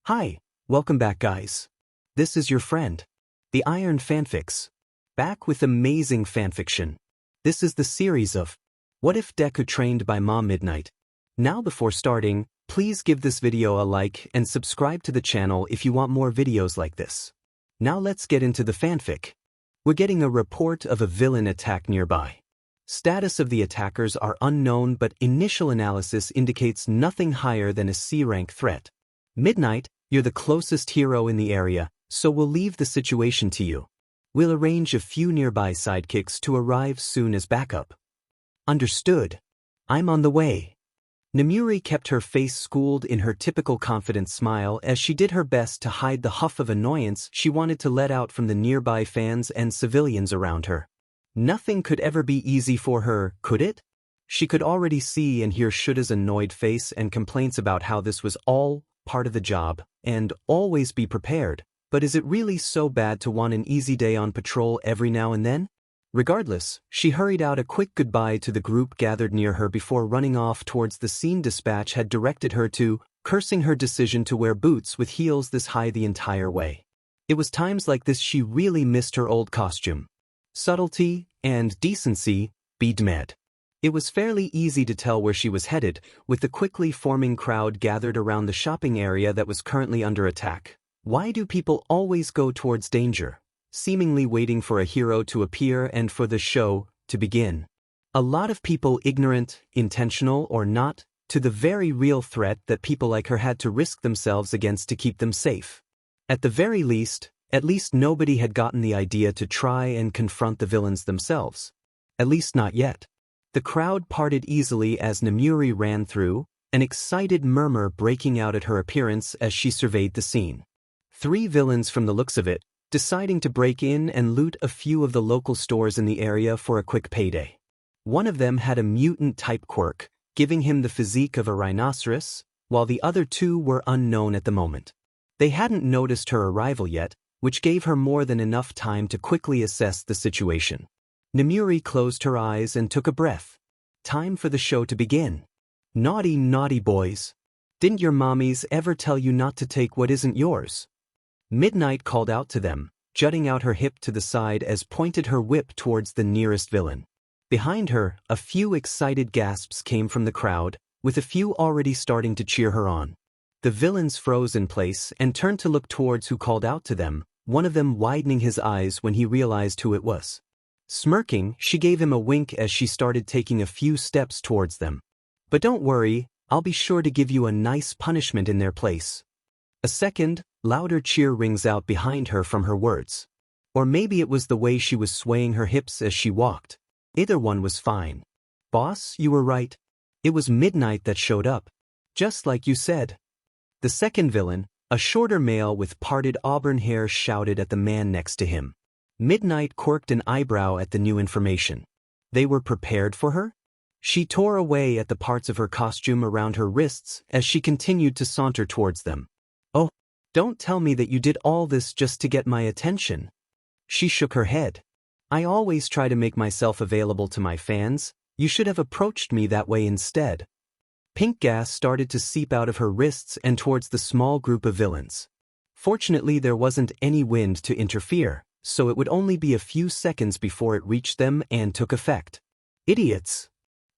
Hi, welcome back guys. This is your friend, the Iron Fanfics, back with amazing fanfiction. This is the series of What If Deku Trained by Mom Midnight. Now before starting, please give this video a like and subscribe to the channel if you want more videos like this. Now let's get into the fanfic. We're getting a report of a villain attack nearby. Status of the attackers are unknown, but initial analysis indicates nothing higher than a C-rank threat. Midnight, you're the closest hero in the area, so we'll leave the situation to you. We'll arrange a few nearby sidekicks to arrive soon as backup. Understood. I'm on the way. Nemuri kept her face schooled in her typical confident smile as she did her best to hide the huff of annoyance she wanted to let out from the nearby fans and civilians around her. Nothing could ever be easy for her, could it? She could already see and hear Shuda's annoyed face and complaints about how this was all part of the job, and always be prepared. But is it really so bad to want an easy day on patrol every now and then? Regardless, she hurried out a quick goodbye to the group gathered near her before running off towards the scene dispatch had directed her to, cursing her decision to wear boots with heels this high the entire way. It was times like this she really missed her old costume. Subtlety and decency be damned. It was fairly easy to tell where she was headed, with the quickly forming crowd gathered around the shopping area that was currently under attack. Why do people always go towards danger, seemingly waiting for a hero to appear and for the show to begin? A lot of people, ignorant, intentional or not, to the very real threat that people like her had to risk themselves against to keep them safe. At the very least, at least nobody had gotten the idea to try and confront the villains themselves. At least not yet. The crowd parted easily as Nemuri ran through, an excited murmur breaking out at her appearance as she surveyed the scene. 3 villains from the looks of it, deciding to break in and loot a few of the local stores in the area for a quick payday. One of them had a mutant-type quirk, giving him the physique of a rhinoceros, while the other 2 were unknown at the moment. They hadn't noticed her arrival yet, which gave her more than enough time to quickly assess the situation. Nemuri closed her eyes and took a breath. Time for the show to begin. Naughty, naughty boys. Didn't your mommies ever tell you not to take what isn't yours? Midnight called out to them, jutting out her hip to the side as pointed her whip towards the nearest villain. Behind her, a few excited gasps came from the crowd, with a few already starting to cheer her on. The villains froze in place and turned to look towards who called out to them, one of them widening his eyes when he realized who it was. Smirking, she gave him a wink as she started taking a few steps towards them. But don't worry, I'll be sure to give you a nice punishment in their place. A second, louder cheer rings out behind her from her words. Or maybe it was the way she was swaying her hips as she walked. Either one was fine. Boss, you were right. It was Midnight that showed up. Just like you said. The second villain, a shorter male with parted auburn hair, shouted at the man next to him. Midnight quirked an eyebrow at the new information. They were prepared for her? She tore away at the parts of her costume around her wrists as she continued to saunter towards them. Oh, don't tell me that you did all this just to get my attention. She shook her head. I always try to make myself available to my fans. You should have approached me that way instead. Pink gas started to seep out of her wrists and towards the small group of villains. Fortunately, there wasn't any wind to interfere, so it would only be a few seconds before it reached them and took effect. Idiots!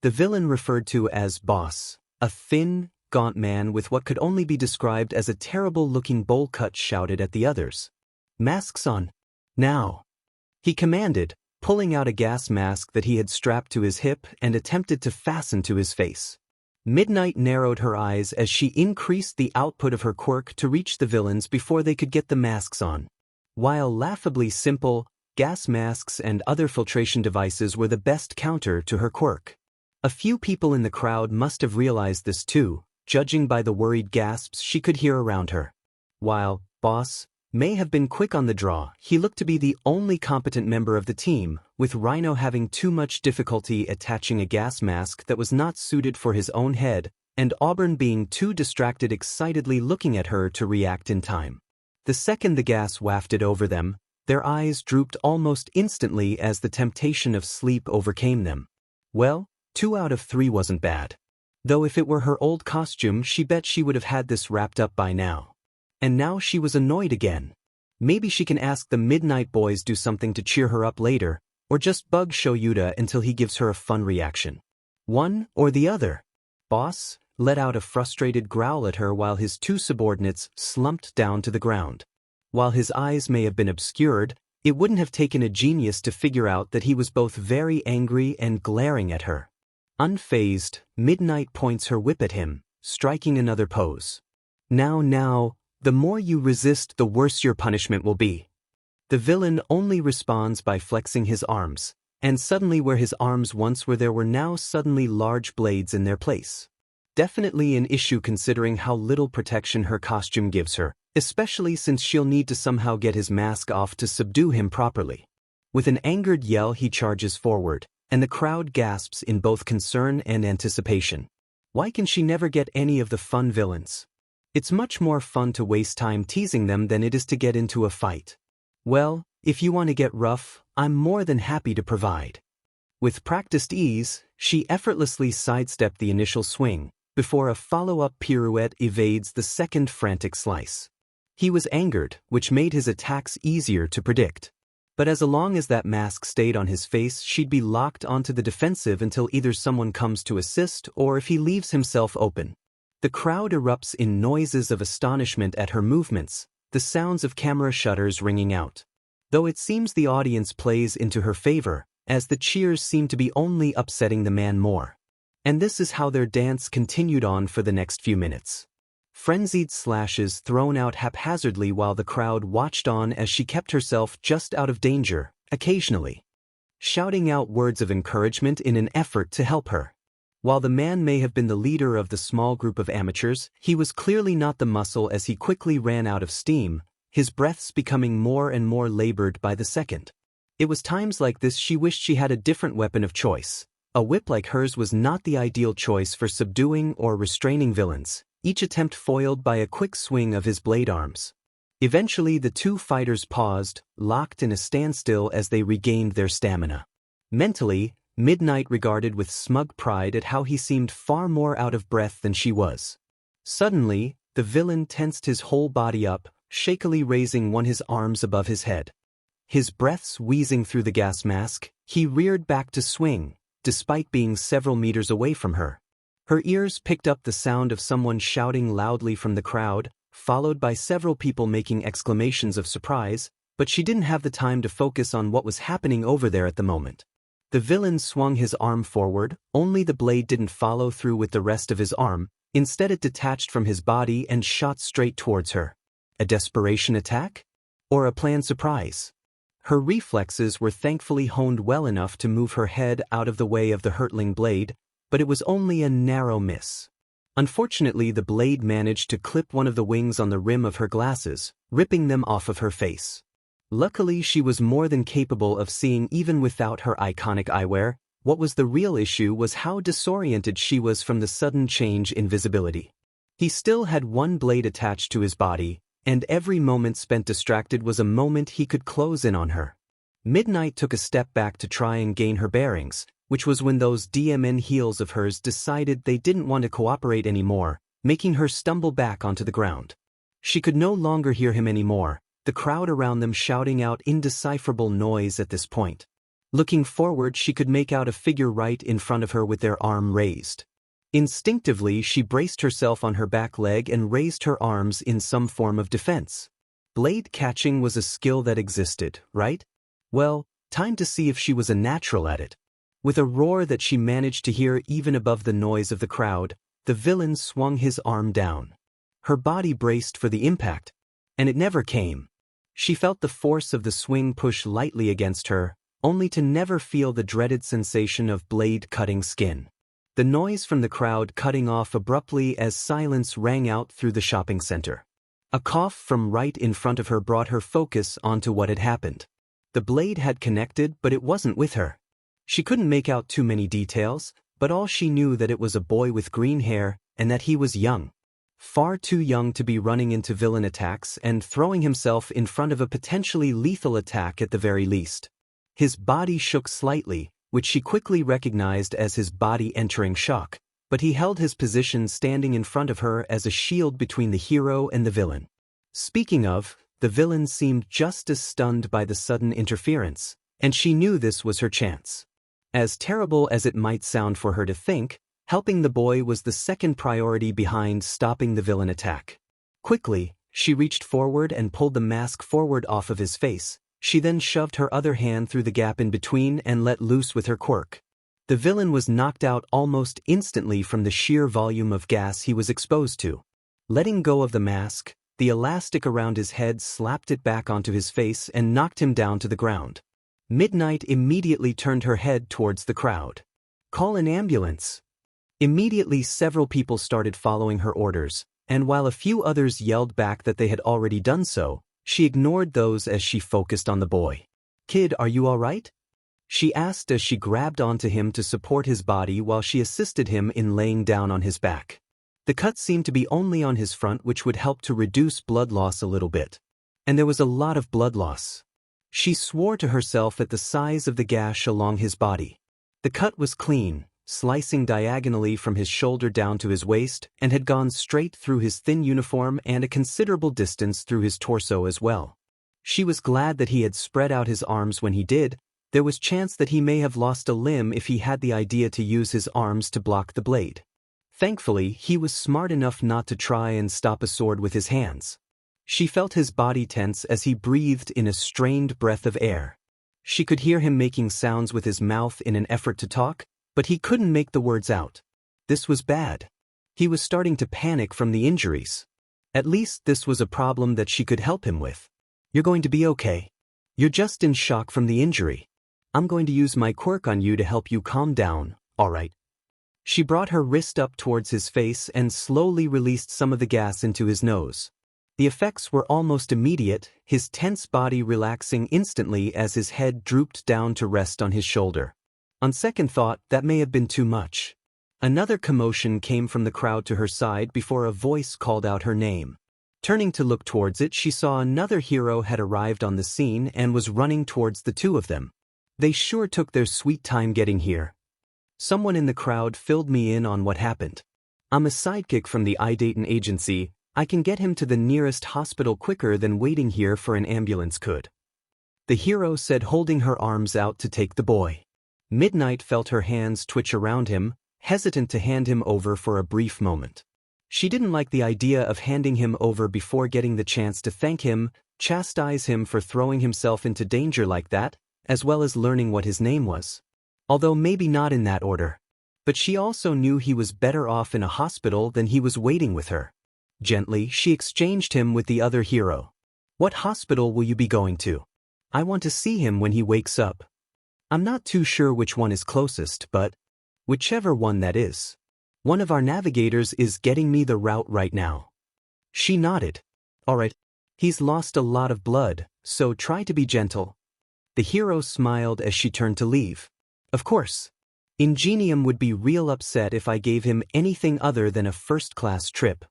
The villain referred to as Boss, a thin, gaunt man with what could only be described as a terrible-looking bowl cut, shouted at the others. Masks on. Now! He commanded, pulling out a gas mask that he had strapped to his hip and attempted to fasten to his face. Midnight narrowed her eyes as she increased the output of her quirk to reach the villains before they could get the masks on. While laughably simple, gas masks and other filtration devices were the best counter to her quirk. A few people in the crowd must have realized this too, judging by the worried gasps she could hear around her. While Boss may have been quick on the draw, he looked to be the only competent member of the team, with Rhino having too much difficulty attaching a gas mask that was not suited for his own head, and Auburn being too distracted excitedly looking at her to react in time. The second the gas wafted over them, their eyes drooped almost instantly as the temptation of sleep overcame them. Well, 2 out of 3 wasn't bad. Though if it were her old costume, she bet she would have had this wrapped up by now. And now she was annoyed again. Maybe she can ask the Midnight Boys do something to cheer her up later, or just bug Shoyuta until he gives her a fun reaction. One or the other. Boss let out a frustrated growl at her while his two subordinates slumped down to the ground. While his eyes may have been obscured, it wouldn't have taken a genius to figure out that he was both very angry and glaring at her. Unfazed, Midnight points her whip at him, striking another pose. Now, the more you resist, the worse your punishment will be. The villain only responds by flexing his arms, and suddenly where his arms once were there were now suddenly large blades in their place. Definitely an issue considering how little protection her costume gives her, especially since she'll need to somehow get his mask off to subdue him properly. With an angered yell he charges forward, and the crowd gasps in both concern and anticipation. Why can she never get any of the fun villains? It's much more fun to waste time teasing them than it is to get into a fight. Well, if you want to get rough, I'm more than happy to provide. With practiced ease, she effortlessly sidestepped the initial swing, before a follow-up pirouette evades the second frantic slice. He was angered, which made his attacks easier to predict. But as long as that mask stayed on his face, she'd be locked onto the defensive until either someone comes to assist or if he leaves himself open. The crowd erupts in noises of astonishment at her movements, the sounds of camera shutters ringing out. Though it seems the audience plays into her favor, as the cheers seem to be only upsetting the man more. And this is how their dance continued on for the next few minutes. Frenzied slashes thrown out haphazardly while the crowd watched on as she kept herself just out of danger, occasionally shouting out words of encouragement in an effort to help her. While the man may have been the leader of the small group of amateurs, he was clearly not the muscle as he quickly ran out of steam, his breaths becoming more and more labored by the second. It was times like this she wished she had a different weapon of choice. A whip like hers was not the ideal choice for subduing or restraining villains, each attempt foiled by a quick swing of his blade arms. Eventually the two fighters paused, locked in a standstill as they regained their stamina. Mentally, Midnight regarded with smug pride at how he seemed far more out of breath than she was. Suddenly, the villain tensed his whole body up, shakily raising his arms above his head. His breaths wheezing through the gas mask, he reared back to swing, despite being several meters away from her. Her ears picked up the sound of someone shouting loudly from the crowd, followed by several people making exclamations of surprise, but she didn't have the time to focus on what was happening over there at the moment. The villain swung his arm forward, only the blade didn't follow through with the rest of his arm, instead it detached from his body and shot straight towards her. A desperation attack? Or a planned surprise? Her reflexes were thankfully honed well enough to move her head out of the way of the hurtling blade, but it was only a narrow miss. Unfortunately, the blade managed to clip one of the wings on the rim of her glasses, ripping them off of her face. Luckily, she was more than capable of seeing even without her iconic eyewear. What was the real issue was how disoriented she was from the sudden change in visibility. He still had one blade attached to his body, and every moment spent distracted was a moment he could close in on her. Midnight took a step back to try and gain her bearings, which was when those DMN heels of hers decided they didn't want to cooperate anymore, making her stumble back onto the ground. She could no longer hear him anymore, the crowd around them shouting out indecipherable noise at this point. Looking forward, she could make out a figure right in front of her with their arm raised. Instinctively, she braced herself on her back leg and raised her arms in some form of defense. Blade catching was a skill that existed, right? Well, time to see if she was a natural at it. With a roar that she managed to hear even above the noise of the crowd, the villain swung his arm down. Her body braced for the impact, and it never came. She felt the force of the swing push lightly against her, only to never feel the dreaded sensation of blade cutting skin. The noise from the crowd cutting off abruptly as silence rang out through the shopping center. A cough from right in front of her brought her focus onto what had happened. The blade had connected, but it wasn't with her. She couldn't make out too many details, but all she knew that it was a boy with green hair and that he was young. Far too young to be running into villain attacks and throwing himself in front of a potentially lethal attack at the very least. His body shook slightly, which she quickly recognized as his body entering shock, but he held his position standing in front of her as a shield between the hero and the villain. Speaking of, the villain seemed just as stunned by the sudden interference, and she knew this was her chance. As terrible as it might sound for her to think, helping the boy was the second priority behind stopping the villain attack. Quickly, she reached forward and pulled the mask forward off of his face. She then shoved her other hand through the gap in between and let loose with her quirk. The villain was knocked out almost instantly from the sheer volume of gas he was exposed to. Letting go of the mask, the elastic around his head slapped it back onto his face and knocked him down to the ground. Midnight immediately turned her head towards the crowd. "Call an ambulance." Immediately several people started following her orders, and while a few others yelled back that they had already done so, she ignored those as she focused on the boy. "Kid, are you all right?" she asked as she grabbed onto him to support his body while she assisted him in laying down on his back. The cut seemed to be only on his front, which would help to reduce blood loss a little bit. And there was a lot of blood loss. She swore to herself at the size of the gash along his body. The cut was clean, slicing diagonally from his shoulder down to his waist, and had gone straight through his thin uniform and a considerable distance through his torso as well. She was glad that he had spread out his arms when he did. There was chance that he may have lost a limb if he had the idea to use his arms to block the blade. Thankfully, he was smart enough not to try and stop a sword with his hands. She felt his body tense as he breathed in a strained breath of air. She could hear him making sounds with his mouth in an effort to talk, but he couldn't make the words out. This was bad. He was starting to panic from the injuries. At least this was a problem that she could help him with. "You're going to be okay. You're just in shock from the injury. I'm going to use my quirk on you to help you calm down, all right?" She brought her wrist up towards his face and slowly released some of the gas into his nose. The effects were almost immediate, his tense body relaxing instantly as his head drooped down to rest on his shoulder. On second thought, that may have been too much. Another commotion came from the crowd to her side before a voice called out her name. Turning to look towards it, she saw another hero had arrived on the scene and was running towards the two of them. They sure took their sweet time getting here. Someone in the crowd filled me in on what happened. I'm a sidekick from the Dayton agency. I can get him to the nearest hospital quicker than waiting here for an ambulance could. The hero said, holding her arms out to take the boy. Midnight felt her hands twitch around him, hesitant to hand him over for a brief moment. She didn't like the idea of handing him over before getting the chance to thank him, chastise him for throwing himself into danger like that, as well as learning what his name was. Although maybe not in that order. But she also knew he was better off in a hospital than he was waiting with her. Gently, she exchanged him with the other hero. "What hospital will you be going to? I want to see him when he wakes up. I'm not too sure which one is closest, but whichever one that is. One of our navigators is getting me the route right now." She nodded. "All right. He's lost a lot of blood, so try to be gentle." The hero smiled as she turned to leave. "Of course. Ingenium would be real upset if I gave him anything other than a first-class trip,"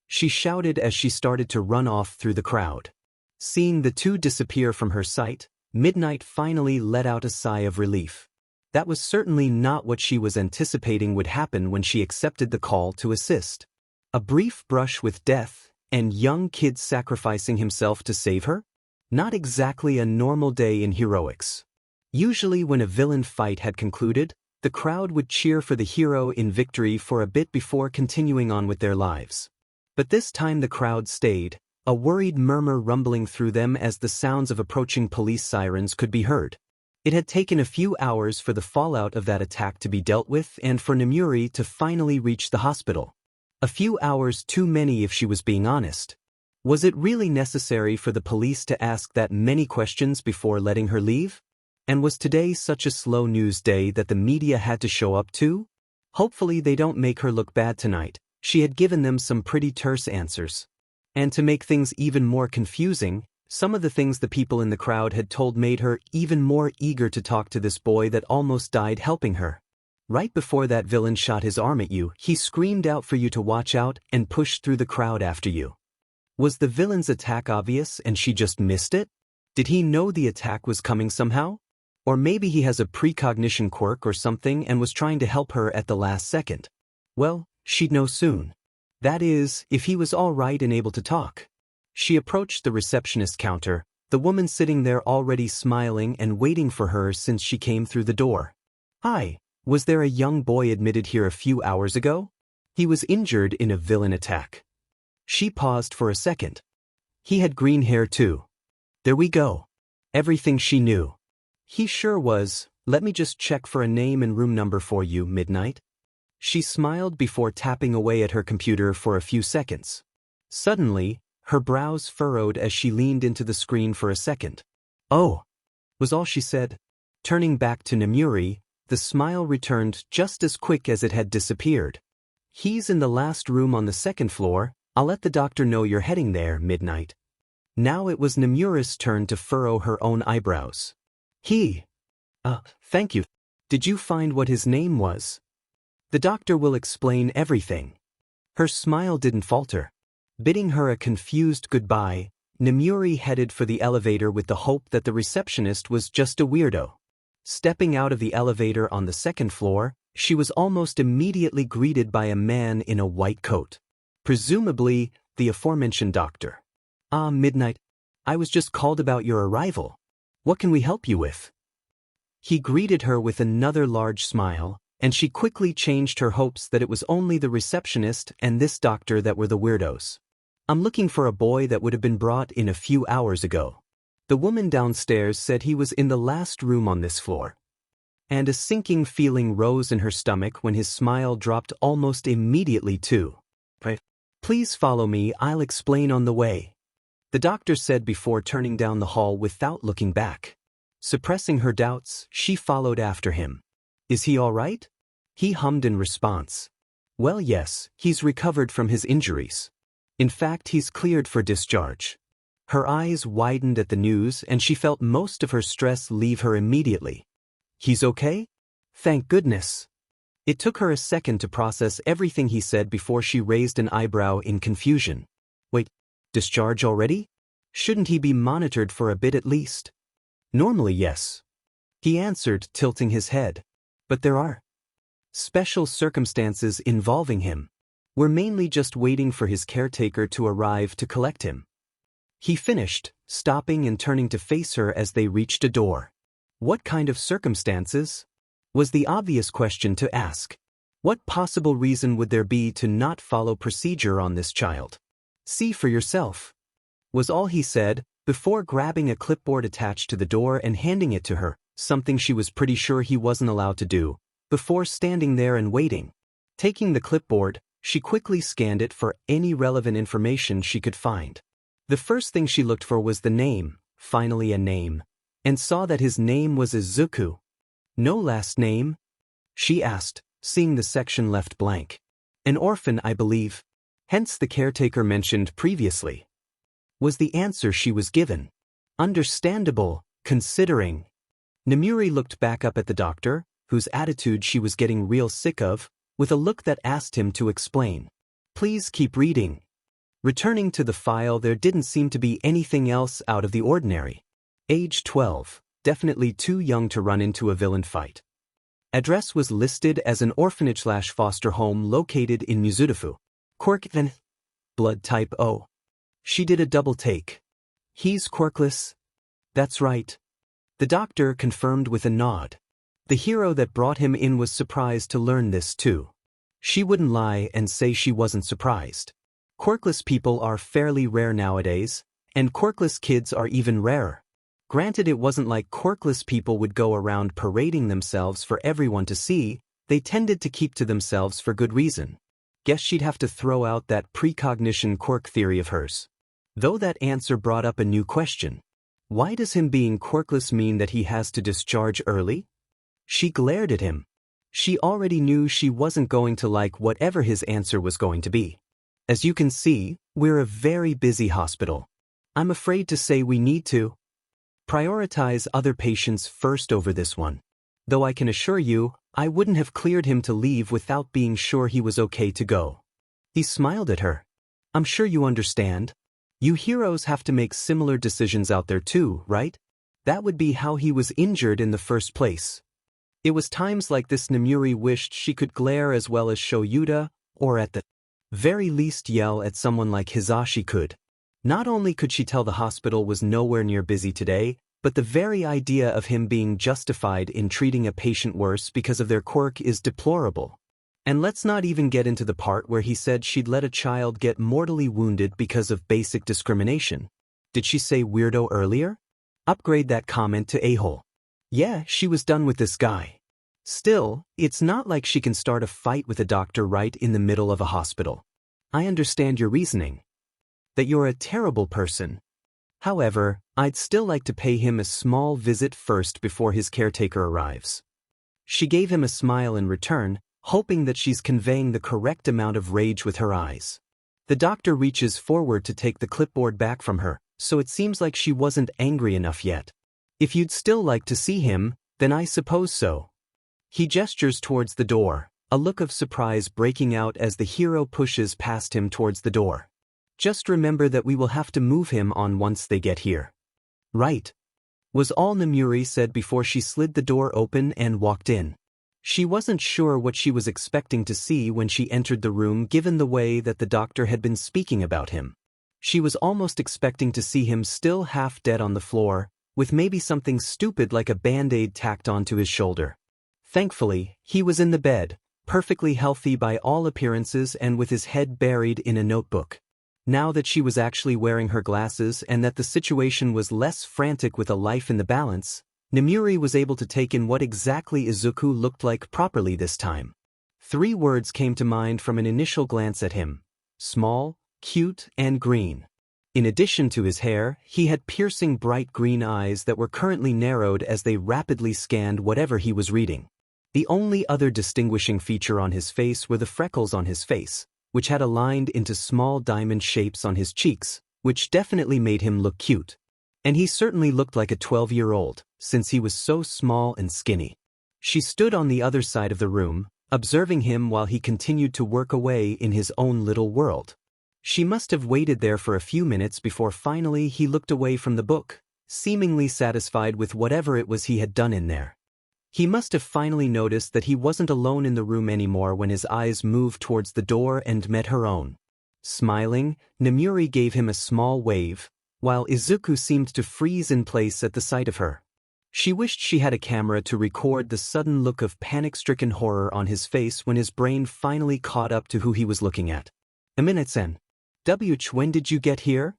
she shouted as she started to run off through the crowd. Seeing the two disappear from her sight, Midnight finally let out a sigh of relief. That was certainly not what she was anticipating would happen when she accepted the call to assist. A brief brush with death, and young kid sacrificing himself to save her? Not exactly a normal day in heroics. Usually when a villain fight had concluded, the crowd would cheer for the hero in victory for a bit before continuing on with their lives. But this time the crowd stayed, a worried murmur rumbling through them as the sounds of approaching police sirens could be heard. It had taken a few hours for the fallout of that attack to be dealt with and for Nemuri to finally reach the hospital. A few hours too many if she was being honest. Was it really necessary for the police to ask that many questions before letting her leave? And was today such a slow news day that the media had to show up too? Hopefully they don't make her look bad tonight. She had given them some pretty terse answers. And to make things even more confusing, some of the things the people in the crowd had told made her even more eager to talk to this boy that almost died helping her. Right before that villain shot his arm at you, he screamed out for you to watch out and pushed through the crowd after you. Was the villain's attack obvious and she just missed it? Did he know the attack was coming somehow? Or maybe he has a precognition quirk or something and was trying to help her at the last second. Well, she'd know soon. That is, if he was all right and able to talk. She approached the receptionist counter, the woman sitting there already smiling and waiting for her since she came through the door. "Hi, was there a young boy admitted here a few hours ago? He was injured in a villain attack." She paused for a second. He had green hair too. There we go. Everything she knew. He sure was. "Let me just check for a name and room number for you, Midnight." She smiled before tapping away at her computer for a few seconds. Suddenly, her brows furrowed as she leaned into the screen for a second. "Oh," was all she said. Turning back to Nemuri, the smile returned just as quick as it had disappeared. "He's in the last room on the second floor. I'll let the doctor know you're heading there, Midnight." Now it was Nemuri's turn to furrow her own eyebrows. Thank you. Did you find what his name was?" "The doctor will explain everything." Her smile didn't falter. Bidding her a confused goodbye, Nemuri headed for the elevator with the hope that the receptionist was just a weirdo. Stepping out of the elevator on the second floor, she was almost immediately greeted by a man in a white coat. Presumably, the aforementioned doctor. "Ah, Midnight. I was just called about your arrival. What can we help you with?" He greeted her with another large smile, and she quickly changed her hopes that it was only the receptionist and this doctor that were the weirdos. "I'm looking for a boy that would have been brought in a few hours ago. The woman downstairs said he was in the last room on this floor." And a sinking feeling rose in her stomach when his smile dropped almost immediately too. "Please follow me, I'll explain on the way," the doctor said before turning down the hall without looking back. Suppressing her doubts, she followed after him. "Is he all right?" He hummed in response. "Well, yes, he's recovered from his injuries. In fact, he's cleared for discharge." Her eyes widened at the news and she felt most of her stress leave her immediately. "He's okay? Thank goodness." It took her a second to process everything he said before she raised an eyebrow in confusion. "Wait, discharge already? Shouldn't he be monitored for a bit at least?" "Normally, yes," he answered, tilting his head. "But there are special circumstances involving him. We're mainly just waiting for his caretaker to arrive to collect him." He finished, stopping and turning to face her as they reached a door. What kind of circumstances? Was the obvious question to ask. What possible reason would there be to not follow procedure on this child? "See for yourself," was all he said, before grabbing a clipboard attached to the door and handing it to her, something she was pretty sure he wasn't allowed to do, before standing there and waiting. Taking the clipboard, she quickly scanned it for any relevant information she could find. The first thing she looked for was the name, finally a name, and saw that his name was Izuku. "No last name?" she asked, seeing the section left blank. "An orphan, I believe. Hence the caretaker mentioned previously," was the answer she was given. Understandable, considering. Nemuri looked back up at the doctor, whose attitude she was getting real sick of, with a look that asked him to explain. "Please keep reading." Returning to the file, there didn't seem to be anything else out of the ordinary. Age 12, definitely too young to run into a villain fight. Address was listed as an orphanage/foster home located in Mizudafu. Quirkless. Blood type O. She did a double take. "He's quirkless?" "That's right." The doctor confirmed with a nod. The hero that brought him in was surprised to learn this too. She wouldn't lie and say she wasn't surprised. Quirkless people are fairly rare nowadays, and quirkless kids are even rarer. Granted, it wasn't like quirkless people would go around parading themselves for everyone to see, they tended to keep to themselves for good reason. Guess she'd have to throw out that precognition quirk theory of hers. Though that answer brought up a new question. Why does him being quirkless mean that he has to discharge early? She glared at him. She already knew she wasn't going to like whatever his answer was going to be. "As you can see, we're a very busy hospital. I'm afraid to say we need to prioritize other patients first over this one. Though I can assure you, I wouldn't have cleared him to leave without being sure he was okay to go." He smiled at her. "I'm sure you understand. You heroes have to make similar decisions out there too, right? That would be how he was injured in the first place." It was times like this Nemuri wished she could glare as well as show Yuta, or at the very least yell at someone like Hisashi could. Not only could she tell the hospital was nowhere near busy today, but the very idea of him being justified in treating a patient worse because of their quirk is deplorable. And let's not even get into the part where he said she'd let a child get mortally wounded because of basic discrimination. Did she say weirdo earlier? Upgrade that comment to a-hole. Yeah, she was done with this guy. Still, it's not like she can start a fight with a doctor right in the middle of a hospital. I understand your reasoning. That you're a terrible person. However, I'd still like to pay him a small visit first before his caretaker arrives. She gave him a smile in return, hoping that she's conveying the correct amount of rage with her eyes. The doctor reaches forward to take the clipboard back from her, so it seems like she wasn't angry enough yet. If you'd still like to see him, then I suppose so. He gestures towards the door, a look of surprise breaking out as the hero pushes past him towards the door. Just remember that we will have to move him on once they get here. Right. Was all Namuri said before she slid the door open and walked in. She wasn't sure what she was expecting to see when she entered the room given the way that the doctor had been speaking about him. She was almost expecting to see him still half dead on the floor, with maybe something stupid like a band-aid tacked onto his shoulder. Thankfully, he was in the bed, perfectly healthy by all appearances and with his head buried in a notebook. Now that she was actually wearing her glasses and that the situation was less frantic with a life in the balance, Namuri was able to take in what exactly Izuku looked like properly this time. 3 words came to mind from an initial glance at him: small, cute, and green. In addition to his hair, he had piercing bright green eyes that were currently narrowed as they rapidly scanned whatever he was reading. The only other distinguishing feature on his face were the freckles on his face, which had aligned into small diamond shapes on his cheeks, which definitely made him look cute. And he certainly looked like a 12-year-old, since he was so small and skinny. She stood on the other side of the room, observing him while he continued to work away in his own little world. She must have waited there for a few minutes before finally he looked away from the book, seemingly satisfied with whatever it was he had done in there. He must have finally noticed that he wasn't alone in the room anymore when his eyes moved towards the door and met her own. Smiling, Namuri gave him a small wave, while Izuku seemed to freeze in place at the sight of her. She wished she had a camera to record the sudden look of panic-stricken horror on his face when his brain finally caught up to who he was looking at. A minute-sen. When did you get here?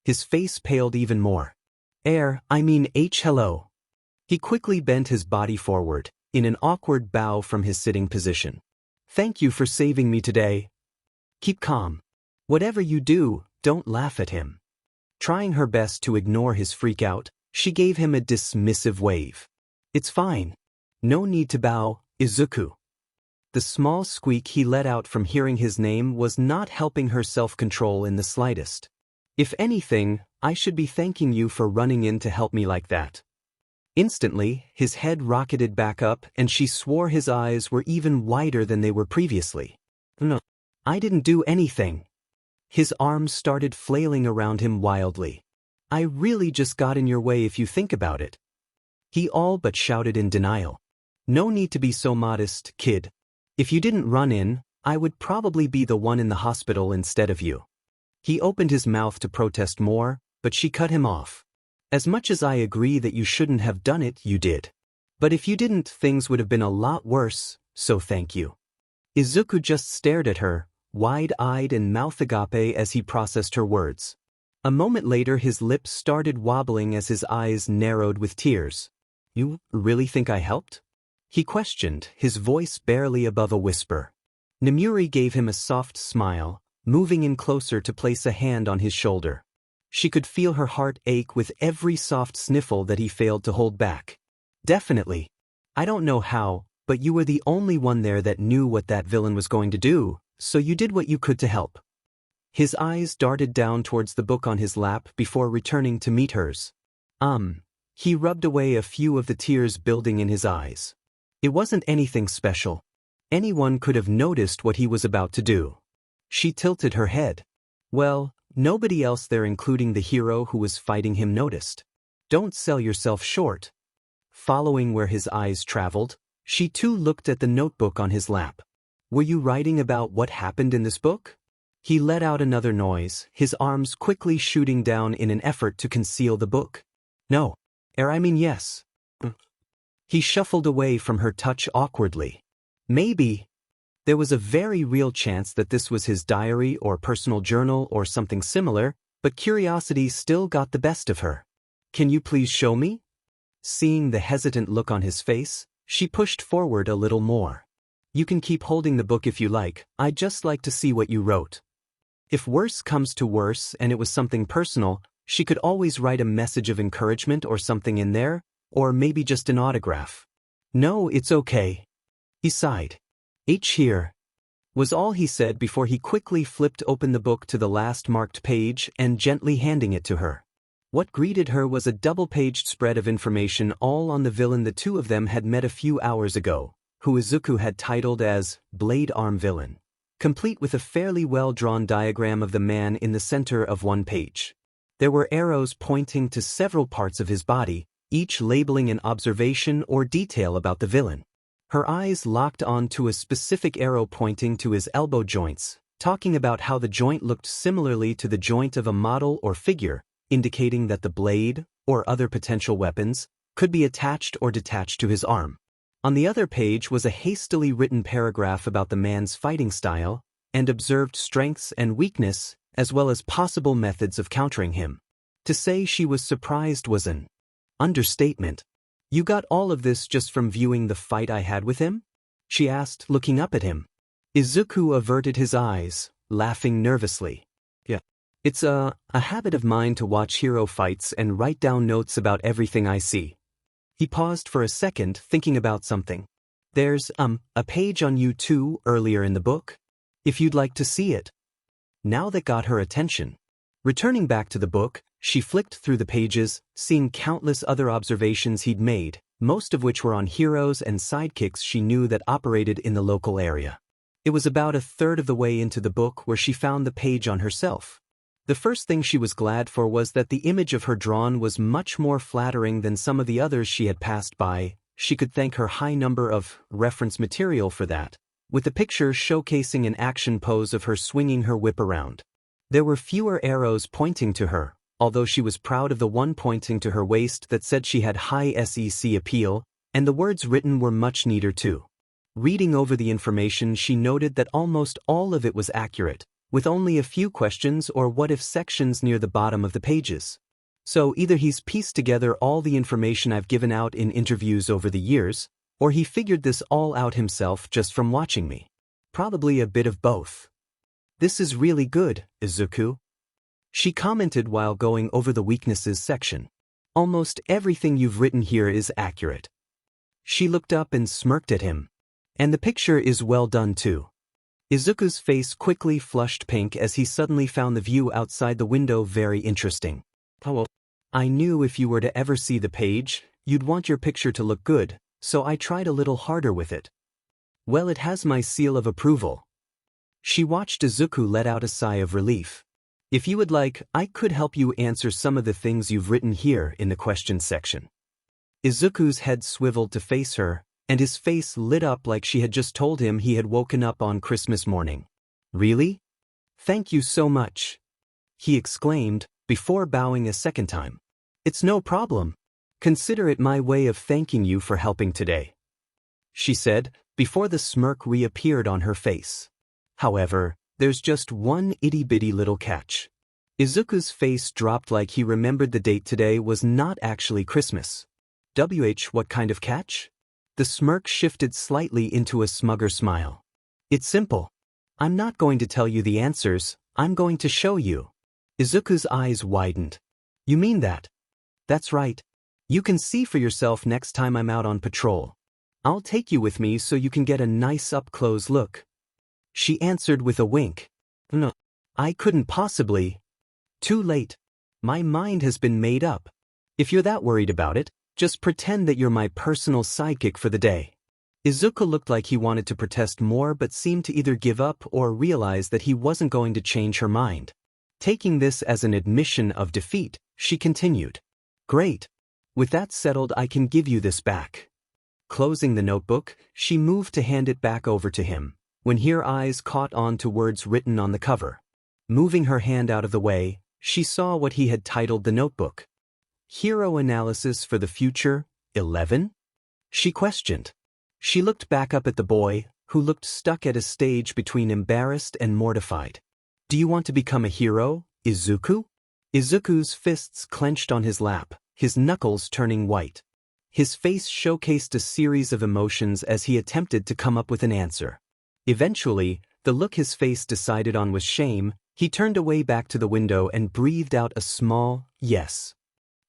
His face paled even more. Hello. He quickly bent his body forward, in an awkward bow from his sitting position. Thank you for saving me today. Keep calm. Whatever you do, don't laugh at him. Trying her best to ignore his freak-out, she gave him a dismissive wave. It's fine. No need to bow, Izuku. The small squeak he let out from hearing his name was not helping her self-control in the slightest. If anything, I should be thanking you for running in to help me like that. Instantly, his head rocketed back up and she swore his eyes were even wider than they were previously. No, I didn't do anything. His arms started flailing around him wildly. I really just got in your way if you think about it. He all but shouted in denial. No need to be so modest, kid. If you didn't run in, I would probably be the one in the hospital instead of you. He opened his mouth to protest more, but she cut him off. As much as I agree that you shouldn't have done it, you did. But if you didn't, things would have been a lot worse, so thank you. Izuku just stared at her, wide-eyed and mouth agape as he processed her words. A moment later his lips started wobbling as his eyes narrowed with tears. You really think I helped? He questioned, his voice barely above a whisper. Namuri gave him a soft smile, moving in closer to place a hand on his shoulder. She could feel her heart ache with every soft sniffle that he failed to hold back. Definitely. I don't know how, but you were the only one there that knew what that villain was going to do, so you did what you could to help. His eyes darted down towards the book on his lap before returning to meet hers. He rubbed away a few of the tears building in his eyes. It wasn't anything special. Anyone could have noticed what he was about to do. She tilted her head. Well, nobody else there including the hero who was fighting him noticed. Don't sell yourself short. Following where his eyes traveled, she too looked at the notebook on his lap. Were you writing about what happened in this book? He let out another noise, his arms quickly shooting down in an effort to conceal the book. No. I mean yes. He shuffled away from her touch awkwardly. Maybe. There was a very real chance that this was his diary or personal journal or something similar, but curiosity still got the best of her. Can you please show me? Seeing the hesitant look on his face, she pushed forward a little more. You can keep holding the book if you like, I'd just like to see what you wrote. If worse comes to worse and it was something personal, she could always write a message of encouragement or something in there, or maybe just an autograph. No, it's okay. He sighed. H here, was all he said before he quickly flipped open the book to the last marked page and gently handing it to her. What greeted her was a double-paged spread of information all on the villain the two of them had met a few hours ago, who Izuku had titled as Blade Arm Villain, complete with a fairly well-drawn diagram of the man in the center of one page. There were arrows pointing to several parts of his body, each labeling an observation or detail about the villain. Her eyes locked on to a specific arrow pointing to his elbow joints, talking about how the joint looked similarly to the joint of a model or figure, indicating that the blade, or other potential weapons, could be attached or detached to his arm. On the other page was a hastily written paragraph about the man's fighting style, and observed strengths and weakness, as well as possible methods of countering him. To say she was surprised was an understatement. You got all of this just from viewing the fight I had with him? She asked, looking up at him. Izuku averted his eyes, laughing nervously. Yeah. It's a habit of mine to watch hero fights and write down notes about everything I see. He paused for a second, thinking about something. There's, a page on you too, earlier in the book. If you'd like to see it. Now that got her attention. Returning back to the book, she flicked through the pages, seeing countless other observations he'd made, most of which were on heroes and sidekicks she knew that operated in the local area. It was about a third of the way into the book where she found the page on herself. The first thing she was glad for was that the image of her drawn was much more flattering than some of the others she had passed by. She could thank her high number of reference material for that, with the picture showcasing an action pose of her swinging her whip around. There were fewer arrows pointing to her, although she was proud of the one pointing to her waist that said she had high SEC appeal, and the words written were much neater too. Reading over the information, she noted that almost all of it was accurate, with only a few questions or what-if sections near the bottom of the pages. So either he's pieced together all the information I've given out in interviews over the years, or he figured this all out himself just from watching me. Probably a bit of both. This is really good, Izuku. She commented while going over the weaknesses section. Almost everything you've written here is accurate. She looked up and smirked at him. And the picture is well done too. Izuku's face quickly flushed pink as he suddenly found the view outside the window very interesting. Oh, I knew if you were to ever see the page, you'd want your picture to look good, so I tried a little harder with it. Well, it has my seal of approval. She watched Izuku let out a sigh of relief. If you would like, I could help you answer some of the things you've written here in the questions section. Izuku's head swiveled to face her, and his face lit up like she had just told him he had woken up on Christmas morning. Really? Thank you so much, he exclaimed, before bowing a second time. It's no problem. Consider it my way of thanking you for helping today, she said, before the smirk reappeared on her face. However, there's just one itty-bitty little catch. Izuku's face dropped like he remembered the date today was not actually Christmas. What kind of catch? The smirk shifted slightly into a smugger smile. It's simple. I'm not going to tell you the answers, I'm going to show you. Izuku's eyes widened. You mean that? That's right. You can see for yourself next time I'm out on patrol. I'll take you with me so you can get a nice up-close look. She answered with a wink. No, I couldn't possibly. Too late. My mind has been made up. If you're that worried about it, just pretend that you're my personal sidekick for the day. Izuku looked like he wanted to protest more but seemed to either give up or realize that he wasn't going to change her mind. Taking this as an admission of defeat, she continued. Great. With that settled, I can give you this back. Closing the notebook, she moved to hand it back over to him, when her eyes caught on to words written on the cover. Moving her hand out of the way, she saw what he had titled the notebook. Hero Analysis for the Future, 11? She questioned. She looked back up at the boy, who looked stuck at a stage between embarrassed and mortified. Do you want to become a hero, Izuku? Izuku's fists clenched on his lap, his knuckles turning white. His face showcased a series of emotions as he attempted to come up with an answer. Eventually, the look his face decided on was shame. He turned away back to the window and breathed out a small yes.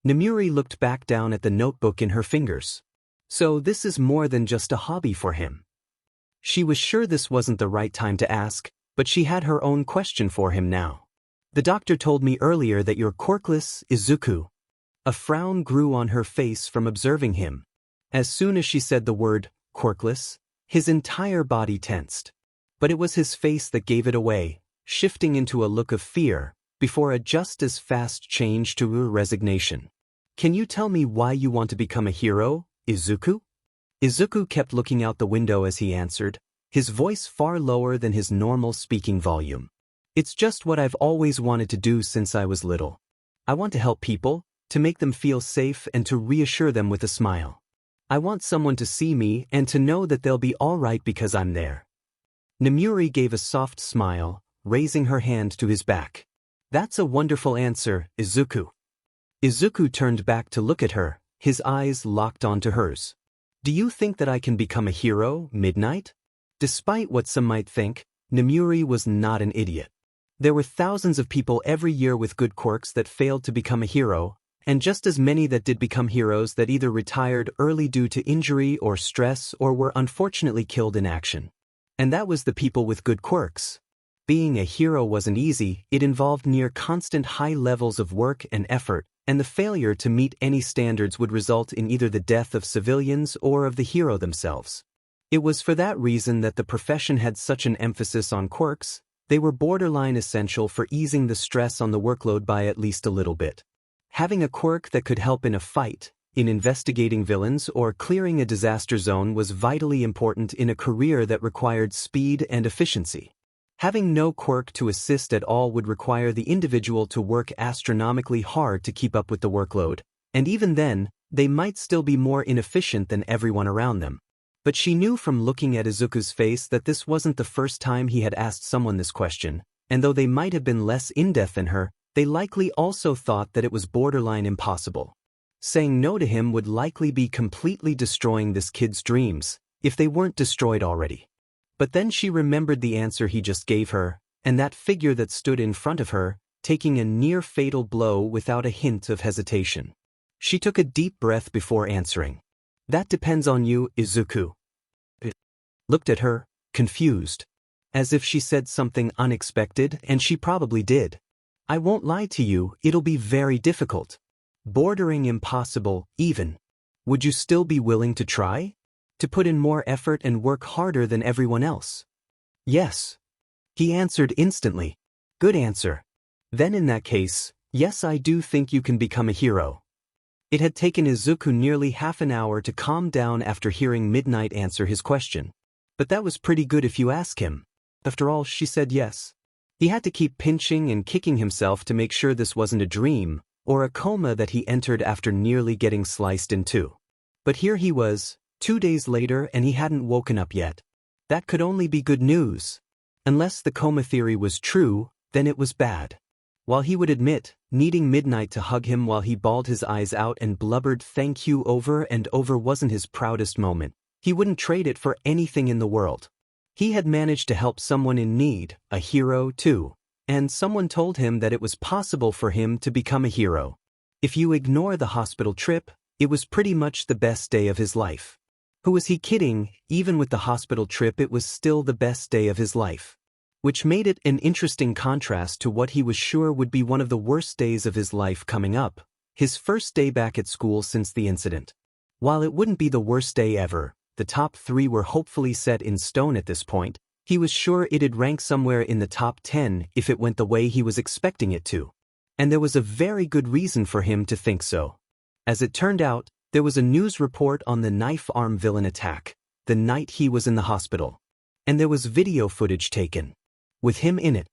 Namuri looked back down at the notebook in her fingers. So this is more than just a hobby for him. She was sure this wasn't the right time to ask, but she had her own question for him now. The doctor told me earlier that you're quirkless, Izuku. A frown grew on her face from observing him. As soon as she said the word, quirkless, his entire body tensed. But it was his face that gave it away, shifting into a look of fear, before a just as fast change to resignation. Can you tell me why you want to become a hero, Izuku? Izuku kept looking out the window as he answered, his voice far lower than his normal speaking volume. It's just what I've always wanted to do since I was little. I want to help people, to make them feel safe and to reassure them with a smile. I want someone to see me and to know that they'll be all right because I'm there. Namuri gave a soft smile, raising her hand to his back. That's a wonderful answer, Izuku. Izuku turned back to look at her, his eyes locked onto hers. Do you think that I can become a hero, Midnight? Despite what some might think, Namuri was not an idiot. There were thousands of people every year with good quirks that failed to become a hero, and just as many that did become heroes that either retired early due to injury or stress or were unfortunately killed in action. And that was the people with good quirks. Being a hero wasn't easy, it involved near constant high levels of work and effort, and the failure to meet any standards would result in either the death of civilians or of the hero themselves. It was for that reason that the profession had such an emphasis on quirks. They were borderline essential for easing the stress on the workload by at least a little bit. Having a quirk that could help in a fight, in investigating villains or clearing a disaster zone was vitally important in a career that required speed and efficiency. Having no quirk to assist at all would require the individual to work astronomically hard to keep up with the workload, and even then, they might still be more inefficient than everyone around them. But she knew from looking at Izuku's face that this wasn't the first time he had asked someone this question, and though they might have been less in-depth than her, they likely also thought that it was borderline impossible. Saying no to him would likely be completely destroying this kid's dreams, if they weren't destroyed already. But then she remembered the answer he just gave her, and that figure that stood in front of her, taking a near-fatal blow without a hint of hesitation. She took a deep breath before answering. That depends on you, Izuku. It looked at her, confused. As if she said something unexpected, and she probably did. I won't lie to you, it'll be very difficult. Bordering impossible, even. Would you still be willing to try? To put in more effort and work harder than everyone else? Yes. He answered instantly. Good answer. Then in that case, yes, I do think you can become a hero. It had taken Izuku nearly half an hour to calm down after hearing Midnight answer his question. But that was pretty good if you ask him. After all, she said yes. He had to keep pinching and kicking himself to make sure this wasn't a dream, or a coma that he entered after nearly getting sliced in two. But here he was, 2 days later, and he hadn't woken up yet. That could only be good news. Unless the coma theory was true, then it was bad. While he would admit, needing Midnight to hug him while he bawled his eyes out and blubbered thank you over and over wasn't his proudest moment, he wouldn't trade it for anything in the world. He had managed to help someone in need, a hero too, and someone told him that it was possible for him to become a hero. If you ignore the hospital trip, it was pretty much the best day of his life. Who was he kidding? Even with the hospital trip, it was still the best day of his life. Which made it an interesting contrast to what he was sure would be one of the worst days of his life coming up, his first day back at school since the incident. While it wouldn't be the worst day ever, the top 3 were hopefully set in stone at this point, he was sure it'd rank somewhere in the top 10 if it went the way he was expecting it to. And there was a very good reason for him to think so. As it turned out, there was a news report on the knife-arm villain attack, the night he was in the hospital. And there was video footage taken. With him in it.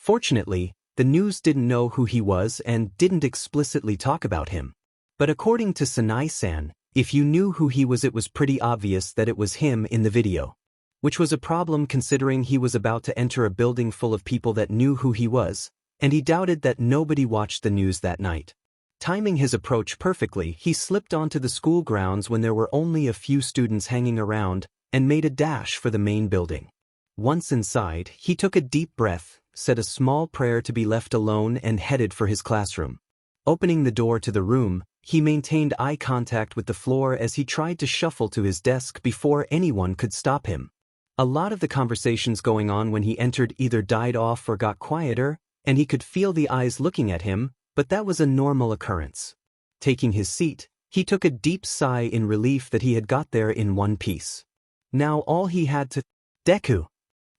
Fortunately, the news didn't know who he was and didn't explicitly talk about him. But according to Sanai-san, if you knew who he was, it was pretty obvious that it was him in the video. Which was a problem considering he was about to enter a building full of people that knew who he was, and he doubted that nobody watched the news that night. Timing his approach perfectly, he slipped onto the school grounds when there were only a few students hanging around and made a dash for the main building. Once inside, he took a deep breath, said a small prayer to be left alone and headed for his classroom. Opening the door to the room, he maintained eye contact with the floor as he tried to shuffle to his desk before anyone could stop him. A lot of the conversations going on when he entered either died off or got quieter, and he could feel the eyes looking at him, but that was a normal occurrence. Taking his seat, he took a deep sigh in relief that he had got there in one piece. Now all he had to— Deku!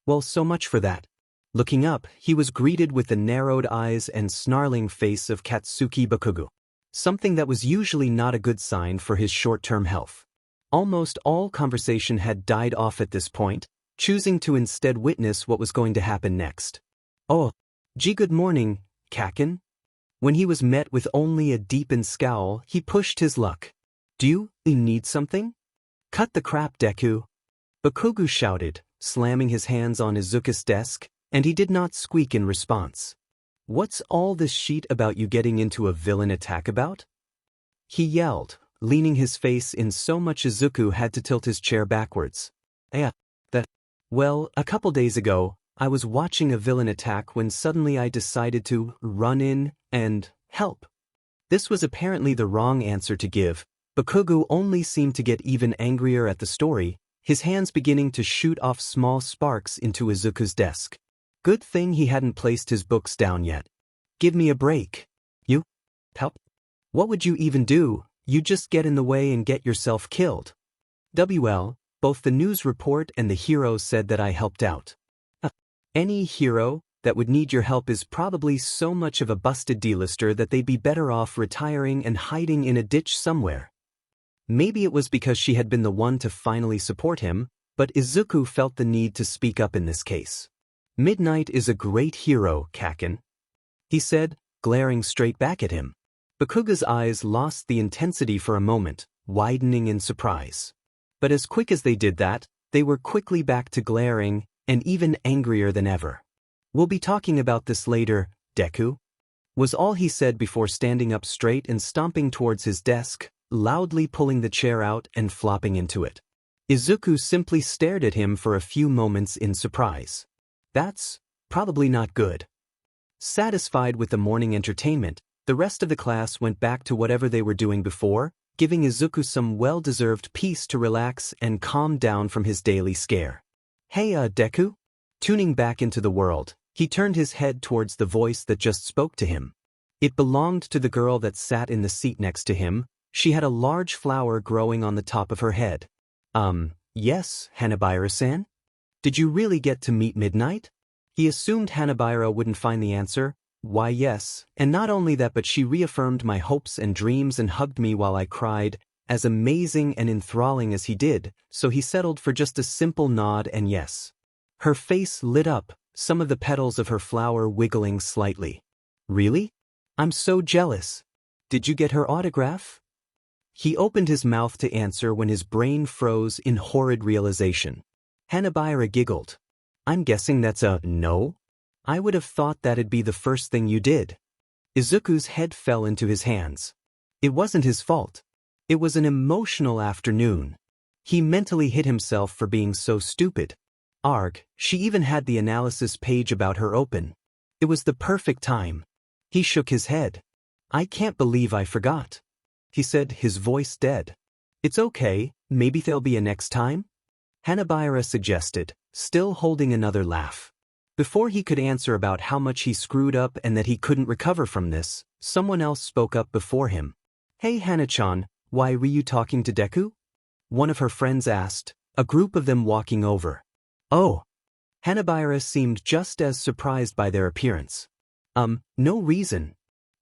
Well, so much for that. Looking up, he was greeted with the narrowed eyes and snarling face of Katsuki Bakugo. Something that was usually not a good sign for his short-term health. Almost all conversation had died off at this point, choosing to instead witness what was going to happen next. Oh, gee, good morning, Kaken. When he was met with only a deepened scowl, he pushed his luck. Do you need something? Cut the crap, Deku. Bakugo shouted, slamming his hands on Izuku's desk, and he did not squeak in response. What's all this shit about you getting into a villain attack about? He yelled, leaning his face in so much Izuku had to tilt his chair backwards. Well, a couple days ago, I was watching a villain attack when suddenly I decided to run in and help. This was apparently the wrong answer to give. Bakugo only seemed to get even angrier at the story, his hands beginning to shoot off small sparks into Izuku's desk. Good thing he hadn't placed his books down yet. Give me a break. You? Help? What would you even do? You just get in the way and get yourself killed. Both the news report and the hero said that I helped out. Any hero that would need your help is probably so much of a busted D-lister that they'd be better off retiring and hiding in a ditch somewhere. Maybe it was because she had been the one to finally support him, but Izuku felt the need to speak up in this case. Midnight is a great hero, Kaken, he said, glaring straight back at him. Bakugo's eyes lost the intensity for a moment, widening in surprise. But as quick as they did that, they were quickly back to glaring, and even angrier than ever. We'll be talking about this later, Deku, was all he said before standing up straight and stomping towards his desk, loudly pulling the chair out and flopping into it. Izuku simply stared at him for a few moments in surprise. That's probably not good. Satisfied with the morning entertainment, the rest of the class went back to whatever they were doing before, giving Izuku some well-deserved peace to relax and calm down from his daily scare. Hey, Deku? Tuning back into the world, he turned his head towards the voice that just spoke to him. It belonged to the girl that sat in the seat next to him. She had a large flower growing on the top of her head. Yes, Hanabira-san? Did you really get to meet Midnight? He assumed Hanabira wouldn't find the answer. Why yes, and not only that but she reaffirmed my hopes and dreams and hugged me while I cried, as amazing and enthralling as he did, so he settled for just a simple nod and yes. Her face lit up, some of the petals of her flower wiggling slightly. Really? I'm so jealous. Did you get her autograph? He opened his mouth to answer when his brain froze in horrid realization. Hanabira giggled. I'm guessing that's a no? I would have thought that'd be the first thing you did. Izuku's head fell into his hands. It wasn't his fault. It was an emotional afternoon. He mentally hit himself for being so stupid. Arg, she even had the analysis page about her open. It was the perfect time. He shook his head. I can't believe I forgot. He said, his voice dead. It's okay, maybe there'll be a next time? Hanabira suggested, still holding another laugh. Before he could answer about how much he screwed up and that he couldn't recover from this, someone else spoke up before him. Hey Hana-chan, why were you talking to Deku? One of her friends asked, a group of them walking over. Oh. Hanabira seemed just as surprised by their appearance. No reason.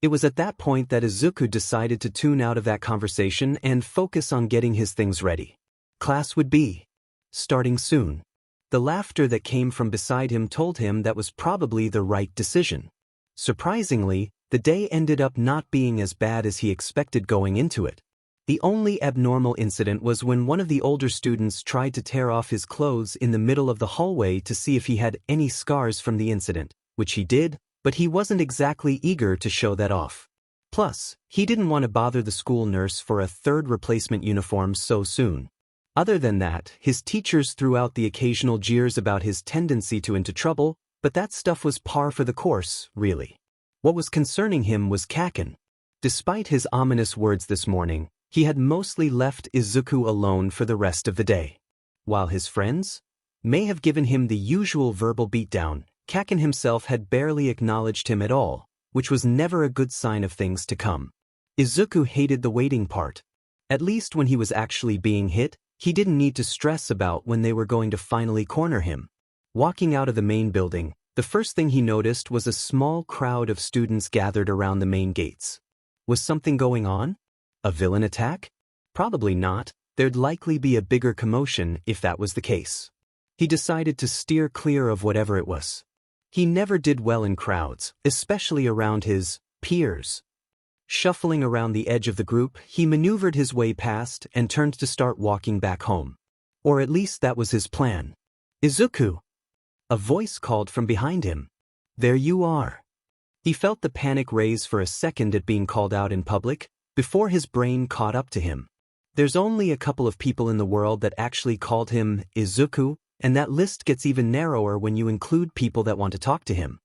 It was at that point that Izuku decided to tune out of that conversation and focus on getting his things ready. Class would be starting soon. The laughter that came from beside him told him that was probably the right decision. Surprisingly, the day ended up not being as bad as he expected going into it. The only abnormal incident was when one of the older students tried to tear off his clothes in the middle of the hallway to see if he had any scars from the incident, which he did, but he wasn't exactly eager to show that off. Plus, he didn't want to bother the school nurse for a third replacement uniform so soon. Other than that, his teachers threw out the occasional jeers about his tendency to into trouble, but that stuff was par for the course, really. What was concerning him was Kaken. Despite his ominous words this morning, he had mostly left Izuku alone for the rest of the day. While his friends may have given him the usual verbal beatdown, Kaken himself had barely acknowledged him at all, which was never a good sign of things to come. Izuku hated the waiting part. At least when he was actually being hit, he didn't need to stress about when they were going to finally corner him. Walking out of the main building, the first thing he noticed was a small crowd of students gathered around the main gates. Was something going on? A villain attack? Probably not. There'd likely be a bigger commotion if that was the case. He decided to steer clear of whatever it was. He never did well in crowds, especially around his peers. Shuffling around the edge of the group, he maneuvered his way past and turned to start walking back home. Or at least that was his plan. Izuku! A voice called from behind him. There you are. He felt the panic raise for a second at being called out in public, before his brain caught up to him. There's only a couple of people in the world that actually called him Izuku, and that list gets even narrower when you include people that want to talk to him.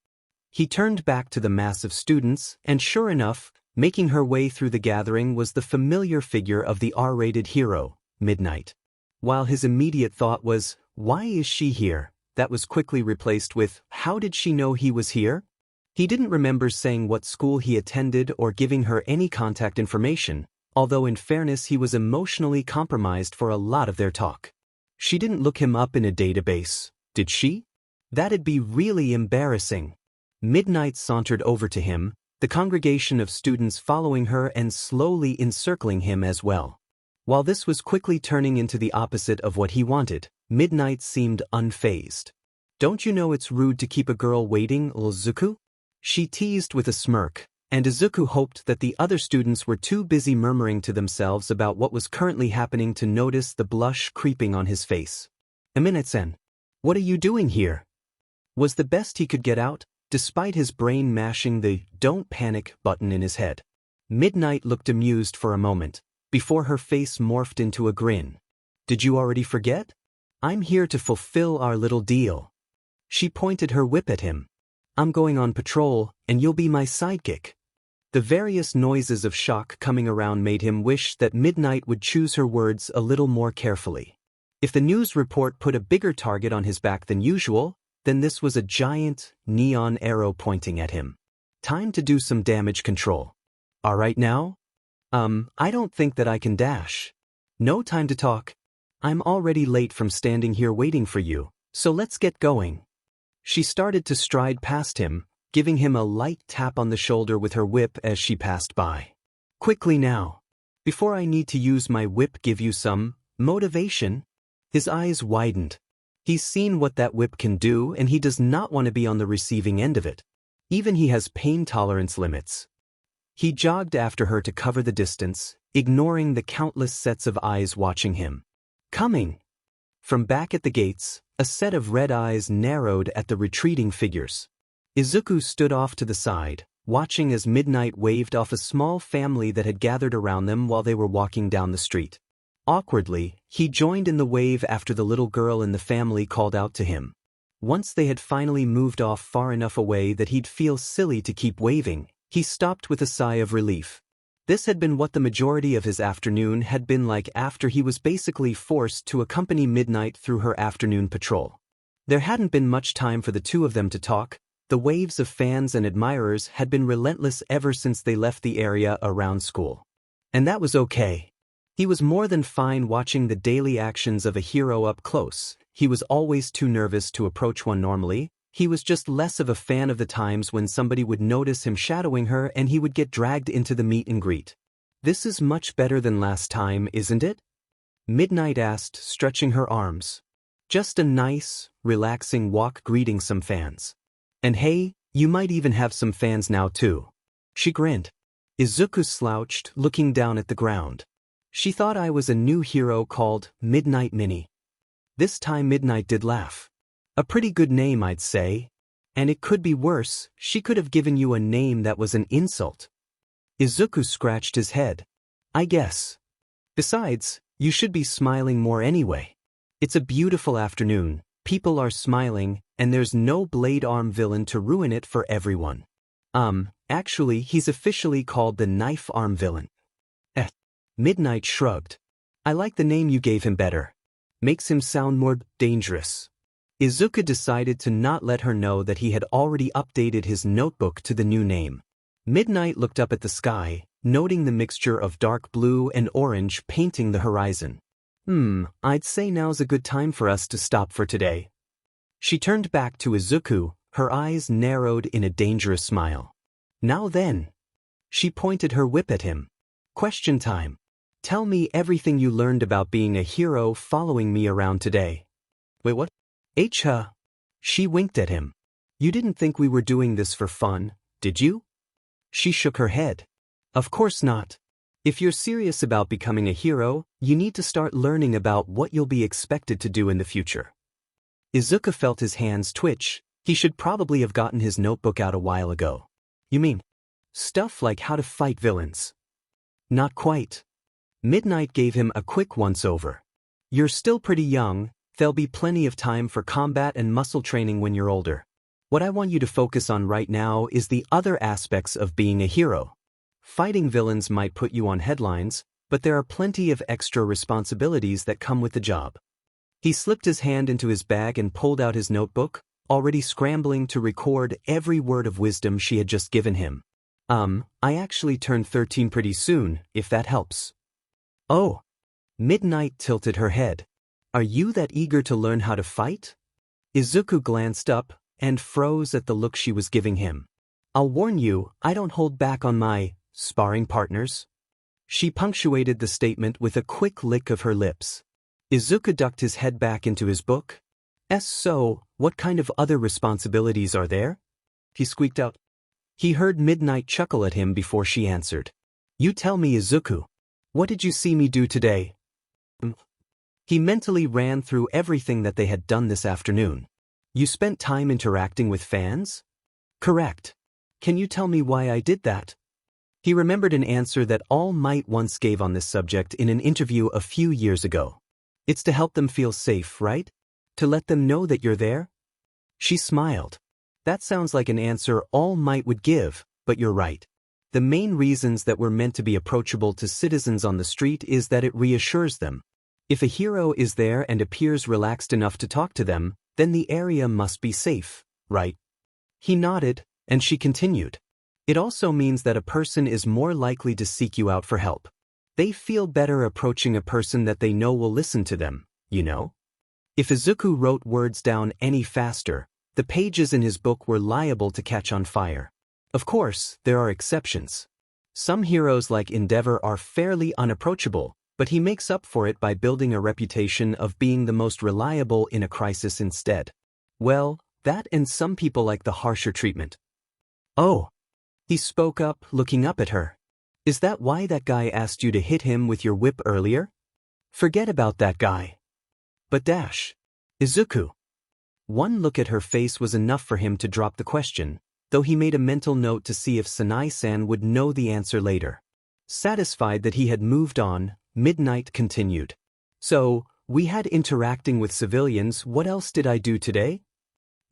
He turned back to the mass of students, and sure enough, making her way through the gathering was the familiar figure of the R-rated hero, Midnight. While his immediate thought was, why is she here? That was quickly replaced with, how did she know he was here? He didn't remember saying what school he attended or giving her any contact information, although in fairness he was emotionally compromised for a lot of their talk. She didn't look him up in a database, did she? That'd be really embarrassing. Midnight sauntered over to him, the congregation of students following her and slowly encircling him as well. While this was quickly turning into the opposite of what he wanted, Midnight seemed unfazed. Don't you know it's rude to keep a girl waiting, Izuku? She teased with a smirk, and Izuku hoped that the other students were too busy murmuring to themselves about what was currently happening to notice the blush creeping on his face. Aminate-sen, what are you doing here? Was the best he could get out, despite his brain mashing the "don't panic" button in his head. Midnight looked amused for a moment, before her face morphed into a grin. Did you already forget? I'm here to fulfill our little deal. She pointed her whip at him. I'm going on patrol, and you'll be my sidekick. The various noises of shock coming around made him wish that Midnight would choose her words a little more carefully. If the news report put a bigger target on his back than usual, then this was a giant, neon arrow pointing at him. Time to do some damage control. All right now? I don't think that I can dash. No time to talk. I'm already late from standing here waiting for you, so let's get going. She started to stride past him, giving him a light tap on the shoulder with her whip as she passed by. Quickly now. Before I need to use my whip, give you some motivation. His eyes widened. He's seen what that whip can do, and he does not want to be on the receiving end of it. Even he has pain tolerance limits. He jogged after her to cover the distance, ignoring the countless sets of eyes watching him. Coming! From back at the gates, a set of red eyes narrowed at the retreating figures. Izuku stood off to the side, watching as Midnight waved off a small family that had gathered around them while they were walking down the street. Awkwardly, he joined in the wave after the little girl in the family called out to him. Once they had finally moved off far enough away that he'd feel silly to keep waving, he stopped with a sigh of relief. This had been what the majority of his afternoon had been like after he was basically forced to accompany Midnight through her afternoon patrol. There hadn't been much time for the two of them to talk. The waves of fans and admirers had been relentless ever since they left the area around school. And that was okay. He was more than fine watching the daily actions of a hero up close. He was always too nervous to approach one normally. He was just less of a fan of the times when somebody would notice him shadowing her and he would get dragged into the meet and greet. This is much better than last time, isn't it? Midnight asked, stretching her arms. Just a nice, relaxing walk greeting some fans. And hey, you might even have some fans now too. She grinned. Izuku slouched, looking down at the ground. She thought I was a new hero called Midnight Mini. This time Midnight did laugh. A pretty good name, I'd say. And it could be worse, she could have given you a name that was an insult. Izuku scratched his head. I guess. Besides, you should be smiling more anyway. It's a beautiful afternoon, people are smiling, and there's no blade arm villain to ruin it for everyone. Actually, he's officially called the knife arm villain. Midnight shrugged. I like the name you gave him better. Makes him sound more dangerous. Izuku decided to not let her know that he had already updated his notebook to the new name. Midnight looked up at the sky, noting the mixture of dark blue and orange painting the horizon. I'd say now's a good time for us to stop for today. She turned back to Izuku, her eyes narrowed in a dangerous smile. Now then. She pointed her whip at him. Question time. Tell me everything you learned about being a hero following me around today. Wait, what? She winked at him. You didn't think we were doing this for fun, did you? She shook her head. Of course not. If you're serious about becoming a hero, you need to start learning about what you'll be expected to do in the future. Izuku felt his hands twitch. He should probably have gotten his notebook out a while ago. You mean stuff like how to fight villains? Not quite. Midnight gave him a quick once-over. You're still pretty young. There'll be plenty of time for combat and muscle training when you're older. What I want you to focus on right now is the other aspects of being a hero. Fighting villains might put you on headlines, but there are plenty of extra responsibilities that come with the job. He slipped his hand into his bag and pulled out his notebook, already scrambling to record every word of wisdom she had just given him. I actually turned 13 pretty soon, if that helps. Oh. Midnight tilted her head. Are you that eager to learn how to fight? Izuku glanced up and froze at the look she was giving him. I'll warn you, I don't hold back on my sparring partners. She punctuated the statement with a quick lick of her lips. Izuku ducked his head back into his book. So, what kind of other responsibilities are there? He squeaked out. He heard Midnight chuckle at him before she answered. You tell me, Izuku. What did you see me do today? He mentally ran through everything that they had done this afternoon. You spent time interacting with fans? Correct. Can you tell me why I did that? He remembered an answer that All Might once gave on this subject in an interview a few years ago. It's to help them feel safe, right? To let them know that you're there? She smiled. That sounds like an answer All Might would give, but you're right. The main reasons that we're meant to be approachable to citizens on the street is that it reassures them. If a hero is there and appears relaxed enough to talk to them, then the area must be safe, right? He nodded, and she continued. It also means that a person is more likely to seek you out for help. They feel better approaching a person that they know will listen to them, you know? If Izuku wrote words down any faster, the pages in his book were liable to catch on fire. Of course, there are exceptions. Some heroes like Endeavor are fairly unapproachable, but he makes up for it by building a reputation of being the most reliable in a crisis instead. Well, that and some people like the harsher treatment. Oh. He spoke up, looking up at her. Is that why that guy asked you to hit him with your whip earlier? Forget about that guy. But Izuku. One look at her face was enough for him to drop the question, though he made a mental note to see if Sanai-san would know the answer later. Satisfied that he had moved on, Midnight continued. So, we had interacting with civilians. What else did I do today?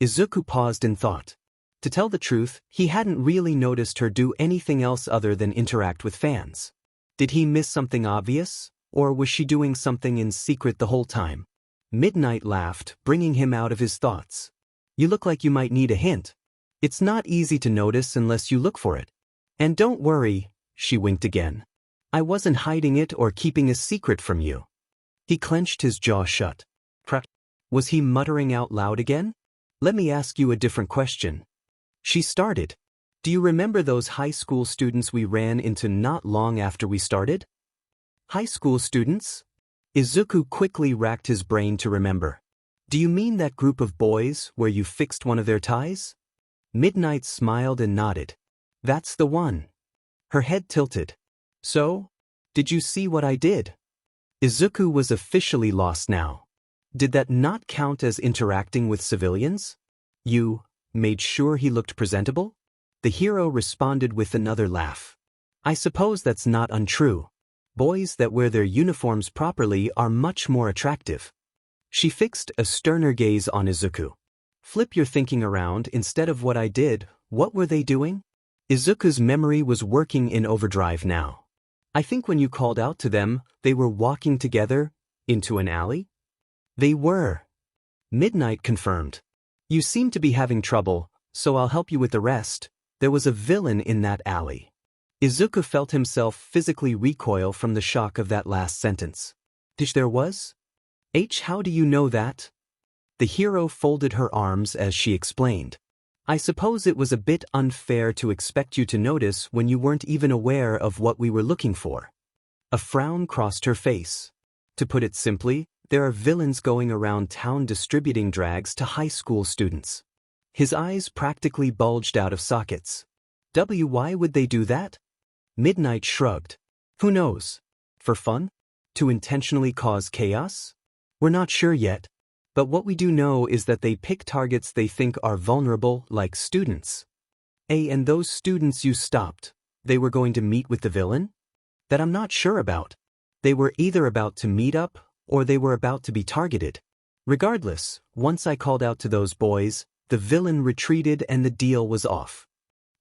Izuku paused in thought. To tell the truth, he hadn't really noticed her do anything else other than interact with fans. Did he miss something obvious, or was she doing something in secret the whole time? Midnight laughed, bringing him out of his thoughts. You look like you might need a hint. It's not easy to notice unless you look for it. And don't worry, she winked again. I wasn't hiding it or keeping a secret from you. He clenched his jaw shut. Was he muttering out loud again? Let me ask you a different question. She started. Do you remember those high school students we ran into not long after we started? High school students? Izuku quickly racked his brain to remember. Do you mean that group of boys where you fixed one of their ties? Midnight smiled and nodded. That's the one. Her head tilted. So? Did you see what I did? Izuku was officially lost now. Did that not count as interacting with civilians? You made sure he looked presentable? The hero responded with another laugh. I suppose that's not untrue. Boys that wear their uniforms properly are much more attractive. She fixed a sterner gaze on Izuku. Flip your thinking around. Instead of what I did, what were they doing? Izuku's memory was working in overdrive now. I think when you called out to them, they were walking together into an alley? They were. Midnight confirmed. You seem to be having trouble, so I'll help you with the rest. There was a villain in that alley. Izuku felt himself physically recoil from the shock of that last sentence. There was? How do you know that? The hero folded her arms as she explained. I suppose it was a bit unfair to expect you to notice when you weren't even aware of what we were looking for. A frown crossed her face. To put it simply, there are villains going around town distributing drags to high school students. His eyes practically bulged out of sockets. Why would they do that? Midnight shrugged. Who knows? For fun? To intentionally cause chaos? We're not sure yet. But what we do know is that they pick targets they think are vulnerable, like students. And those students you stopped, they were going to meet with the villain? That I'm not sure about. They were either about to meet up, or they were about to be targeted. Regardless, once I called out to those boys, the villain retreated and the deal was off.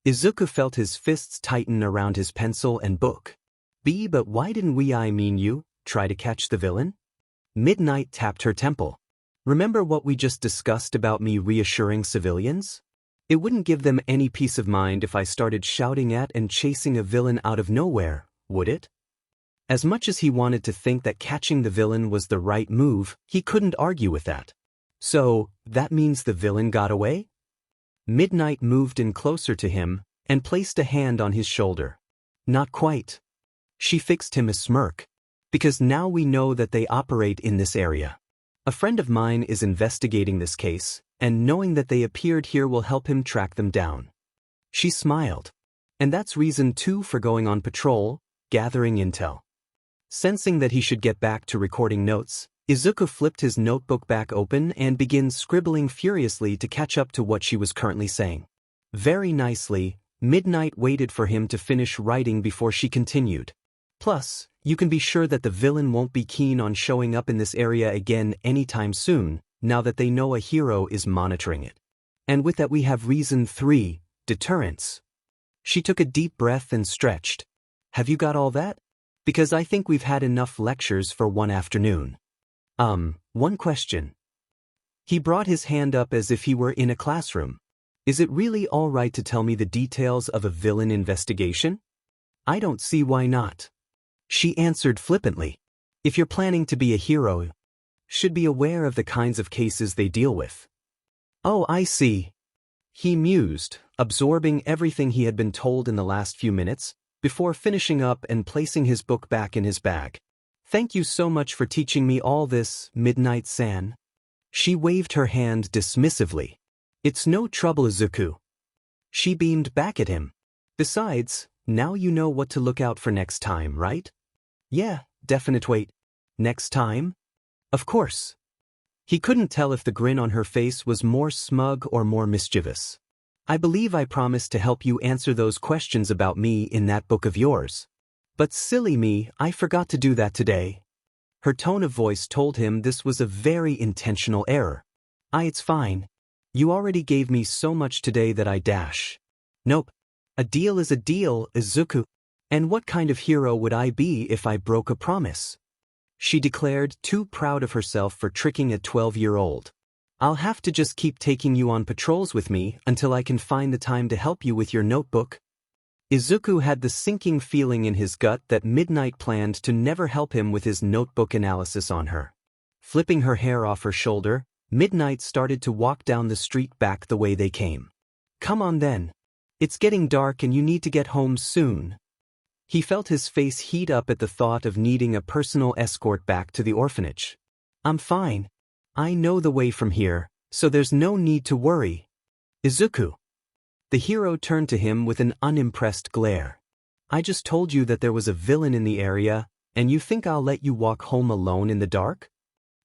Izuku felt his fists tighten around his pencil and book. But why didn't you, try to catch the villain? Midnight tapped her temple. Remember what we just discussed about me reassuring civilians? It wouldn't give them any peace of mind if I started shouting at and chasing a villain out of nowhere, would it? As much as he wanted to think that catching the villain was the right move, he couldn't argue with that. So, that means the villain got away? Midnight moved in closer to him and placed a hand on his shoulder. Not quite. She fixed him a smirk. Because now we know that they operate in this area. A friend of mine is investigating this case, and knowing that they appeared here will help him track them down. She smiled. And that's reason 2 for going on patrol, gathering intel. Sensing that he should get back to recording notes, Izuku flipped his notebook back open and began scribbling furiously to catch up to what she was currently saying. Very nicely, Midnight waited for him to finish writing before she continued. Plus, you can be sure that the villain won't be keen on showing up in this area again anytime soon, now that they know a hero is monitoring it. And with that we have reason 3, deterrence. She took a deep breath and stretched. Have you got all that? Because I think we've had enough lectures for one afternoon. One question. He brought his hand up as if he were in a classroom. Is it really all right to tell me the details of a villain investigation? I don't see why not. She answered flippantly. If you're planning to be a hero, should be aware of the kinds of cases they deal with. Oh, I see. He mused, absorbing everything he had been told in the last few minutes, before finishing up and placing his book back in his bag. Thank you so much for teaching me all this, Midnight-san. She waved her hand dismissively. It's no trouble, Izuku. She beamed back at him. Besides, now you know what to look out for next time, right? Yeah, definite. Wait. Next time? Of course. He couldn't tell if the grin on her face was more smug or more mischievous. I believe I promised to help you answer those questions about me in that book of yours. But silly me, I forgot to do that today. Her tone of voice told him this was a very intentional error. It's fine. You already gave me so much today that I dash. Nope. A deal is a deal, Izuku. And what kind of hero would I be if I broke a promise? She declared, too proud of herself for tricking a 12-year-old. I'll have to just keep taking you on patrols with me until I can find the time to help you with your notebook. Izuku had the sinking feeling in his gut that Midnight planned to never help him with his notebook analysis on her. Flipping her hair off her shoulder, Midnight started to walk down the street back the way they came. Come on then. It's getting dark and you need to get home soon. He felt his face heat up at the thought of needing a personal escort back to the orphanage. I'm fine. I know the way from here, so there's no need to worry. Izuku. The hero turned to him with an unimpressed glare. I just told you that there was a villain in the area, and you think I'll let you walk home alone in the dark?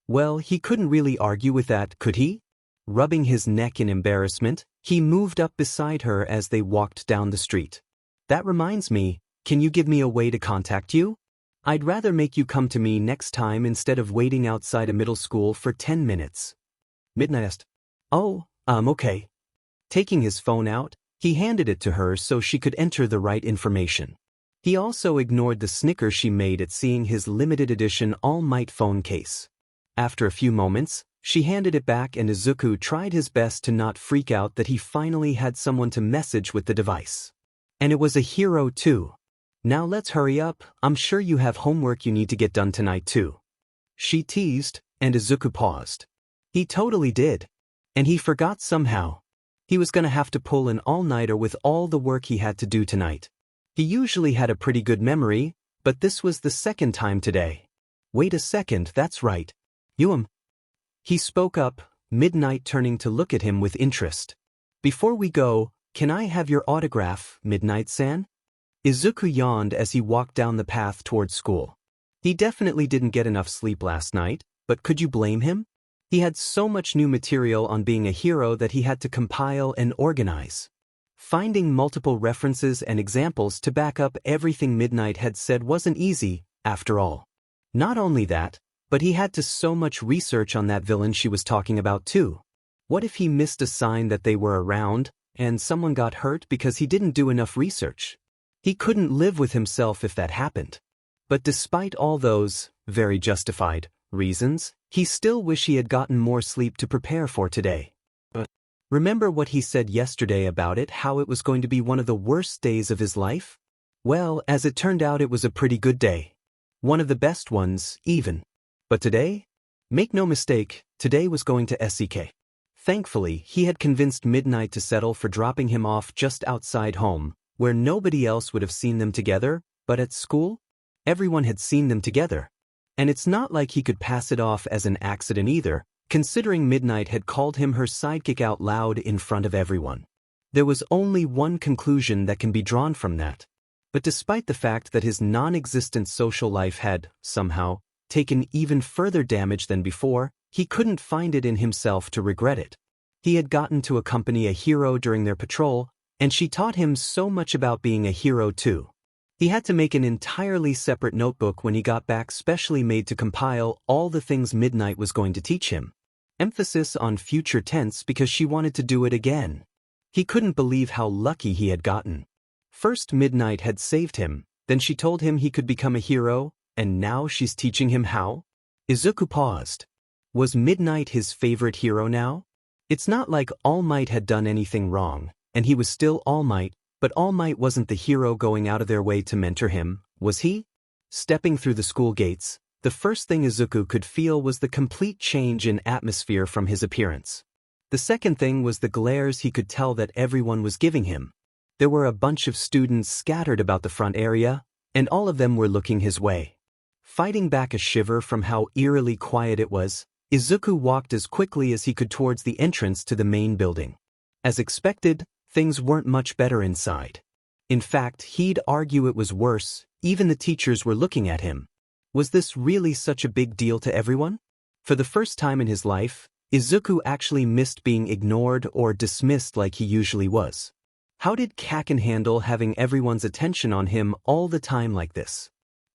Well, he couldn't really argue with that, could he? Rubbing his neck in embarrassment, he moved up beside her as they walked down the street. That reminds me, can you give me a way to contact you? I'd rather make you come to me next time instead of waiting outside a middle school for 10 minutes. Midnight asked. Oh, okay. Taking his phone out, he handed it to her so she could enter the right information. He also ignored the snicker she made at seeing his limited edition All Might phone case. After a few moments, she handed it back and Izuku tried his best to not freak out that he finally had someone to message with the device. And it was a hero too. Now let's hurry up, I'm sure you have homework you need to get done tonight too. She teased, and Izuku paused. He totally did. And he forgot somehow. He was gonna have to pull an all-nighter with all the work he had to do tonight. He usually had a pretty good memory, but this was the second time today. Wait a second, that's right. He spoke up, Midnight turning to look at him with interest. Before we go, can I have your autograph, Midnight-san? Izuku yawned as he walked down the path towards school. He definitely didn't get enough sleep last night, but could you blame him? He had so much new material on being a hero that he had to compile and organize. Finding multiple references and examples to back up everything Midnight had said wasn't easy, after all. Not only that, but he had to so much research on that villain she was talking about too. What if he missed a sign that they were around, and someone got hurt because he didn't do enough research? He couldn't live with himself if that happened. But despite all those, very justified, reasons, he still wished he had gotten more sleep to prepare for today. Remember what he said yesterday about it, how it was going to be one of the worst days of his life? Well, as it turned out, it was a pretty good day. One of the best ones, even. But today? Make no mistake, today was going to SEK. Thankfully, he had convinced Midnight to settle for dropping him off just outside home, where nobody else would have seen them together, but at school? Everyone had seen them together. And it's not like he could pass it off as an accident either, considering Midnight had called him her sidekick out loud in front of everyone. There was only one conclusion that can be drawn from that. But despite the fact that his non-existent social life had, somehow, taken even further damage than before, he couldn't find it in himself to regret it. He had gotten to accompany a hero during their patrol, and she taught him so much about being a hero too. He had to make an entirely separate notebook when he got back specially made to compile all the things Midnight was going to teach him. Emphasis on future tense because she wanted to do it again. He couldn't believe how lucky he had gotten. First Midnight had saved him, then she told him he could become a hero, and now she's teaching him how? Izuku paused. Was Midnight his favorite hero now? It's not like All Might had done anything wrong, and he was still All Might, but All Might wasn't the hero going out of their way to mentor him, was he? Stepping through the school gates, the first thing Izuku could feel was the complete change in atmosphere from his appearance. The second thing was the glares he could tell that everyone was giving him. There were a bunch of students scattered about the front area, and all of them were looking his way. Fighting back a shiver from how eerily quiet it was, Izuku walked as quickly as he could towards the entrance to the main building. As expected, things weren't much better inside. In fact, he'd argue it was worse, even the teachers were looking at him. Was this really such a big deal to everyone? For the first time in his life, Izuku actually missed being ignored or dismissed like he usually was. How did Kaken handle having everyone's attention on him all the time like this?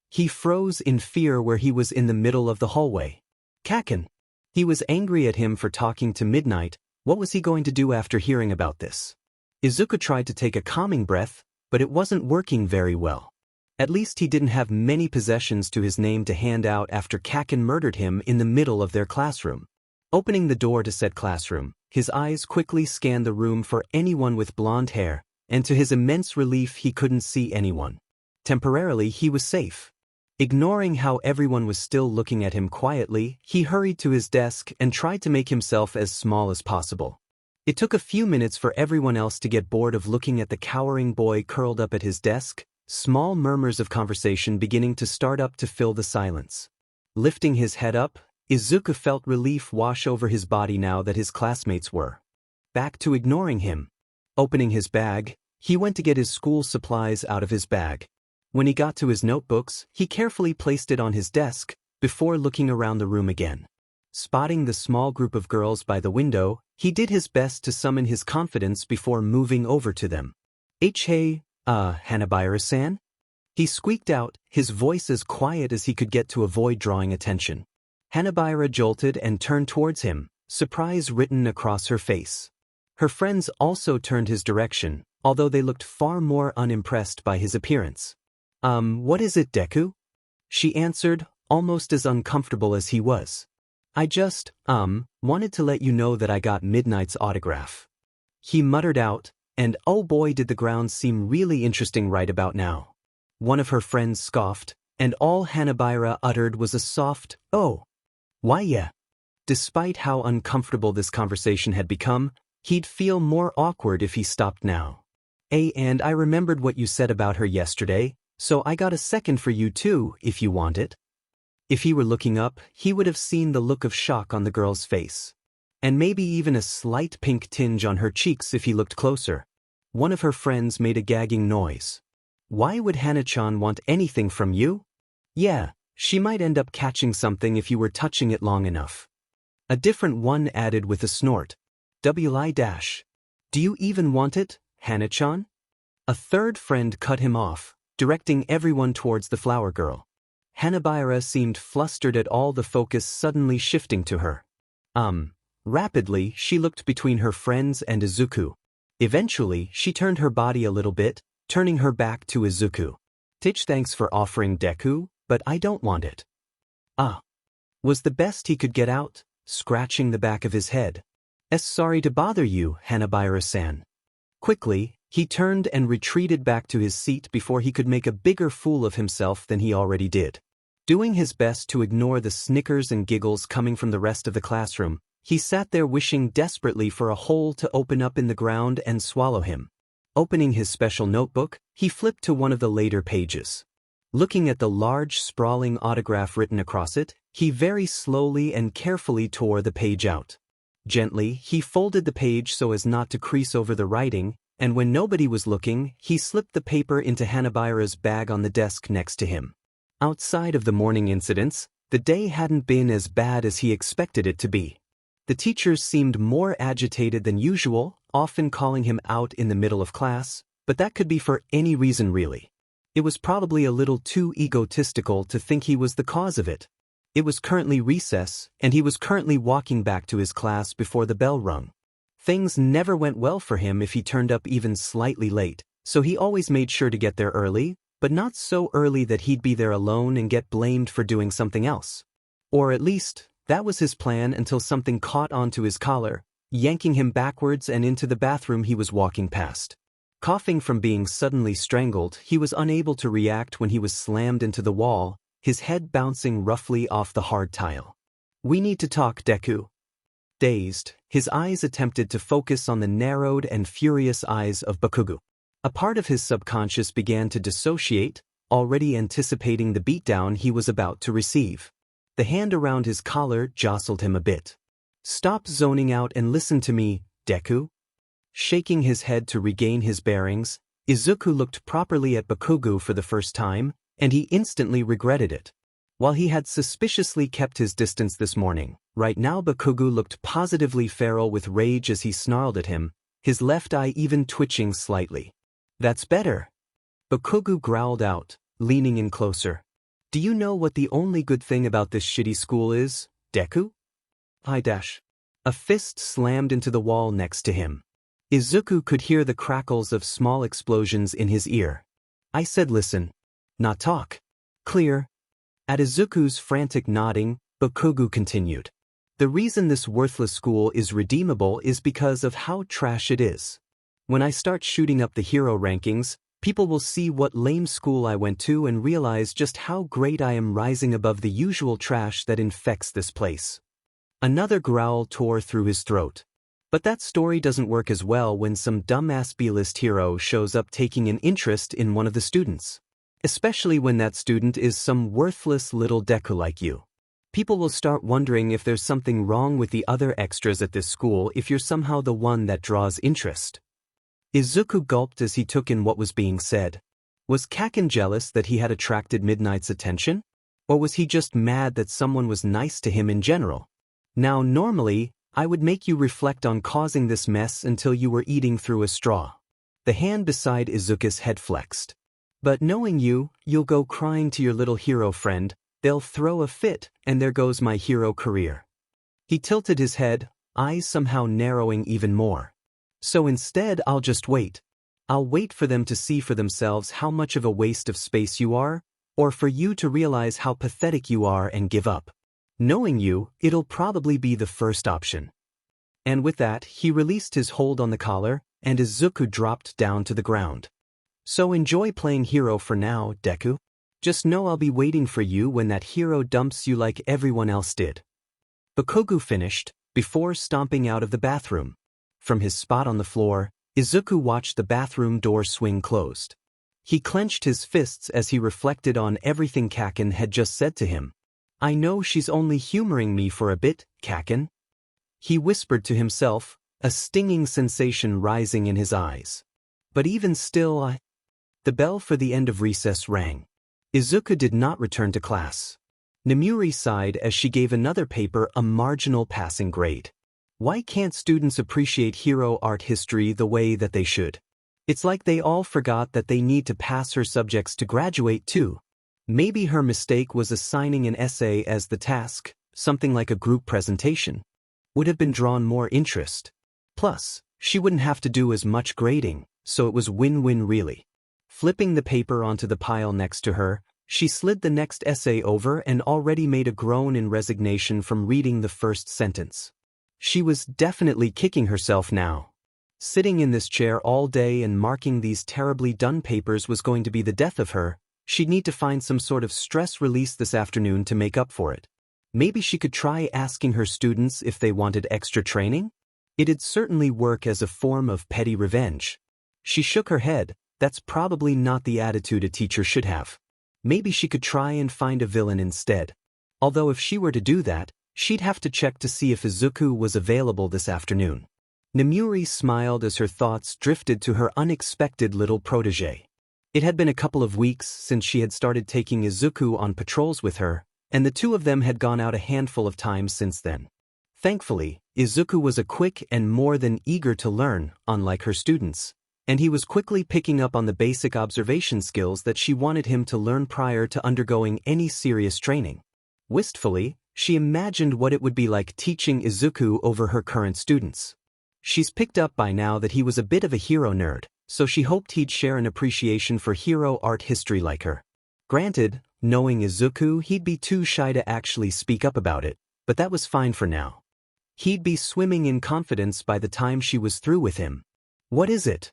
He froze in fear where he was in the middle of the hallway. Kaken! He was angry at him for talking to Midnight. What was he going to do after hearing about this? Izuku tried to take a calming breath, but it wasn't working very well. At least he didn't have many possessions to his name to hand out after Kaken murdered him in the middle of their classroom. Opening the door to said classroom, his eyes quickly scanned the room for anyone with blonde hair, and to his immense relief he couldn't see anyone. Temporarily he was safe. Ignoring how everyone was still looking at him quietly, he hurried to his desk and tried to make himself as small as possible. It took a few minutes for everyone else to get bored of looking at the cowering boy curled up at his desk, small murmurs of conversation beginning to start up to fill the silence. Lifting his head up, Izuku felt relief wash over his body now that his classmates were back to ignoring him. Opening his bag, he went to get his school supplies out of his bag. When he got to his notebooks, he carefully placed it on his desk before looking around the room again. Spotting the small group of girls by the window, he did his best to summon his confidence before moving over to them. Hey, Hanabira-san? He squeaked out, his voice as quiet as he could get to avoid drawing attention. Hanabira jolted and turned towards him, surprise written across her face. Her friends also turned his direction, although they looked far more unimpressed by his appearance. What is it, Deku? She answered, almost as uncomfortable as he was. I just, wanted to let you know that I got Midnight's autograph. He muttered out, and oh boy did the ground seem really interesting right about now. One of her friends scoffed, and all Hanabira uttered was a soft, oh. Why yeah. Despite how uncomfortable this conversation had become, he'd feel more awkward if he stopped now. And I remembered what you said about her yesterday, so I got a second for you too, if you want it. If he were looking up, he would have seen the look of shock on the girl's face. And maybe even a slight pink tinge on her cheeks if he looked closer. One of her friends made a gagging noise. Why would Hana-chan want anything from you? Yeah, she might end up catching something if you were touching it long enough. A different one added with a snort. W-I-dash. Do you even want it, Hana-chan? A third friend cut him off, directing everyone towards the flower girl. Hanabira seemed flustered at all the focus suddenly shifting to her. Rapidly, she looked between her friends and Izuku. Eventually, she turned her body a little bit, turning her back to Izuku. Thanks for offering Deku, but I don't want it. Was the best he could get out, scratching the back of his head. Sorry to bother you, Hanabira-san. Quickly, he turned and retreated back to his seat before he could make a bigger fool of himself than he already did. Doing his best to ignore the snickers and giggles coming from the rest of the classroom, he sat there wishing desperately for a hole to open up in the ground and swallow him. Opening his special notebook, he flipped to one of the later pages. Looking at the large, sprawling autograph written across it, he very slowly and carefully tore the page out. Gently, he folded the page so as not to crease over the writing, and when nobody was looking, he slipped the paper into Hanabira's bag on the desk next to him. Outside of the morning incidents, the day hadn't been as bad as he expected it to be. The teachers seemed more agitated than usual, often calling him out in the middle of class, but that could be for any reason really. It was probably a little too egotistical to think he was the cause of it. It was currently recess, and he was currently walking back to his class before the bell rung. Things never went well for him if he turned up even slightly late, so he always made sure to get there early, but not so early that he'd be there alone and get blamed for doing something else. Or at least, that was his plan until something caught onto his collar, yanking him backwards and into the bathroom he was walking past. Coughing from being suddenly strangled, he was unable to react when he was slammed into the wall, his head bouncing roughly off the hard tile. We need to talk, Deku. Dazed, his eyes attempted to focus on the narrowed and furious eyes of Bakugo. A part of his subconscious began to dissociate, already anticipating the beatdown he was about to receive. The hand around his collar jostled him a bit. Stop zoning out and listen to me, Deku. Shaking his head to regain his bearings, Izuku looked properly at Bakugo for the first time, and he instantly regretted it. While he had suspiciously kept his distance this morning, right now Bakugo looked positively feral with rage as he snarled at him, his left eye even twitching slightly. That's better. Bakugo growled out, leaning in closer. Do you know what the only good thing about this shitty school is, Deku? A fist slammed into the wall next to him. Izuku could hear the crackles of small explosions in his ear. I said listen, not talk. Clear. At Izuku's frantic nodding, Bakugo continued. The reason this worthless school is redeemable is because of how trash it is. When I start shooting up the hero rankings, people will see what lame school I went to and realize just how great I am rising above the usual trash that infects this place. Another growl tore through his throat. But that story doesn't work as well when some dumbass B-list hero shows up taking an interest in one of the students. Especially when that student is some worthless little Deku like you. People will start wondering if there's something wrong with the other extras at this school if you're somehow the one that draws interest. Izuku gulped as he took in what was being said. Was Kaken jealous that he had attracted Midnight's attention? Or was he just mad that someone was nice to him in general? Now normally, I would make you reflect on causing this mess until you were eating through a straw. The hand beside Izuku's head flexed. But knowing you, you'll go crying to your little hero friend, they'll throw a fit, and there goes my hero career. He tilted his head, eyes somehow narrowing even more. So instead I'll just wait. I'll wait for them to see for themselves how much of a waste of space you are, or for you to realize how pathetic you are and give up. Knowing you, it'll probably be the first option. And with that, he released his hold on the collar, and Izuku dropped down to the ground. So enjoy playing hero for now, Deku. Just know I'll be waiting for you when that hero dumps you like everyone else did. Bakugo finished, before stomping out of the bathroom. From his spot on the floor, Izuku watched the bathroom door swing closed. He clenched his fists as he reflected on everything Kaken had just said to him. I know she's only humoring me for a bit, Kaken. He whispered to himself, a stinging sensation rising in his eyes. But even still, The bell for the end of recess rang. Izuku did not return to class. Nemuri sighed as she gave another paper a marginal passing grade. Why can't students appreciate hero art history the way that they should? It's like they all forgot that they need to pass her subjects to graduate too. Maybe her mistake was assigning an essay as the task, something like a group presentation. Would have been drawn more interest. Plus, she wouldn't have to do as much grading, so it was win-win really. Flipping the paper onto the pile next to her, she slid the next essay over and already made a groan in resignation from reading the first sentence. She was definitely kicking herself now. Sitting in this chair all day and marking these terribly done papers was going to be the death of her. She'd need to find some sort of stress release this afternoon to make up for it. Maybe she could try asking her students if they wanted extra training? It'd certainly work as a form of petty revenge. She shook her head. That's probably not the attitude a teacher should have. Maybe she could try and find a villain instead. Although if she were to do that, she'd have to check to see if Izuku was available this afternoon. Nemuri smiled as her thoughts drifted to her unexpected little protege. It had been a couple of weeks since she had started taking Izuku on patrols with her, and the two of them had gone out a handful of times since then. Thankfully, Izuku was a quick and more than eager to learn, unlike her students. And he was quickly picking up on the basic observation skills that she wanted him to learn prior to undergoing any serious training. Wistfully, she imagined what it would be like teaching Izuku over her current students. She's picked up by now that he was a bit of a hero nerd, so she hoped he'd share an appreciation for hero art history like her. Granted, knowing Izuku, he'd be too shy to actually speak up about it, but that was fine for now. He'd be swimming in confidence by the time she was through with him. What is it?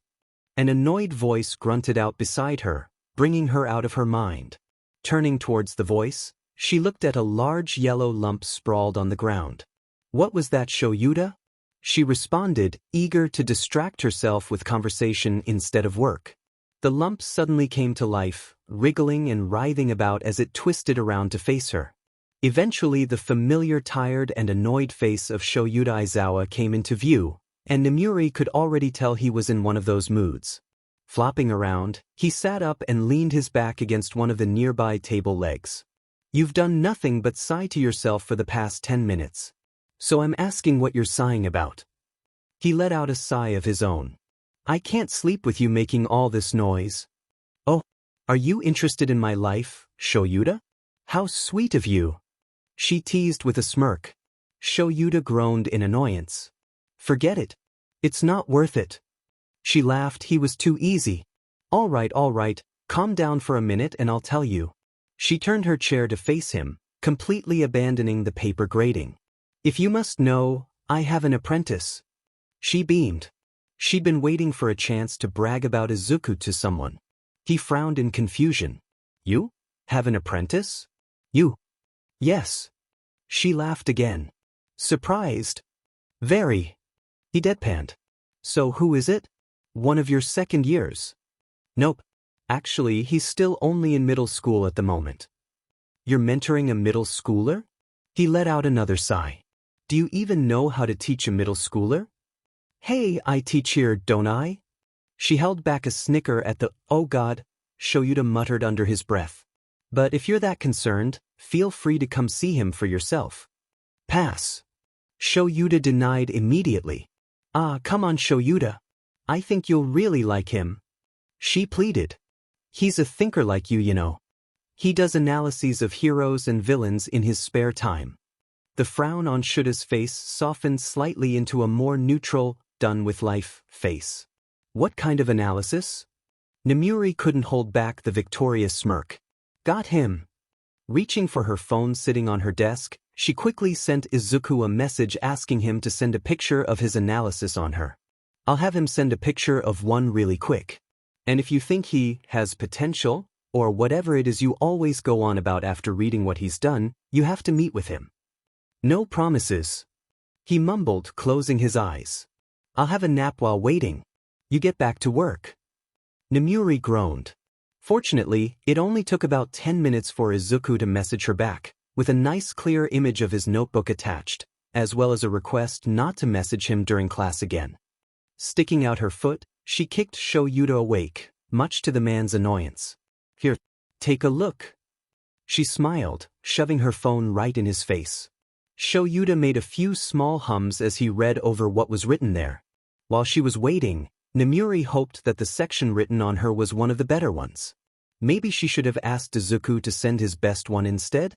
An annoyed voice grunted out beside her, bringing her out of her mind. Turning towards the voice, she looked at a large yellow lump sprawled on the ground. What was that, Shoyuta? She responded, eager to distract herself with conversation instead of work. The lump suddenly came to life, wriggling and writhing about as it twisted around to face her. Eventually the familiar tired and annoyed face of Shoyuta Aizawa came into view, and Nemuri could already tell he was in one of those moods. Flopping around, he sat up and leaned his back against one of the nearby table legs. You've done nothing but sigh to yourself for the past 10 minutes. So I'm asking what you're sighing about. He let out a sigh of his own. I can't sleep with you making all this noise. Oh, are you interested in my life, Shoyuta? How sweet of you. She teased with a smirk. Shoyuta groaned in annoyance. Forget it. It's not worth it. She laughed. He was too easy. All right, calm down for a minute and I'll tell you. She turned her chair to face him, completely abandoning the paper grading. If you must know, I have an apprentice. She beamed. She'd been waiting for a chance to brag about Izuku to someone. He frowned in confusion. You? Have an apprentice? You? Yes. She laughed again. Surprised? Very. He deadpanned. So who is it? One of your second years? Nope. Actually, he's still only in middle school at the moment. You're mentoring a middle schooler? He let out another sigh. Do you even know how to teach a middle schooler? Hey, I teach here, don't I? She held back a snicker at the, oh God, Shoyuta muttered under his breath. But if you're that concerned, feel free to come see him for yourself. Pass. Shoyuta denied immediately. Ah, come on Shoyuta. I think you'll really like him. She pleaded. He's a thinker like you know. He does analyses of heroes and villains in his spare time. The frown on Shuta's face softened slightly into a more neutral, done with life face. What kind of analysis? Namuri couldn't hold back the victorious smirk. Got him. Reaching for her phone sitting on her desk, she quickly sent Izuku a message asking him to send a picture of his analysis on her. I'll have him send a picture of one really quick. And if you think he has potential, or whatever it is you always go on about after reading what he's done, you have to meet with him. No promises. He mumbled, closing his eyes. I'll have a nap while waiting. You get back to work. Namuri groaned. Fortunately, it only took about 10 minutes for Izuku to message her back, with a nice clear image of his notebook attached, as well as a request not to message him during class again. Sticking out her foot, she kicked Shoyuta awake, much to the man's annoyance. Here, take a look. She smiled, shoving her phone right in his face. Shoyuta made a few small hums as he read over what was written there. While she was waiting, Namuri hoped that the section written on her was one of the better ones. Maybe she should have asked Izuku to send his best one instead?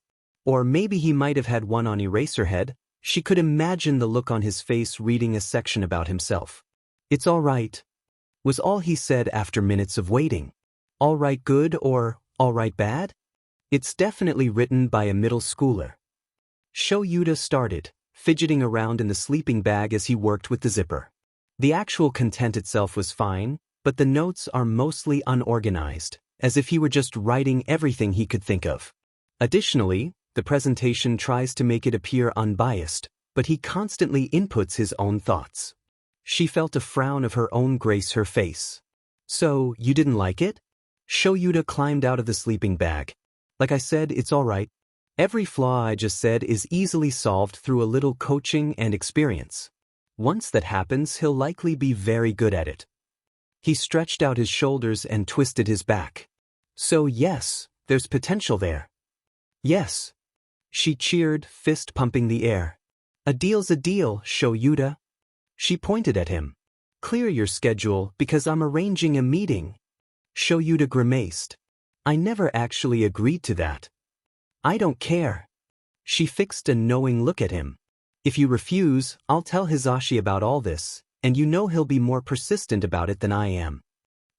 Or maybe he might have had one on Eraserhead. She could imagine the look on his face reading a section about himself. It's all right, was all he said after minutes of waiting. All right good or all right bad? It's definitely written by a middle schooler. Shoyuta started, fidgeting around in the sleeping bag as he worked with the zipper. The actual content itself was fine, but the notes are mostly unorganized, as if he were just writing everything he could think of. Additionally, the presentation tries to make it appear unbiased, but he constantly inputs his own thoughts. She felt a frown of her own grace her face. So, you didn't like it? Shoyuta climbed out of the sleeping bag. Like I said, it's all right. Every flaw I just said is easily solved through a little coaching and experience. Once that happens, he'll likely be very good at it. He stretched out his shoulders and twisted his back. So yes, there's potential there. Yes. She cheered, fist pumping the air. A deal's a deal, Shoyuta. She pointed at him. Clear your schedule because I'm arranging a meeting. Shoyuta grimaced. I never actually agreed to that. I don't care. She fixed a knowing look at him. If you refuse, I'll tell Hisashi about all this, and you know he'll be more persistent about it than I am.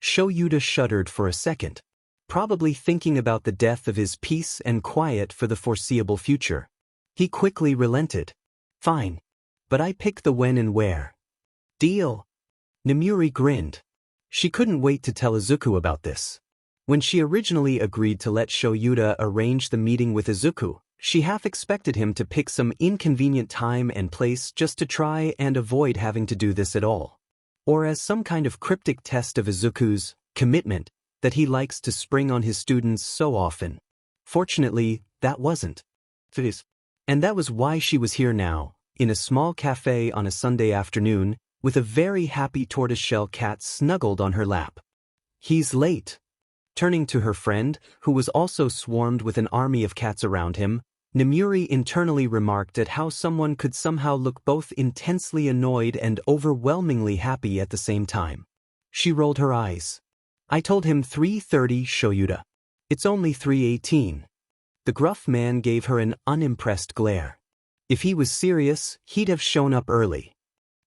Shoyuta shuddered for a second, probably thinking about the death of his peace and quiet for the foreseeable future. He quickly relented. Fine. But I pick the when and where. Deal. Namuri grinned. She couldn't wait to tell Izuku about this. When she originally agreed to let Shoyuta arrange the meeting with Izuku, she half expected him to pick some inconvenient time and place just to try and avoid having to do this at all. Or as some kind of cryptic test of Izuku's commitment that he likes to spring on his students so often. Fortunately, that wasn't. And that was why she was here now, in a small cafe on a Sunday afternoon, with a very happy tortoiseshell cat snuggled on her lap. He's late. Turning to her friend, who was also swarmed with an army of cats around him, Namuri internally remarked at how someone could somehow look both intensely annoyed and overwhelmingly happy at the same time. She rolled her eyes. I told him 3:30, Shoyuta. It's only 3:18. The gruff man gave her an unimpressed glare. If he was serious, he'd have shown up early.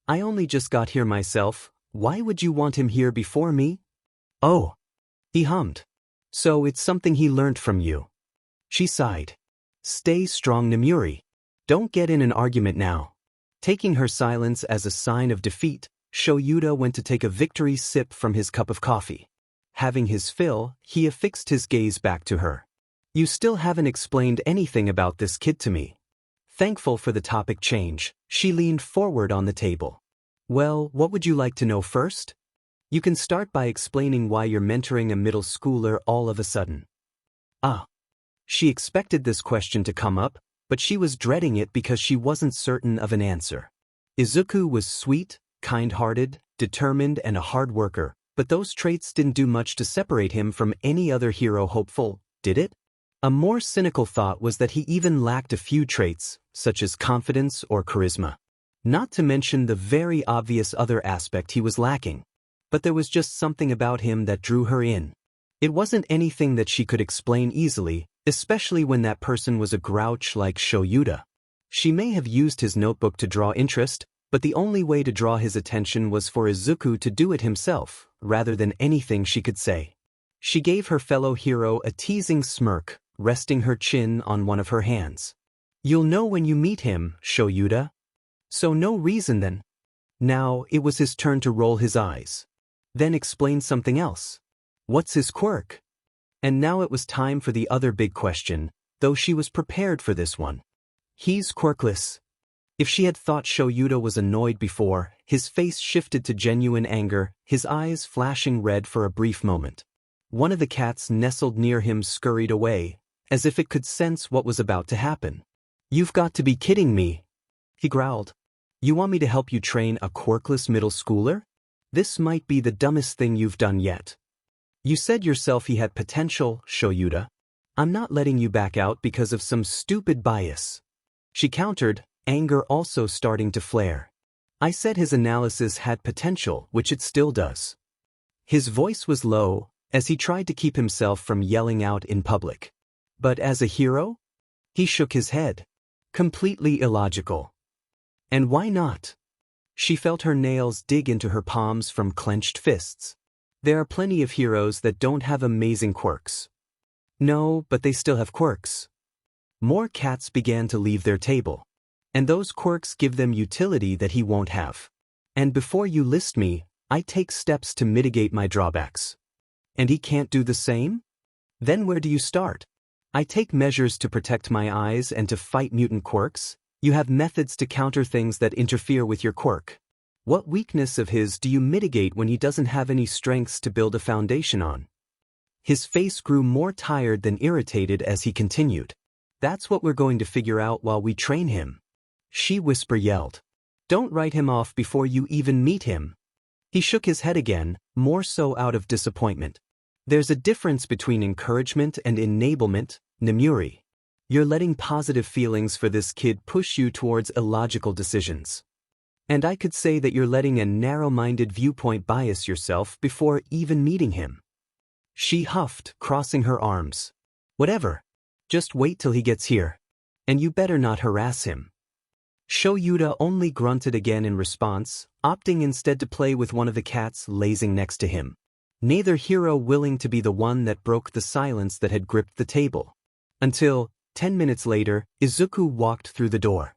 I only just got here myself. Why would you want him here before me? Oh. He hummed. So it's something he learned from you. She sighed. Stay strong, Namuri. Don't get in an argument now. Taking her silence as a sign of defeat, Shoyuta went to take a victory sip from his cup of coffee. Having his fill, he affixed his gaze back to her. You still haven't explained anything about this kid to me. Thankful for the topic change, she leaned forward on the table. Well, what would you like to know first? You can start by explaining why you're mentoring a middle schooler all of a sudden. Ah. She expected this question to come up, but she was dreading it because she wasn't certain of an answer. Izuku was sweet, kind-hearted, determined, and a hard worker, but those traits didn't do much to separate him from any other hero hopeful, did it? A more cynical thought was that he even lacked a few traits, such as confidence or charisma. Not to mention the very obvious other aspect he was lacking. But there was just something about him that drew her in. It wasn't anything that she could explain easily, especially when that person was a grouch like Shoyuta. She may have used his notebook to draw interest, but the only way to draw his attention was for Izuku to do it himself, rather than anything she could say. She gave her fellow hero a teasing smirk, resting her chin on one of her hands. "You'll know when you meet him, Shoyuta. So no reason then." Now it was his turn to roll his eyes. Then explain something else. What's his quirk? And now it was time for the other big question, though she was prepared for this one. He's quirkless. If she had thought Shoyuta was annoyed before, his face shifted to genuine anger, his eyes flashing red for a brief moment. One of the cats nestled near him scurried away, as if it could sense what was about to happen. "You've got to be kidding me," he growled. "You want me to help you train a quirkless middle schooler? This might be the dumbest thing you've done yet. You said yourself he had potential, Shoyuta. I'm not letting you back out because of some stupid bias." She countered, anger also starting to flare. "I said his analysis had potential, which it still does." His voice was low, as he tried to keep himself from yelling out in public. "But as a hero?" He shook his head. "Completely illogical." "And why not?" She felt her nails dig into her palms from clenched fists. "There are plenty of heroes that don't have amazing quirks." "No, but they still have quirks." More cats began to leave their table. "And those quirks give them utility that he won't have. And before you list me, I take steps to mitigate my drawbacks." "And he can't do the same?" "Then where do you start?" "I take measures to protect my eyes and to fight mutant quirks. You have methods to counter things that interfere with your quirk. What weakness of his do you mitigate when he doesn't have any strengths to build a foundation on?" His face grew more tired than irritated as he continued. "That's what we're going to figure out while we train him." She yelled. "Don't write him off before you even meet him." He shook his head again, more so out of disappointment. "There's a difference between encouragement and enablement, Nemuri. You're letting positive feelings for this kid push you towards illogical decisions. And I could say that you're letting a narrow-minded viewpoint bias yourself before even meeting him." She huffed, crossing her arms. "Whatever. Just wait till he gets here. And you better not harass him." Shoyuta only grunted again in response, opting instead to play with one of the cats lazing next to him. Neither hero willing to be the one that broke the silence that had gripped the table. Until, 10 minutes later, Izuku walked through the door.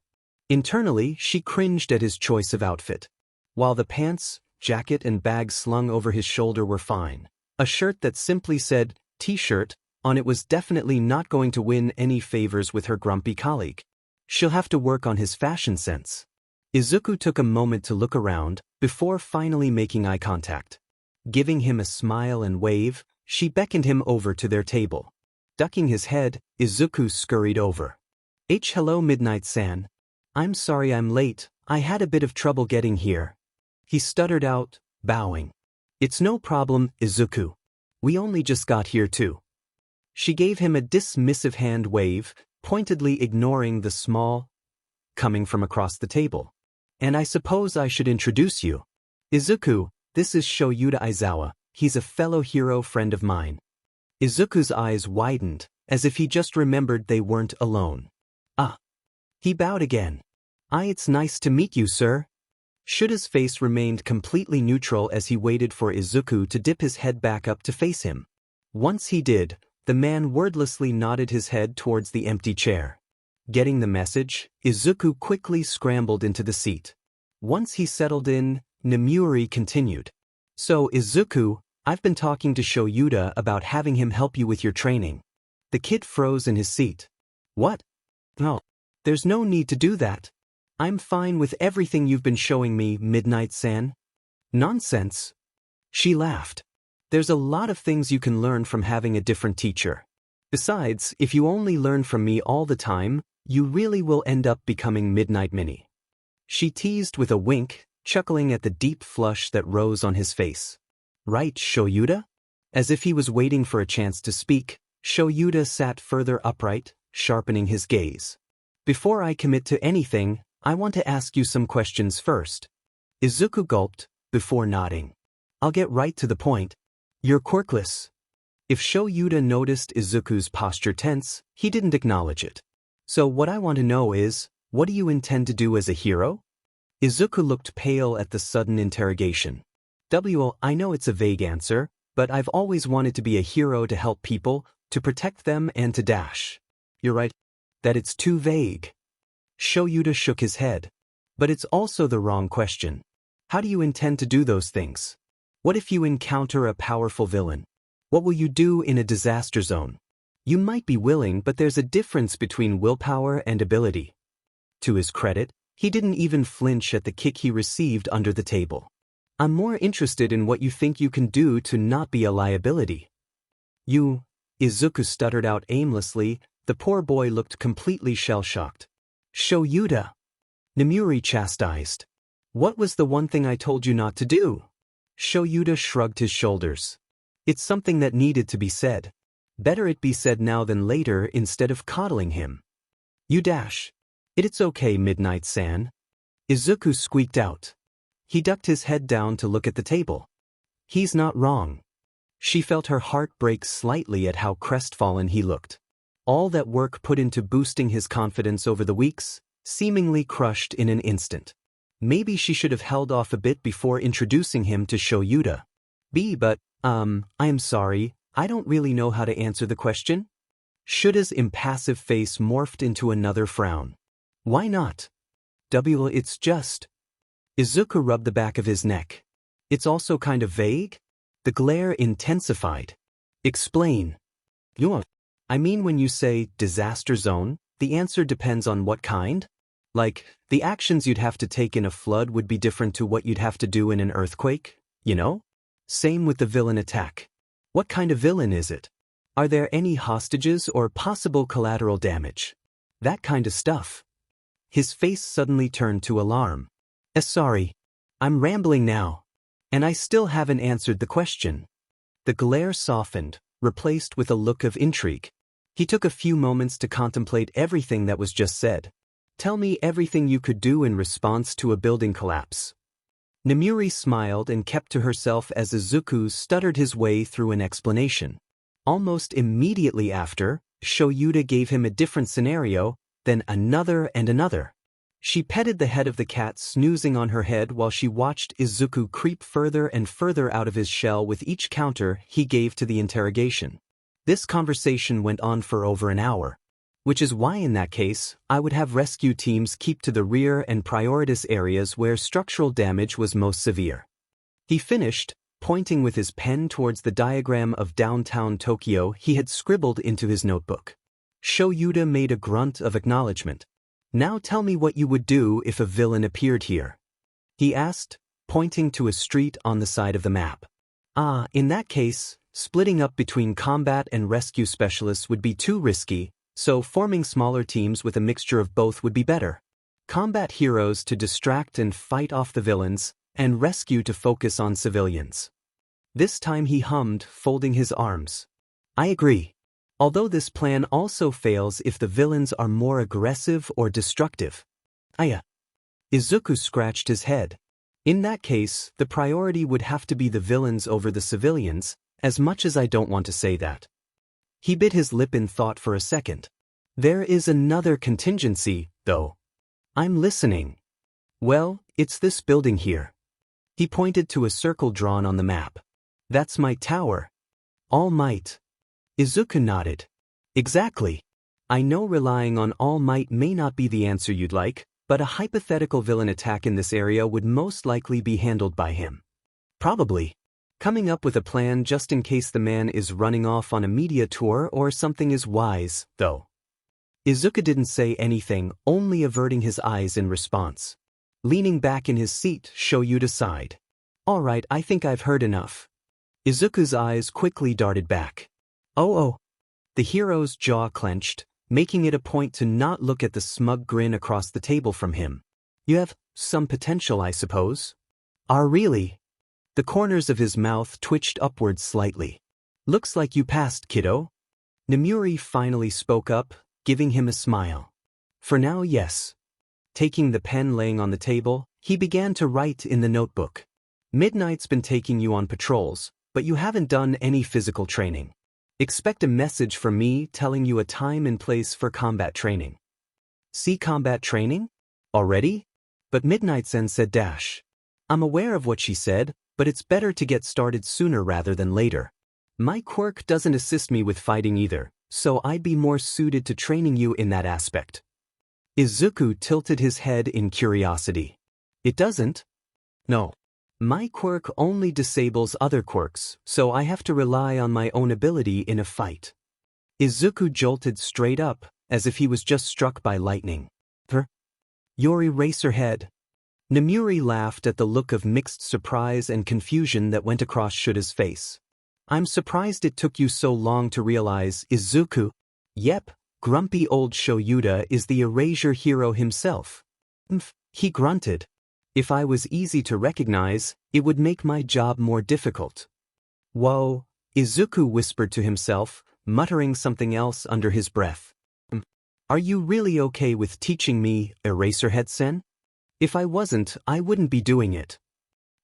Internally, she cringed at his choice of outfit. While the pants, jacket, and bag slung over his shoulder were fine, a shirt that simply said, "T-shirt," on it was definitely not going to win any favors with her grumpy colleague. She'll have to work on his fashion sense. Izuku took a moment to look around, before finally making eye contact. Giving him a smile and wave, she beckoned him over to their table. Ducking his head, Izuku scurried over. Hello Midnight-san. I'm sorry I'm late, I had a bit of trouble getting here." He stuttered out, bowing. "It's no problem, Izuku. We only just got here too." She gave him a dismissive hand wave, pointedly ignoring the small coming from across the table. "And I suppose I should introduce you. Izuku, this is Shoyuta Aizawa, he's a fellow hero friend of mine." Izuku's eyes widened, as if he just remembered they weren't alone. "Ah." He bowed again. It's nice to meet you, sir." Shuta's face remained completely neutral as he waited for Izuku to dip his head back up to face him. Once he did, the man wordlessly nodded his head towards the empty chair. Getting the message, Izuku quickly scrambled into the seat. Once he settled in, Nemuri continued. "So, Izuku, I've been talking to Shoyuta about having him help you with your training." The kid froze in his seat. "What? No. There's no need to do that. I'm fine with everything you've been showing me, Midnight-san." "Nonsense." She laughed. "There's a lot of things you can learn from having a different teacher. Besides, if you only learn from me all the time, You really will end up becoming Midnight Mini. She teased with a wink, chuckling at the deep flush that rose on his face. Right, Shoyuta? As if he was waiting for a chance to speak, Shoyuta sat further upright, sharpening his gaze. Before I commit to anything, I want to ask you some questions first. Izuku gulped, before nodding. I'll get right to the point. You're quirkless. If Shoyuta noticed Izuku's posture tense, he didn't acknowledge it. So what I want to know is, what do you intend to do as a hero? Izuku looked pale at the sudden interrogation. I know it's a vague answer, but I've always wanted to be a hero to help people, to protect them and to dash. You're right. That it's too vague. Shoyuta shook his head. But it's also the wrong question. How do you intend to do those things? What if you encounter a powerful villain? What will you do in a disaster zone? You might be willing, but there's a difference between willpower and ability. To his credit, he didn't even flinch at the kick he received under the table. I'm more interested in what you think you can do to not be a liability. Izuku stuttered out aimlessly. The poor boy looked completely shell-shocked. Shoyuta! Nemuri chastised. What was the one thing I told you not to do? Shoyuta shrugged his shoulders. It's something that needed to be said. Better it be said now than later instead of coddling him. You dash. It's okay, Midnight-san. Izuku squeaked out. He ducked his head down to look at the table. He's not wrong. She felt her heart break slightly at how crestfallen he looked. All that work put into boosting his confidence over the weeks, seemingly crushed in an instant. Maybe she should have held off a bit before introducing him to Shoyuta. I am sorry, I don't really know how to answer the question. Shuta's impassive face morphed into another frown. Why not? It's just. Izuku rubbed the back of his neck. It's also kind of vague? The glare intensified. Explain. I mean, when you say disaster zone, the answer depends on what kind? Like, the actions you'd have to take in a flood would be different to what you'd have to do in an earthquake, you know? Same with the villain attack. What kind of villain is it? Are there any hostages or possible collateral damage? That kind of stuff. His face suddenly turned to alarm. Sorry. I'm rambling now. And I still haven't answered the question. The glare softened, replaced with a look of intrigue. He took a few moments to contemplate everything that was just said. Tell me everything you could do in response to a building collapse. Nemuri smiled and kept to herself as Izuku stuttered his way through an explanation. Almost immediately after, Shoyuta gave him a different scenario, then another and another. She petted the head of the cat snoozing on her head while she watched Izuku creep further and further out of his shell with each counter he gave to the interrogation. This conversation went on for over an hour. Which is why in that case, I would have rescue teams keep to the rear and prioritous areas where structural damage was most severe. He finished, pointing with his pen towards the diagram of downtown Tokyo he had scribbled into his notebook. Shoyuta made a grunt of acknowledgement. Now tell me what you would do if a villain appeared here. He asked, pointing to a street on the side of the map. In that case, splitting up between combat and rescue specialists would be too risky, so forming smaller teams with a mixture of both would be better. Combat heroes to distract and fight off the villains, and rescue to focus on civilians. This time he hummed, folding his arms. I agree. Although this plan also fails if the villains are more aggressive or destructive. Izuku scratched his head. In that case, the priority would have to be the villains over the civilians, as much as I don't want to say that. He bit his lip in thought for a second. There is another contingency, though. I'm listening. Well, it's this building here. He pointed to a circle drawn on the map. That's my tower. All Might. Izuku nodded. Exactly. I know relying on All Might may not be the answer you'd like, but a hypothetical villain attack in this area would most likely be handled by him. Probably. Coming up with a plan just in case the man is running off on a media tour or something is wise, though. Izuku didn't say anything, only averting his eyes in response. Leaning back in his seat, Shoyuta sighed. All right, I think I've heard enough. Izuku's eyes quickly darted back. The hero's jaw clenched, making it a point to not look at the smug grin across the table from him. You have some potential, I suppose. Really? The corners of his mouth twitched upwards slightly. Looks like you passed, kiddo. Nemuri finally spoke up, giving him a smile. For now, yes. Taking the pen laying on the table, he began to write in the notebook. Midnight's been taking you on patrols, but you haven't done any physical training. Expect a message from me telling you a time and place for combat training. See combat training? Already? But Midnight-sen said dash. I'm aware of what she said, but it's better to get started sooner rather than later. My quirk doesn't assist me with fighting either, so I'd be more suited to training you in that aspect. Izuku tilted his head in curiosity. It doesn't? No. My quirk only disables other quirks, so I have to rely on my own ability in a fight. Izuku jolted straight up, as if he was just struck by lightning. Your Eraserhead. Nemuri laughed at the look of mixed surprise and confusion that went across Shuta's face. I'm surprised it took you so long to realize, Izuku. Yep, grumpy old Shoyuta is the Erasure hero himself. He grunted. If I was easy to recognize, it would make my job more difficult. Whoa, Izuku whispered to himself, muttering something else under his breath. Are you really okay with teaching me, Eraserhead-sen? If I wasn't, I wouldn't be doing it.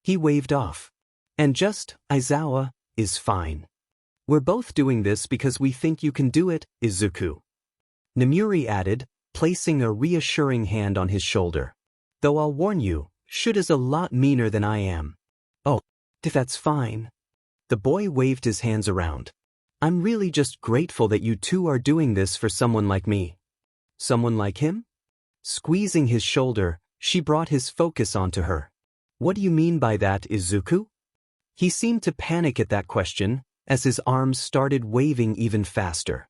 He waved off. And just, Aizawa, is fine. We're both doing this because we think you can do it, Izuku. Nemuri added, placing a reassuring hand on his shoulder. Though I'll warn you, Shuta's a lot meaner than I am. Oh, that's fine. The boy waved his hands around. I'm really just grateful that you two are doing this for someone like me. Someone like him? Squeezing his shoulder, she brought his focus onto her. What do you mean by that, Izuku? He seemed to panic at that question, as his arms started waving even faster.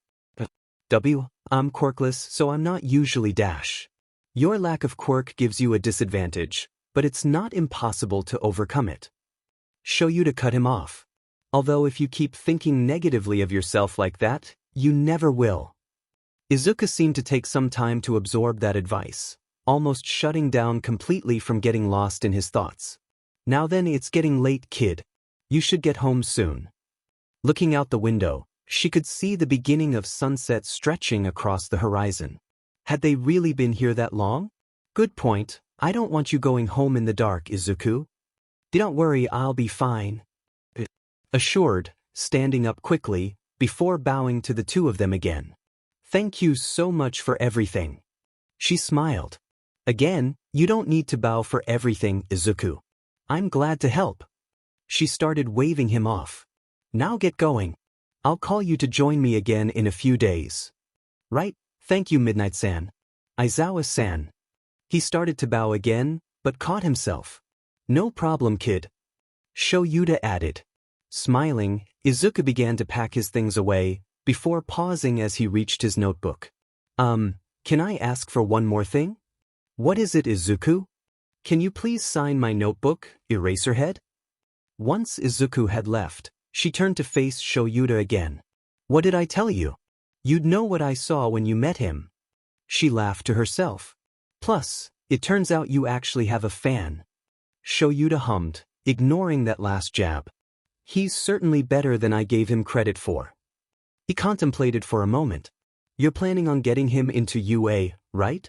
I'm quirkless, so I'm not usually dash. Your lack of quirk gives you a disadvantage, but it's not impossible to overcome it. Show you to cut him off. Although if you keep thinking negatively of yourself like that, you never will. Izuku seemed to take some time to absorb that advice, almost shutting down completely from getting lost in his thoughts. Now then, it's getting late, kid. You should get home soon. Looking out the window, she could see the beginning of sunset stretching across the horizon. Had they really been here that long? Good point. I don't want you going home in the dark, Izuku. Don't worry, I'll be fine. Assured, standing up quickly, before bowing to the two of them again. Thank you so much for everything. She smiled. Again, you don't need to bow for everything, Izuku. I'm glad to help. She started waving him off. Now get going. I'll call you to join me again in a few days. Right, thank you, Midnight-san. Aizawa-san. He started to bow again, but caught himself. No problem, kid. Shoyuta added. Smiling, Izuku began to pack his things away, before pausing as he reached his notebook. Can I ask for one more thing? What is it, Izuku? Can you please sign my notebook, Eraserhead? Once Izuku had left, she turned to face Shoyuta again. What did I tell you? You'd know what I saw when you met him. She laughed to herself. Plus, it turns out you actually have a fan. Shoyuta hummed, ignoring that last jab. He's certainly better than I gave him credit for. He contemplated for a moment. You're planning on getting him into UA, right?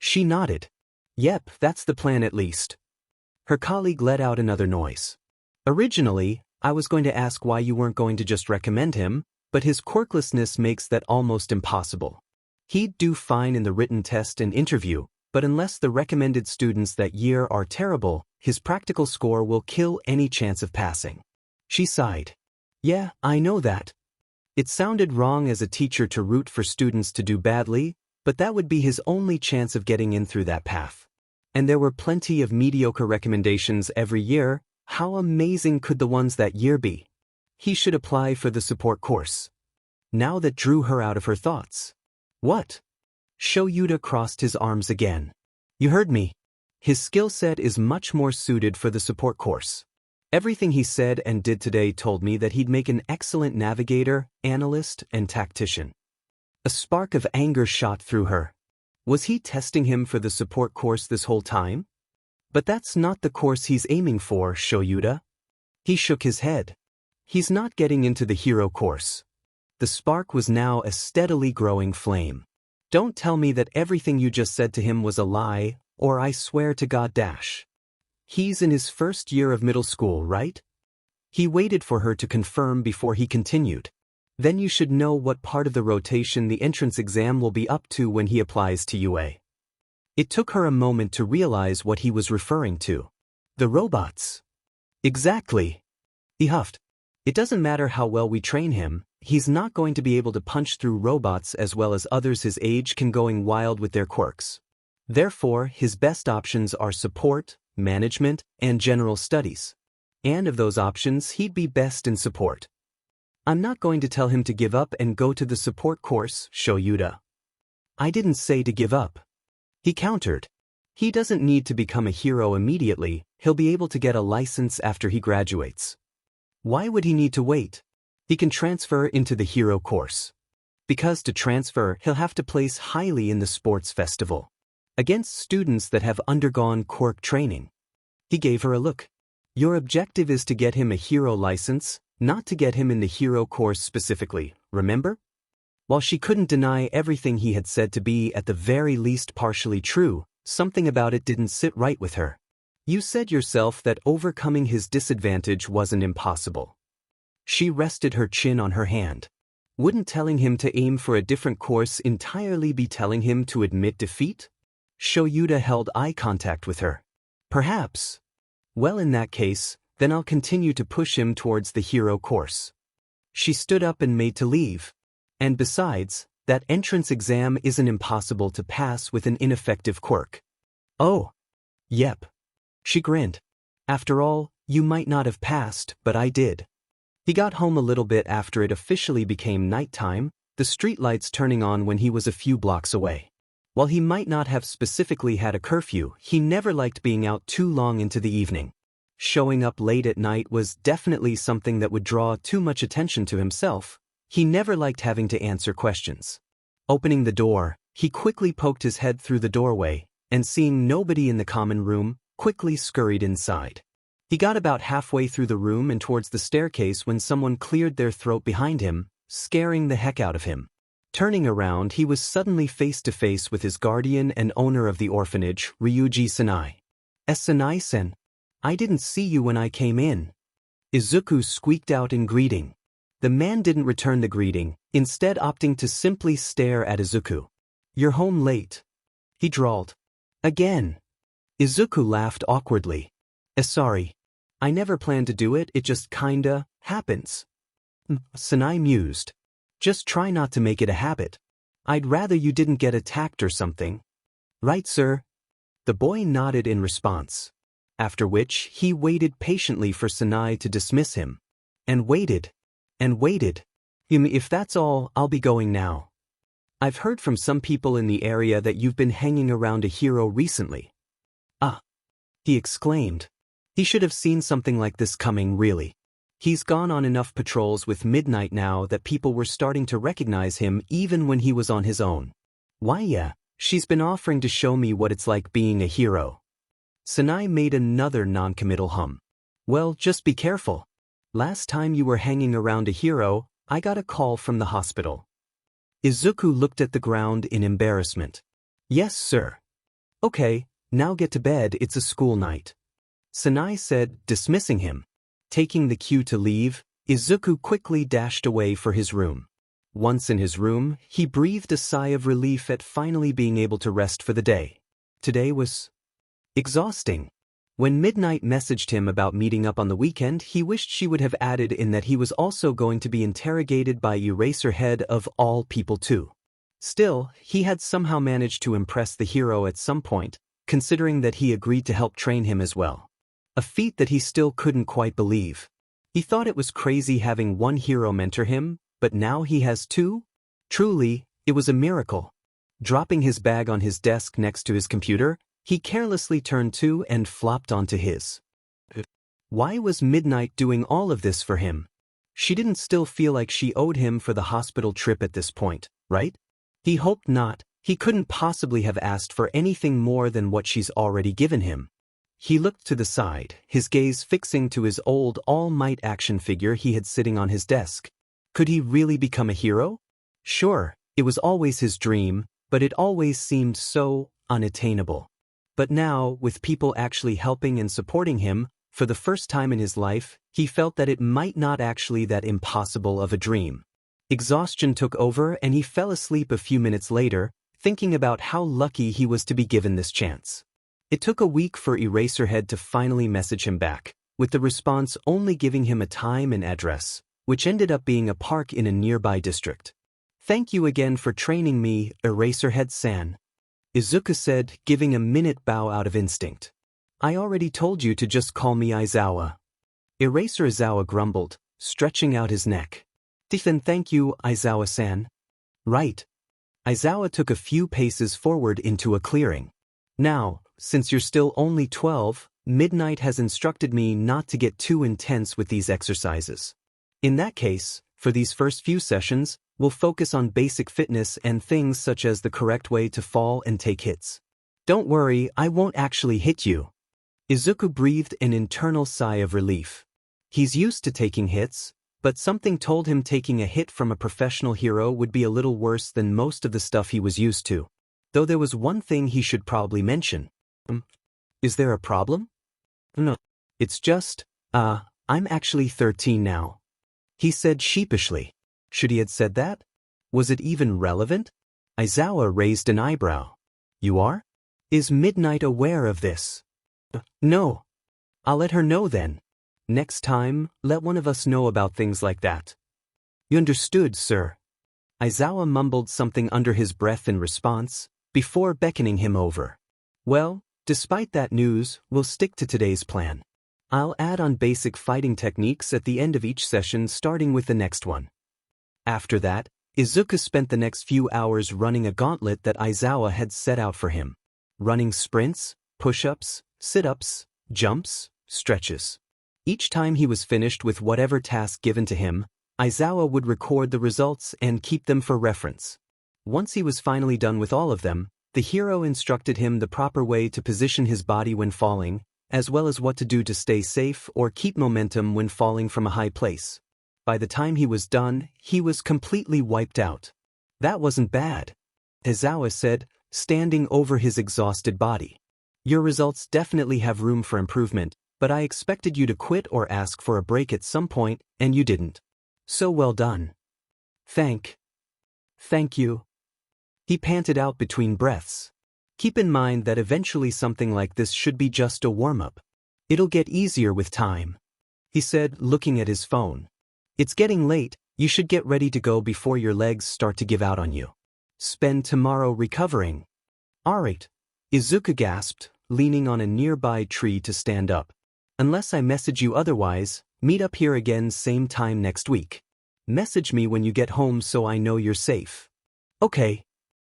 She nodded. Yep, that's the plan at least. Her colleague let out another noise. Originally, I was going to ask why you weren't going to just recommend him, but his quirklessness makes that almost impossible. He'd do fine in the written test and interview, but unless the recommended students that year are terrible, his practical score will kill any chance of passing. She sighed. Yeah, I know that. It sounded wrong as a teacher to root for students to do badly, but that would be his only chance of getting in through that path. And there were plenty of mediocre recommendations every year. How amazing could the ones that year be? He should apply for the support course. Now that drew her out of her thoughts. What? Shoyuta crossed his arms again. You heard me. His skill set is much more suited for the support course. Everything he said and did today told me that he'd make an excellent navigator, analyst, and tactician. A spark of anger shot through her. Was he testing him for the support course this whole time? But that's not the course he's aiming for, Shoyuta. He shook his head. He's not getting into the hero course. The spark was now a steadily growing flame. Don't tell me that everything you just said to him was a lie, or I swear to God dash. He's in his first year of middle school, right? He waited for her to confirm before he continued. Then you should know what part of the rotation the entrance exam will be up to when he applies to UA. It took her a moment to realize what he was referring to. The robots. Exactly. He huffed. It doesn't matter how well we train him, he's not going to be able to punch through robots as well as others his age can going wild with their quirks. Therefore, his best options are support, management, and general studies. And of those options, he'd be best in support. I'm not going to tell him to give up and go to the support course, Shoyuta. I didn't say to give up. He countered. He doesn't need to become a hero immediately, he'll be able to get a license after he graduates. Why would he need to wait? He can transfer into the hero course. Because to transfer, he'll have to place highly in the sports festival. Against students that have undergone quirk training. He gave her a look. Your objective is to get him a hero license, not to get him in the hero course specifically, remember? While she couldn't deny everything he had said to be at the very least partially true, something about it didn't sit right with her. You said yourself that overcoming his disadvantage wasn't impossible. She rested her chin on her hand. Wouldn't telling him to aim for a different course entirely be telling him to admit defeat? Shoyuta held eye contact with her. Perhaps. Well, in that case, then I'll continue to push him towards the hero course. She stood up and made to leave. And besides, that entrance exam isn't impossible to pass with an ineffective quirk. Oh. Yep. She grinned. After all, you might not have passed, but I did. He got home a little bit after it officially became nighttime, the streetlights turning on when he was a few blocks away. While he might not have specifically had a curfew, he never liked being out too long into the evening. Showing up late at night was definitely something that would draw too much attention to himself. He never liked having to answer questions. Opening the door, he quickly poked his head through the doorway, and seeing nobody in the common room, quickly scurried inside. He got about halfway through the room and towards the staircase when someone cleared their throat behind him, scaring the heck out of him. Turning around, he was suddenly face to face with his guardian and owner of the orphanage, Ryuji Sanai. Sanai-sen. I didn't see you when I came in. Izuku squeaked out in greeting. The man didn't return the greeting, instead opting to simply stare at Izuku. You're home late. He drawled. Again. Izuku laughed awkwardly. Sorry. I never planned to do it, it just kinda happens. Sanai mused. Just try not to make it a habit. I'd rather you didn't get attacked or something. Right, sir? The boy nodded in response. After which, he waited patiently for Sanai to dismiss him. And waited. And waited. If that's all, I'll be going now. I've heard from some people in the area that you've been hanging around a hero recently. Ah! He exclaimed. He should have seen something like this coming, really. He's gone on enough patrols with Midnight now that people were starting to recognize him even when he was on his own. Why yeah, she's been offering to show me what it's like being a hero. Sanai made another non-committal hum. Well, just be careful. Last time you were hanging around a hero, I got a call from the hospital. Izuku looked at the ground in embarrassment. Yes, sir. Okay, now get to bed, it's a school night. Sanai said, dismissing him. Taking the cue to leave, Izuku quickly dashed away for his room. Once in his room, he breathed a sigh of relief at finally being able to rest for the day. Today was exhausting. When Midnight messaged him about meeting up on the weekend, he wished she would have added in that he was also going to be interrogated by Eraserhead of all people too. Still, he had somehow managed to impress the hero at some point, considering that he agreed to help train him as well. A feat that he still couldn't quite believe. He thought it was crazy having one hero mentor him, but now he has two? Truly, it was a miracle. Dropping his bag on his desk next to his computer, he carelessly turned to and flopped onto his. Why was Midnight doing all of this for him? She didn't still feel like she owed him for the hospital trip at this point, right? He hoped not. He couldn't possibly have asked for anything more than what she's already given him. He looked to the side, his gaze fixing to his old All Might action figure he had sitting on his desk. Could he really become a hero? Sure, it was always his dream, but it always seemed so unattainable. But now, with people actually helping and supporting him, for the first time in his life, he felt that it might not actually that impossible of a dream. Exhaustion took over and he fell asleep a few minutes later, thinking about how lucky he was to be given this chance. It took a week for Eraserhead to finally message him back, with the response only giving him a time and address, which ended up being a park in a nearby district. "Thank you again for training me, Eraserhead-san," Izuku said, giving a minute bow out of instinct. "I already told you to just call me Aizawa." Eraser grumbled, stretching out his neck. "Then thank you, Aizawa-san." "Right." Aizawa took a few paces forward into a clearing. "Now, since you're still only 12, Midnight has instructed me not to get too intense with these exercises. In that case, for these first few sessions, we'll focus on basic fitness and things such as the correct way to fall and take hits. Don't worry, I won't actually hit you." Izuku breathed an internal sigh of relief. He's used to taking hits, but something told him taking a hit from a professional hero would be a little worse than most of the stuff he was used to. Though there was one thing he should probably mention. Is there a problem?" "No. It's just, I'm actually 13 now," he said sheepishly. Should he have said that? Was it even relevant? Aizawa raised an eyebrow. "You are? Is Midnight aware of this?" "No." "I'll let her know then. Next time, let one of us know about things like that." "You understood, sir." Aizawa mumbled something under his breath in response, before beckoning him over. "Well, despite that news, we'll stick to today's plan. I'll add on basic fighting techniques at the end of each session starting with the next one." After that, Izuku spent the next few hours running a gauntlet that Aizawa had set out for him. Running sprints, push-ups, sit-ups, jumps, stretches. Each time he was finished with whatever task given to him, Aizawa would record the results and keep them for reference. Once he was finally done with all of them, the hero instructed him the proper way to position his body when falling, as well as what to do to stay safe or keep momentum when falling from a high place. By the time he was done, he was completely wiped out. "That wasn't bad," Aizawa said, standing over his exhausted body. "Your results definitely have room for improvement, but I expected you to quit or ask for a break at some point, and you didn't. So well done." Thank you," he panted out between breaths. "Keep in mind that eventually something like this should be just a warm-up. It'll get easier with time," he said, looking at his phone. "It's getting late, you should get ready to go before your legs start to give out on you. Spend tomorrow recovering." "Alright," Izuku gasped, leaning on a nearby tree to stand up. "Unless I message you otherwise, meet up here again same time next week. Message me when you get home so I know you're safe." "Okay,"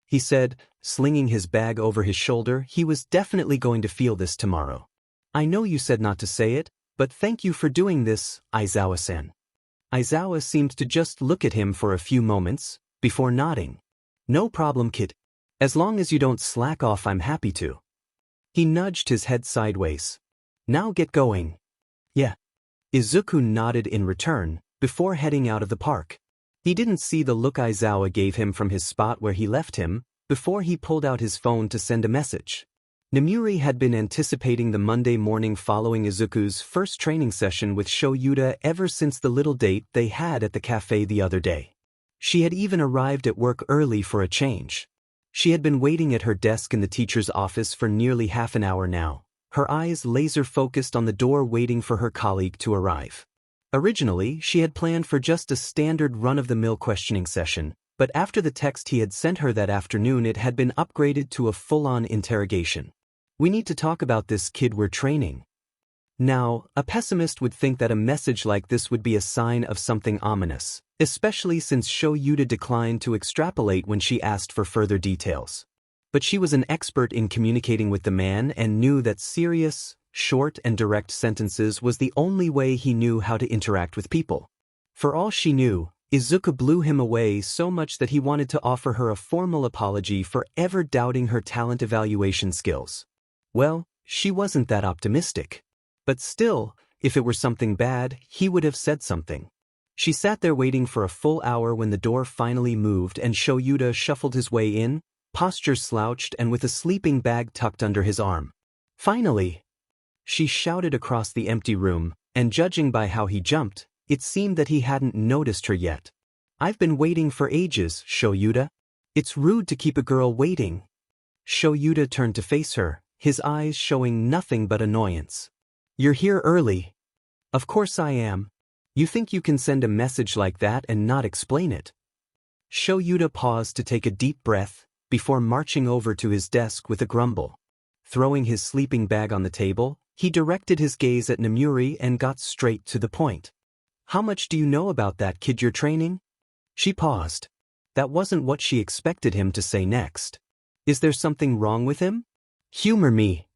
he said, slinging his bag over his shoulder. He was definitely going to feel this tomorrow. "I know you said not to say it, but thank you for doing this, Aizawa-san." Aizawa seemed to just look at him for a few moments, before nodding. "No problem, kid. As long as you don't slack off, I'm happy to." He nudged his head sideways. "Now get going." "Yeah." Izuku nodded in return, before heading out of the park. He didn't see the look Aizawa gave him from his spot where he left him, before he pulled out his phone to send a message. Namuri had been anticipating the Monday morning following Izuku's first training session with Shoyuta ever since the little date they had at the cafe the other day. She had even arrived at work early for a change. She had been waiting at her desk in the teacher's office for nearly half an hour now, her eyes laser-focused on the door waiting for her colleague to arrive. Originally, she had planned for just a standard run-of-the-mill questioning session, but after the text he had sent her that afternoon it had been upgraded to a full-on interrogation. "We need to talk about this kid we're training." Now, a pessimist would think that a message like this would be a sign of something ominous, especially since Shoyuta declined to extrapolate when she asked for further details. But she was an expert in communicating with the man and knew that serious, short and direct sentences was the only way he knew how to interact with people. For all she knew, Izuku blew him away so much that he wanted to offer her a formal apology for ever doubting her talent evaluation skills. Well, she wasn't that optimistic. But still, if it were something bad, he would have said something. She sat there waiting for a full hour when the door finally moved and Shoyuta shuffled his way in, posture slouched and with a sleeping bag tucked under his arm. Finally! She shouted across the empty room, and judging by how he jumped, it seemed that he hadn't noticed her yet. I've been waiting for ages, Shoyuta. It's rude to keep a girl waiting. Shoyuta turned to face her, his eyes showing nothing but annoyance. You're here early. Of course I am. You think you can send a message like that and not explain it? Shoyuta paused to take a deep breath, before marching over to his desk with a grumble. Throwing his sleeping bag on the table, he directed his gaze at Namuri and got straight to the point. How much do you know about that kid you're training? She paused. That wasn't what she expected him to say next. Is there something wrong with him? Humor me.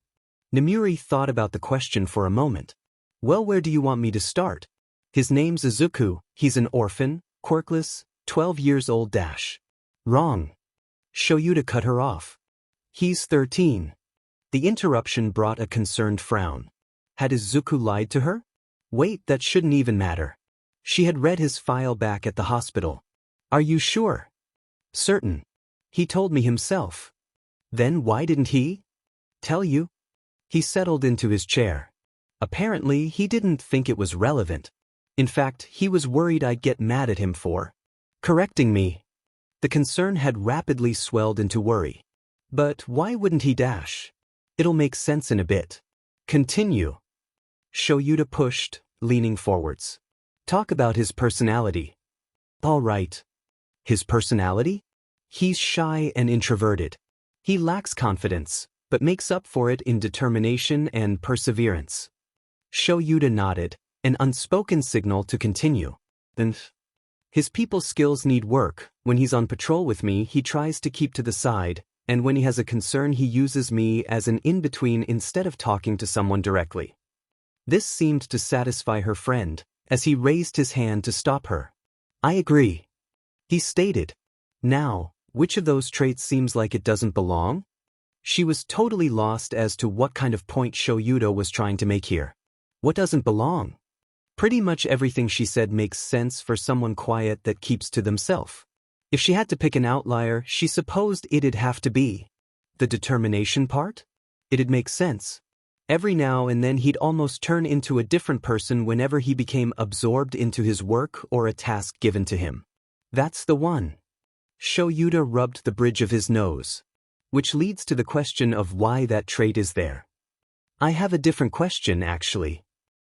Namuri thought about the question for a moment. Well, where do you want me to start? His name's Izuku, he's an orphan, quirkless, 12 years old. Wrong. Shoyuta cut her off. He's 13. The interruption brought a concerned frown. Had Izuku lied to her? Wait, that shouldn't even matter. She had read his file back at the hospital. Are you sure? Certain. He told me himself. Then why didn't he tell you? He settled into his chair. Apparently, he didn't think it was relevant. In fact, he was worried I'd get mad at him for correcting me. The concern had rapidly swelled into worry. But why wouldn't he dash? It'll make sense in a bit. Continue. Shoyuta pushed, leaning forwards. Talk about his personality. All right. His personality? He's shy and introverted. He lacks confidence, but makes up for it in determination and perseverance. Shoyuta nodded, an unspoken signal to continue. Then, his people skills need work. When he's on patrol with me, he tries to keep to the side, and when he has a concern, he uses me as an in-between instead of talking to someone directly. This seemed to satisfy her friend, as he raised his hand to stop her. I agree. He stated. Now, which of those traits seems like it doesn't belong? She was totally lost as to what kind of point Shoyuta was trying to make here. What doesn't belong? Pretty much everything she said makes sense for someone quiet that keeps to themselves. If she had to pick an outlier, she supposed it'd have to be the determination part? It'd make sense. Every now and then he'd almost turn into a different person whenever he became absorbed into his work or a task given to him. That's the one. Shoyuta rubbed the bridge of his nose. Which leads to the question of why that trait is there. I have a different question, actually.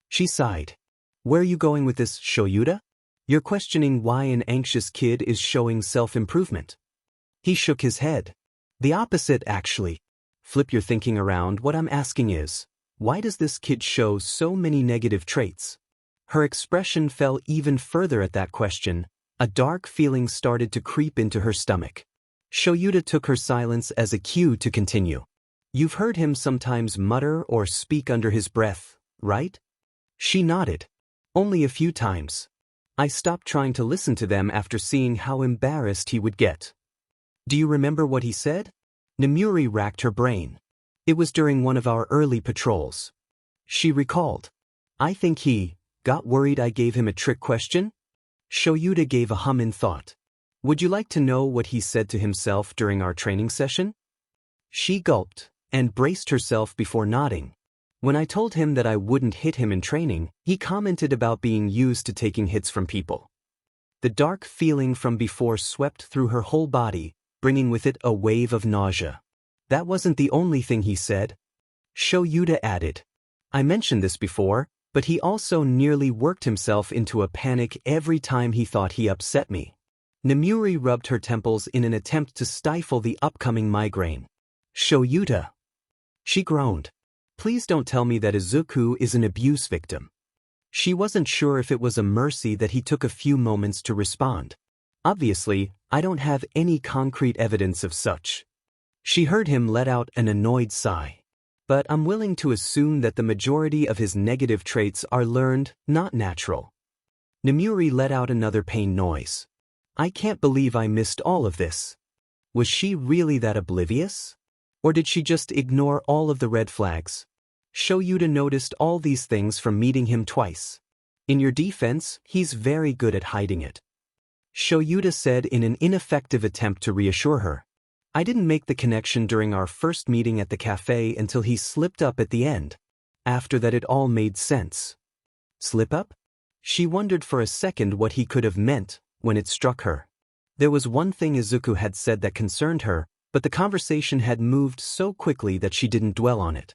She sighed. Where are you going with this, Shoyuta? You're questioning why an anxious kid is showing self-improvement. He shook his head. The opposite, actually. Flip your thinking around. What I'm asking is, why does this kid show so many negative traits? Her expression fell even further at that question. A dark feeling started to creep into her stomach. Shoyuta took her silence as a cue to continue. You've heard him sometimes mutter or speak under his breath, right? She nodded. Only a few times. I stopped trying to listen to them after seeing how embarrassed he would get. Do you remember what he said? Namuri racked her brain. It was during one of our early patrols. She recalled. I think he got worried I gave him a trick question? Shoyuta gave a hum in thought. Would you like to know what he said to himself during our training session? She gulped and braced herself before nodding. When I told him that I wouldn't hit him in training, he commented about being used to taking hits from people. The dark feeling from before swept through her whole body, bringing with it a wave of nausea. That wasn't the only thing he said. Shoyuta added. I mentioned this before, but he also nearly worked himself into a panic every time he thought he upset me. Namuri rubbed her temples in an attempt to stifle the upcoming migraine. Shoyuta. She groaned. Please don't tell me that Izuku is an abuse victim. She wasn't sure if it was a mercy that he took a few moments to respond. Obviously, I don't have any concrete evidence of such. She heard him let out an annoyed sigh. But I'm willing to assume that the majority of his negative traits are learned, not natural. Nemuri let out another pained noise. I can't believe I missed all of this. Was she really that oblivious? Or did she just ignore all of the red flags? Shoyuta noticed all these things from meeting him twice. In your defense, he's very good at hiding it. Shoyuta said in an ineffective attempt to reassure her. I didn't make the connection during our first meeting at the cafe until he slipped up at the end. After that it all made sense. Slip up? She wondered for a second what he could have meant when it struck her. There was one thing Izuku had said that concerned her, but the conversation had moved so quickly that she didn't dwell on it.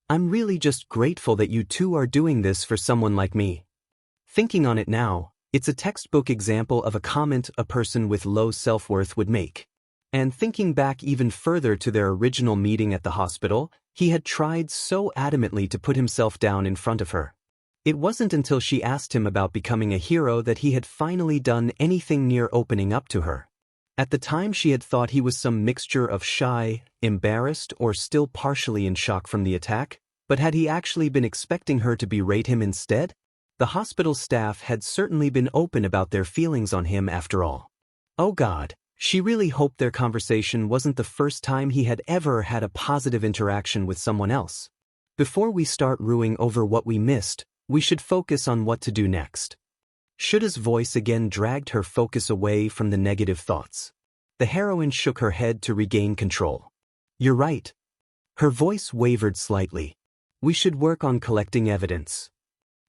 I'm really just grateful that you two are doing this for someone like me. Thinking on it now, it's a textbook example of a comment a person with low self-worth would make. And thinking back even further to their original meeting at the hospital, he had tried so adamantly to put himself down in front of her. It wasn't until she asked him about becoming a hero that he had finally done anything near opening up to her. At the time she had thought he was some mixture of shy, embarrassed, or still partially in shock from the attack, but had he actually been expecting her to berate him instead? The hospital staff had certainly been open about their feelings on him after all. Oh God, she really hoped their conversation wasn't the first time he had ever had a positive interaction with someone else. Before we start ruing over what we missed, we should focus on what to do next. Shuda's voice again dragged her focus away from the negative thoughts. The heroine shook her head to regain control. You're right. Her voice wavered slightly. We should work on collecting evidence.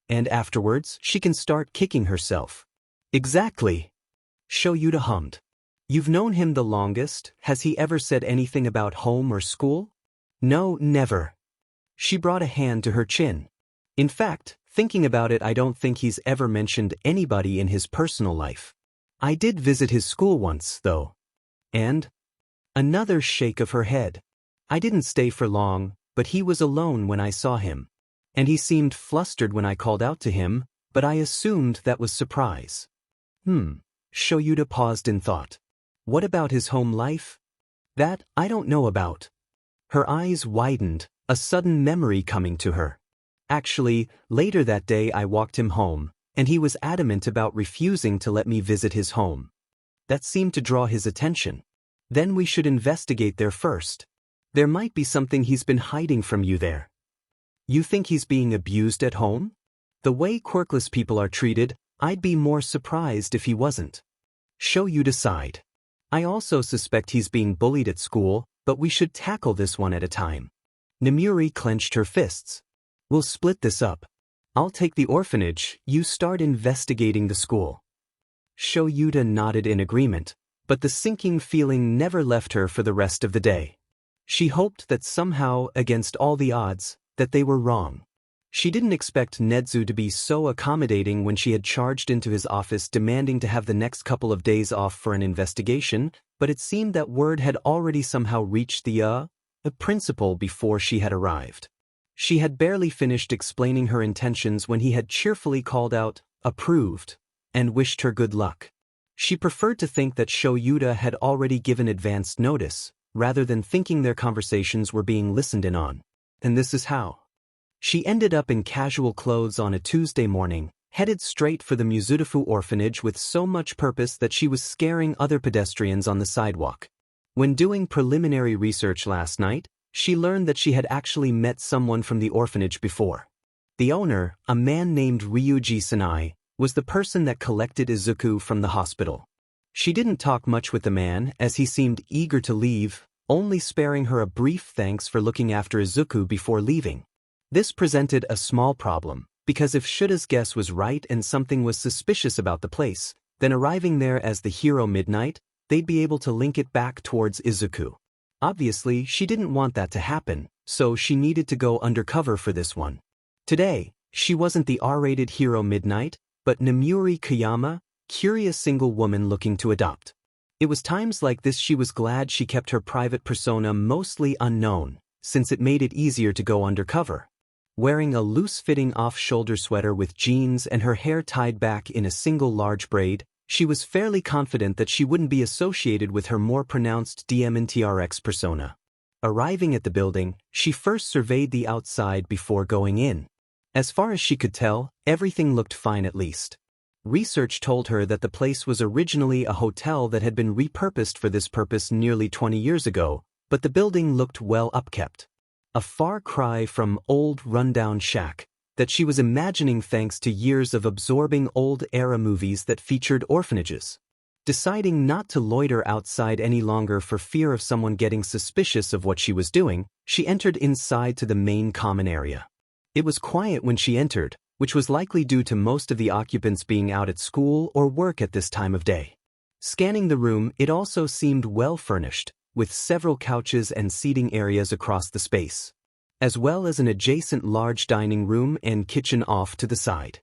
And afterwards, she can start kicking herself. Exactly. Shoyuta hummed. You've known him the longest. Has he ever said anything about home or school? No, never. She brought a hand to her chin. In fact, thinking about it, I don't think he's ever mentioned anybody in his personal life. I did visit his school once, though. And? Another shake of her head. I didn't stay for long, but he was alone when I saw him. And he seemed flustered when I called out to him, but I assumed that was surprise. Shoyuta paused in thought. What about his home life? That, I don't know about. Her eyes widened, a sudden memory coming to her. Actually, later that day I walked him home, and he was adamant about refusing to let me visit his home. That seemed to draw his attention. Then we should investigate there first. There might be something he's been hiding from you there. You think he's being abused at home? The way quirkless people are treated, I'd be more surprised if he wasn't. Shoyuta sighed. I also suspect he's being bullied at school, but we should tackle this one at a time. Nemuri clenched her fists. We'll split this up. I'll take the orphanage, you start investigating the school. Shoyuta nodded in agreement, but the sinking feeling never left her for the rest of the day. She hoped that somehow, against all the odds, that they were wrong. She didn't expect Nedzu to be so accommodating when she had charged into his office demanding to have the next couple of days off for an investigation, but it seemed that word had already somehow reached the principal before she had arrived. She had barely finished explaining her intentions when he had cheerfully called out, approved, and wished her good luck. She preferred to think that Shoyuta had already given advanced notice, rather than thinking their conversations were being listened in on. And this is how. She ended up in casual clothes on a Tuesday morning, headed straight for the Muzutafu orphanage with so much purpose that she was scaring other pedestrians on the sidewalk. When doing preliminary research last night, she learned that she had actually met someone from the orphanage before. The owner, a man named Ryuji Sanai, was the person that collected Izuku from the hospital. She didn't talk much with the man as he seemed eager to leave, only sparing her a brief thanks for looking after Izuku before leaving. This presented a small problem, because if Shuda's guess was right and something was suspicious about the place, then arriving there as the hero midnight, they'd be able to link it back towards Izuku. Obviously, she didn't want that to happen, so she needed to go undercover for this one. Today, she wasn't the R-rated hero midnight, but Nemuri Kayama, curious single woman looking to adopt. It was times like this she was glad she kept her private persona mostly unknown, since it made it easier to go undercover. Wearing a loose-fitting off-shoulder sweater with jeans and her hair tied back in a single large braid, she was fairly confident that she wouldn't be associated with her more pronounced DMNTRX persona. Arriving at the building, she first surveyed the outside before going in. As far as she could tell, everything looked fine at least. Research told her that the place was originally a hotel that had been repurposed for this purpose nearly 20 years ago, but the building looked well upkept. A far cry from old rundown shack that she was imagining thanks to years of absorbing old-era movies that featured orphanages. Deciding not to loiter outside any longer for fear of someone getting suspicious of what she was doing, she entered inside to the main common area. It was quiet when she entered, which was likely due to most of the occupants being out at school or work at this time of day. Scanning the room, it also seemed well furnished, with several couches and seating areas across the space, as well as an adjacent large dining room and kitchen off to the side.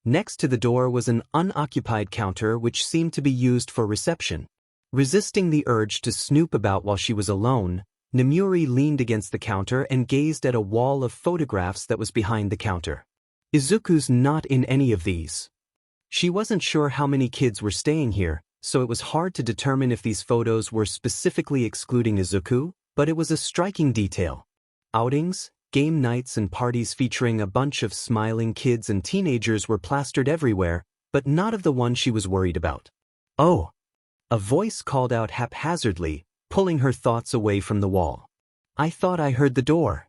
Next to the door was an unoccupied counter which seemed to be used for reception. Resisting the urge to snoop about while she was alone, Nemuri leaned against the counter and gazed at a wall of photographs that was behind the counter. Izuku's not in any of these. She wasn't sure how many kids were staying here, so it was hard to determine if these photos were specifically excluding Izuku, but it was a striking detail. Outings, game nights and parties featuring a bunch of smiling kids and teenagers were plastered everywhere, but not of the one she was worried about. "Oh!" A voice called out haphazardly, pulling her thoughts away from the wall. "I thought I heard the door."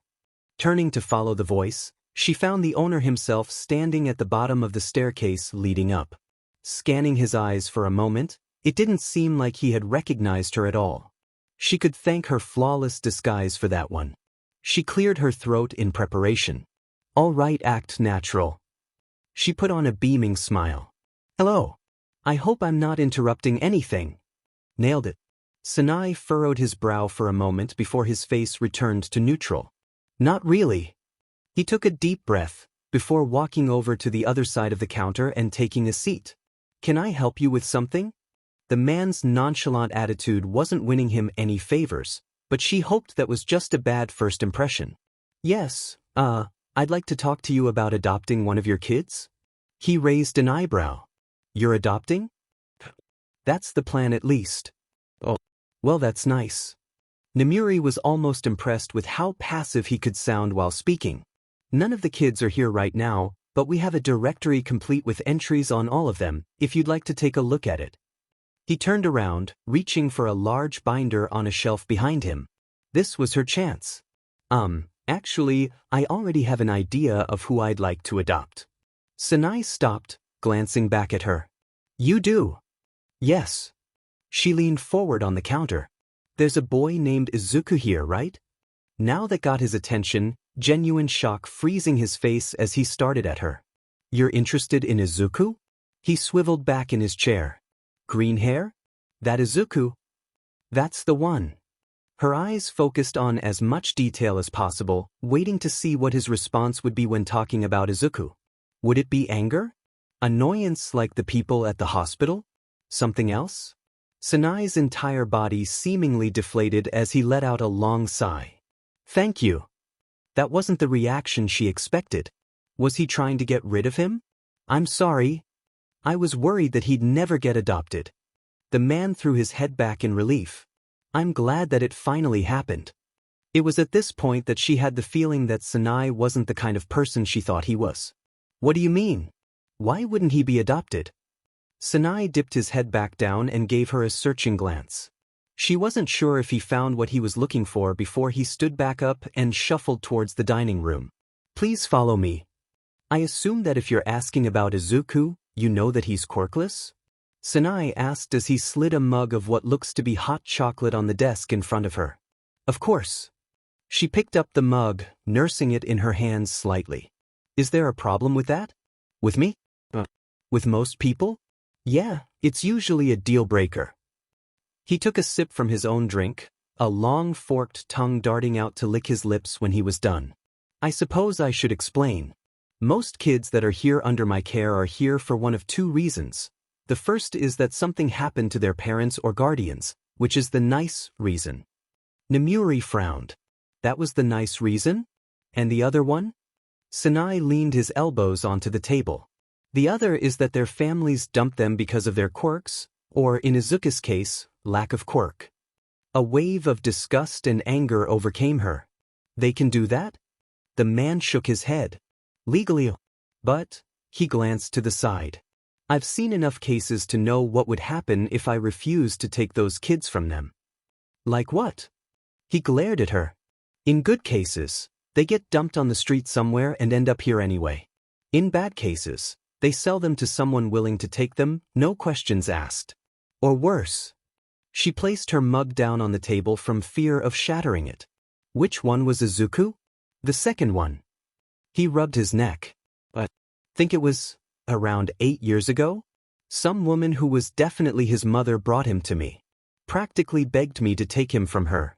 Turning to follow the voice, she found the owner himself standing at the bottom of the staircase leading up. Scanning his eyes for a moment, it didn't seem like he had recognized her at all. She could thank her flawless disguise for that one. She cleared her throat in preparation. "All right, act natural." She put on a beaming smile. "Hello. I hope I'm not interrupting anything." "Nailed it." Sanai furrowed his brow for a moment before his face returned to neutral. "Not really." He took a deep breath, before walking over to the other side of the counter and taking a seat. "Can I help you with something?" The man's nonchalant attitude wasn't winning him any favors, but she hoped that was just a bad first impression. "Yes, I'd like to talk to you about adopting one of your kids." He raised an eyebrow. "You're adopting?" "That's the plan at least." "Oh, well, that's nice." Nemuri was almost impressed with how passive he could sound while speaking. "None of the kids are here right now, but we have a directory complete with entries on all of them, if you'd like to take a look at it." He turned around, reaching for a large binder on a shelf behind him. This was her chance. Actually, I already have an idea of who I'd like to adopt." Sanai stopped, glancing back at her. "You do?" "Yes." She leaned forward on the counter. "There's a boy named Izuku here, right?" Now that got his attention, genuine shock freezing his face as he started at her. "You're interested in Izuku?" He swiveled back in his chair. "Green hair? That Izuku?" "That's the one." Her eyes focused on as much detail as possible, waiting to see what his response would be when talking about Izuku. Would it be anger? Annoyance like the people at the hospital? Something else? Sanai's entire body seemingly deflated as he let out a long sigh. "Thank you." That wasn't the reaction she expected. Was he trying to get rid of him? "I'm sorry. I was worried that he'd never get adopted." The man threw his head back in relief. "I'm glad that it finally happened." It was at this point that she had the feeling that Sanai wasn't the kind of person she thought he was. "What do you mean? Why wouldn't he be adopted?" Sanai dipped his head back down and gave her a searching glance. She wasn't sure if he found what he was looking for before he stood back up and shuffled towards the dining room. "Please follow me. I assume that if you're asking about Izuku, you know that he's quirkless?" Sanai asked as he slid a mug of what looks to be hot chocolate on the desk in front of her. "Of course." She picked up the mug, nursing it in her hands slightly. "Is there a problem with that?" "With me? With most people? Yeah, it's usually a deal breaker." He took a sip from his own drink, a long forked tongue darting out to lick his lips when he was done. "I suppose I should explain. Most kids that are here under my care are here for one of two reasons. The first is that something happened to their parents or guardians, which is the nice reason." Nemuri frowned. "That was the nice reason? And the other one?" Sanai leaned his elbows onto the table. "The other is that their families dumped them because of their quirks, or in Izuku's case, lack of quirk." A wave of disgust and anger overcame her. "They can do that?" The man shook his head. "Legally, but," he glanced to the side. I've seen enough cases to know what would happen if I refused to take those kids from them. Like what? He glared at her. In good cases, they get dumped on the street somewhere and end up here anyway. In bad cases, they sell them to someone willing to take them, no questions asked. Or worse. She placed her mug down on the table from fear of shattering it. Which one was Izuku? The second one. He rubbed his neck. But, think it was around 8 years ago? Some woman who was definitely his mother brought him to me. Practically begged me to take him from her.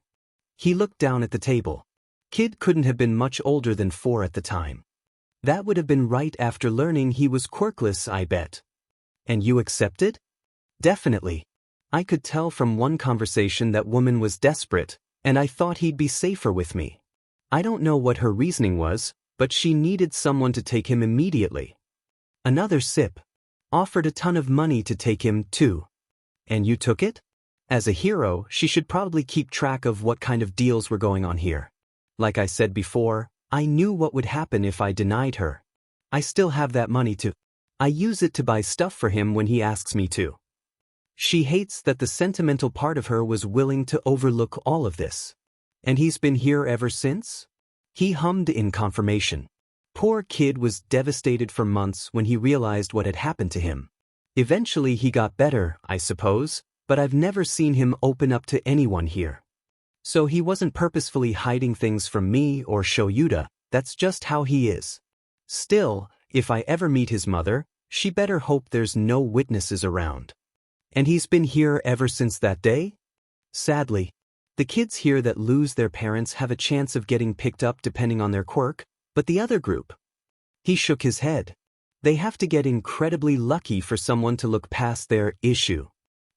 He looked down at the table. Kid couldn't have been much older than 4 at the time. That would have been right after learning he was quirkless, I bet. And you accepted? Definitely. I could tell from one conversation that woman was desperate, and I thought he'd be safer with me. I don't know what her reasoning was, but she needed someone to take him immediately. Another sip. Offered a ton of money to take him, too. And you took it? As a hero, she should probably keep track of what kind of deals were going on here. Like I said before, I knew what would happen if I denied her. I still have that money too. I use it to buy stuff for him when he asks me to. She hates that the sentimental part of her was willing to overlook all of this. And he's been here ever since? He hummed in confirmation. Poor kid was devastated for months when he realized what had happened to him. Eventually he got better, I suppose, but I've never seen him open up to anyone here. So he wasn't purposefully hiding things from me or Shoyuta, that's just how he is. Still, if I ever meet his mother, she better hope there's no witnesses around. And he's been here ever since that day? Sadly, the kids here that lose their parents have a chance of getting picked up depending on their quirk, but the other group? He shook his head. They have to get incredibly lucky for someone to look past their issue.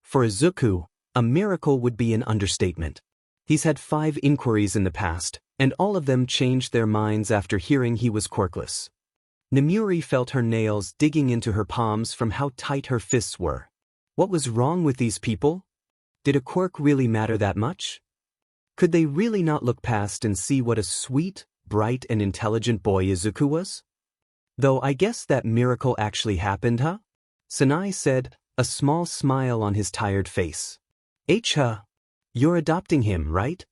For Izuku, a miracle would be an understatement. He's had 5 inquiries in the past, and all of them changed their minds after hearing he was quirkless. Nemuri felt her nails digging into her palms from how tight her fists were. What was wrong with these people? Did a quirk really matter that much? Could they really not look past and see what a sweet, bright and intelligent boy Izuku was? Though I guess that miracle actually happened, huh? Sanai said, a small smile on his tired face. You're adopting him, right?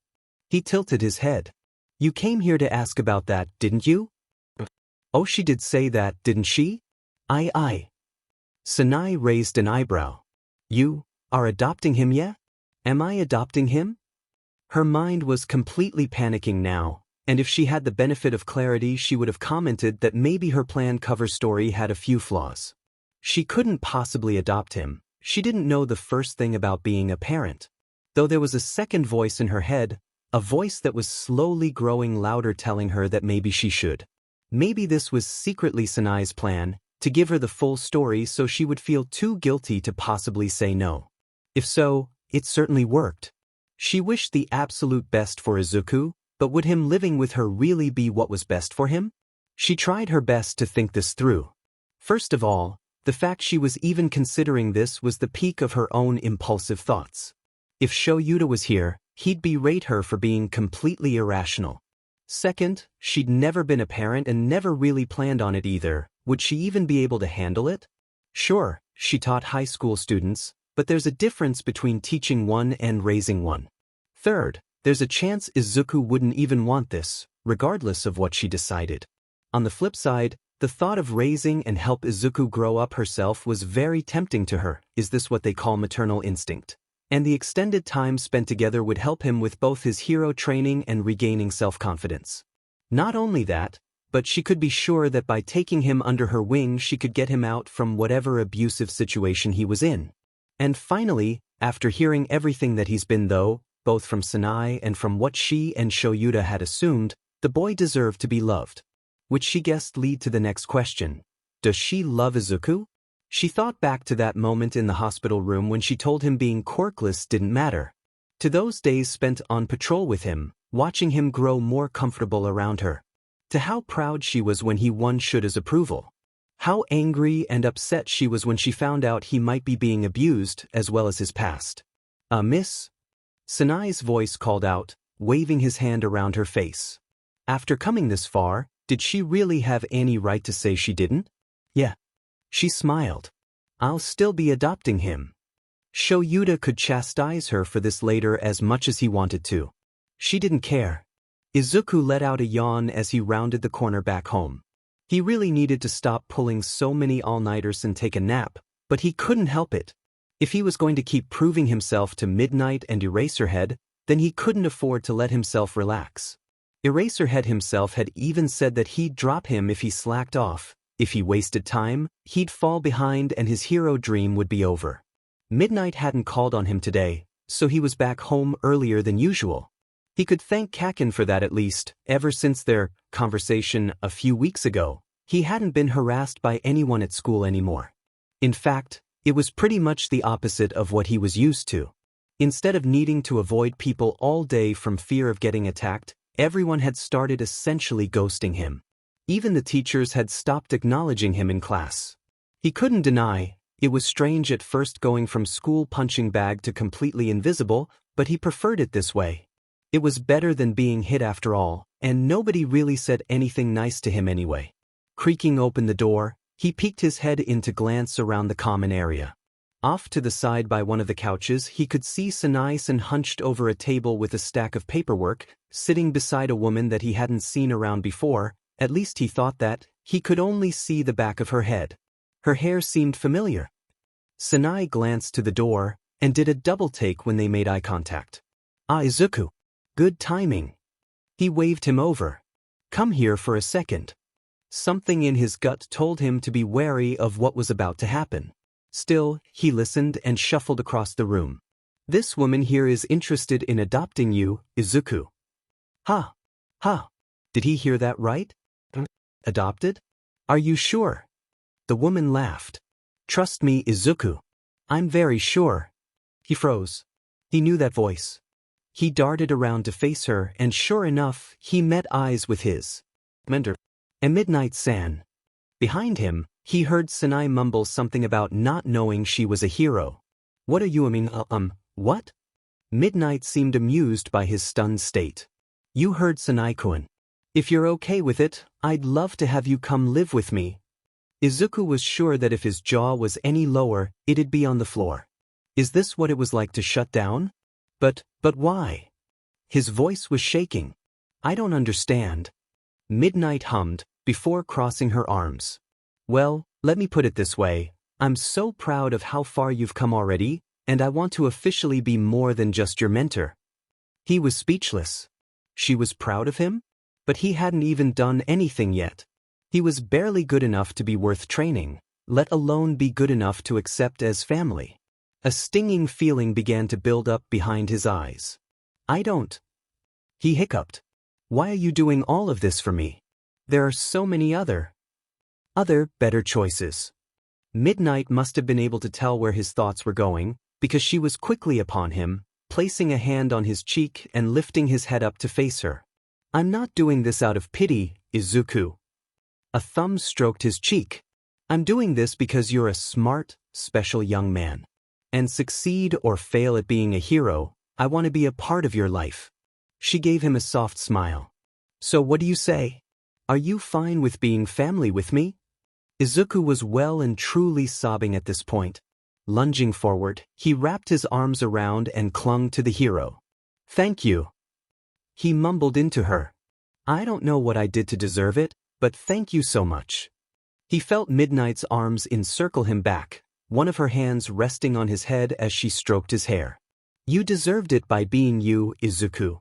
He tilted his head. You came here to ask about that, didn't you? Oh, she did say that, didn't she? Aye. Sanai raised an eyebrow. You are adopting him, yeah? Am I adopting him? Her mind was completely panicking now, and if she had the benefit of clarity she would have commented that maybe her planned cover story had a few flaws. She couldn't possibly adopt him. She didn't know the first thing about being a parent. Though there was a second voice in her head, a voice that was slowly growing louder telling her that maybe she should. Maybe this was secretly Sanai's plan, to give her the full story so she would feel too guilty to possibly say no. If so, it certainly worked. She wished the absolute best for Izuku, but would him living with her really be what was best for him? She tried her best to think this through. First of all, the fact she was even considering this was the peak of her own impulsive thoughts. If Shoyuta was here, he'd berate her for being completely irrational. Second, she'd never been a parent and never really planned on it either. Would she even be able to handle it? Sure, she taught high school students, but there's a difference between teaching one and raising one. Third, there's a chance Izuku wouldn't even want this, regardless of what she decided. On the flip side, the thought of raising and help Izuku grow up herself was very tempting to her. Is this what they call maternal instinct? And the extended time spent together would help him with both his hero training and regaining self-confidence. Not only that, but she could be sure that by taking him under her wing she could get him out from whatever abusive situation he was in. And finally, after hearing everything that he's been though, both from Sanai and from what she and Shoyuta had assumed, the boy deserved to be loved. Which she guessed lead to the next question. Does she love Izuku? She thought back to that moment in the hospital room when she told him being quirkless didn't matter. To those days spent on patrol with him, watching him grow more comfortable around her. To how proud she was when he won Shuta's approval. How angry and upset she was when she found out he might be being abused as well as his past. Miss? Sanai's voice called out, waving his hand around her face. After coming this far, did she really have any right to say she didn't? Yeah. She smiled. I'll still be adopting him. Shoyuta could chastise her for this later as much as he wanted to. She didn't care. Izuku let out a yawn as he rounded the corner back home. He really needed to stop pulling so many all-nighters and take a nap, but he couldn't help it. If he was going to keep proving himself to Midnight and Eraserhead, then he couldn't afford to let himself relax. Eraserhead himself had even said that he'd drop him if he slacked off. If he wasted time, he'd fall behind and his hero dream would be over. Midnight hadn't called on him today, so he was back home earlier than usual. He could thank Kaken for that at least. Ever since their conversation a few weeks ago, he hadn't been harassed by anyone at school anymore. In fact, it was pretty much the opposite of what he was used to. Instead of needing to avoid people all day from fear of getting attacked, everyone had started essentially ghosting him. Even the teachers had stopped acknowledging him in class. He couldn't deny, it was strange at first going from school punching bag to completely invisible, but he preferred it this way. It was better than being hit after all, and nobody really said anything nice to him anyway. Creaking open the door, he peeked his head in to glance around the common area. Off to the side by one of the couches, he could see Sanae-san hunched over a table with a stack of paperwork, sitting beside a woman that he hadn't seen around before. At least he thought that. He could only see the back of her head. Her hair seemed familiar. Sanae glanced to the door, and did a double take when they made eye contact. "Ah, Izuku. Good timing." He waved him over. "Come here for a second." Something in his gut told him to be wary of what was about to happen. Still, he listened and shuffled across the room. "This woman here is interested in adopting you, Izuku." "Ha! Ha! Did he hear that right? Adopted? Are you sure?" The woman laughed. "Trust me, Izuku. I'm very sure." He froze. He knew that voice. He darted around to face her, and sure enough, he met eyes with his. "Mentor. And Midnight-san." Behind him, he heard Sanae mumble something about not knowing she was a hero. "What are you what?" Midnight seemed amused by his stunned state. "You heard Sanae-kun. If you're okay with it, I'd love to have you come live with me." Izuku was sure that if his jaw was any lower, it'd be on the floor. Is this what it was like to shut down? But why? His voice was shaking. "I don't understand." Midnight hummed, before crossing her arms. "Well, let me put it this way. I'm so proud of how far you've come already, and I want to officially be more than just your mentor." He was speechless. She was proud of him? But he hadn't even done anything yet. He was barely good enough to be worth training, let alone be good enough to accept as family. A stinging feeling began to build up behind his eyes. "I don't." He hiccuped. "Why are you doing all of this for me? There are so many other, better choices." Midnight must have been able to tell where his thoughts were going, because she was quickly upon him, placing a hand on his cheek and lifting his head up to face her. "I'm not doing this out of pity, Izuku." A thumb stroked his cheek. "I'm doing this because you're a smart, special young man. And succeed or fail at being a hero, I want to be a part of your life." She gave him a soft smile. "So what do you say? Are you fine with being family with me?" Izuku was well and truly sobbing at this point. Lunging forward, he wrapped his arms around and clung to the hero. "Thank you." He mumbled into her. "I don't know what I did to deserve it, but thank you so much." He felt Midnight's arms encircle him back, one of her hands resting on his head as she stroked his hair. "You deserved it by being you, Izuku."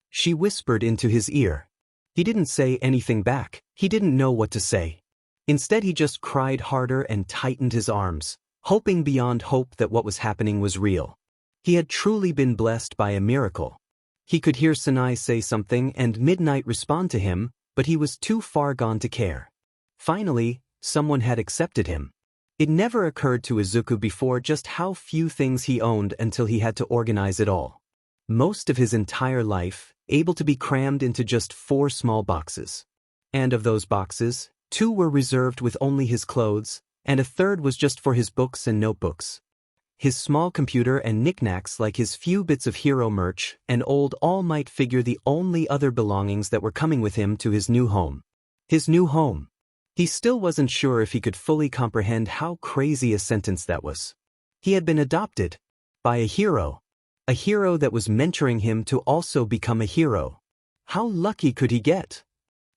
She whispered into his ear. He didn't say anything back. He didn't know what to say. Instead, he just cried harder and tightened his arms, hoping beyond hope that what was happening was real. He had truly been blessed by a miracle. He could hear Sanae say something and Midnight respond to him, but he was too far gone to care. Finally, someone had accepted him. It never occurred to Izuku before just how few things he owned until he had to organize it all. Most of his entire life, able to be crammed into just 4 small boxes. And of those boxes, 2 were reserved with only his clothes, and a third was just for his books and notebooks. His small computer and knickknacks like his few bits of hero merch and old All Might figure the only other belongings that were coming with him to his new home. His new home. He still wasn't sure if he could fully comprehend how crazy a sentence that was. He had been adopted by a hero that was mentoring him to also become a hero. How lucky could he get?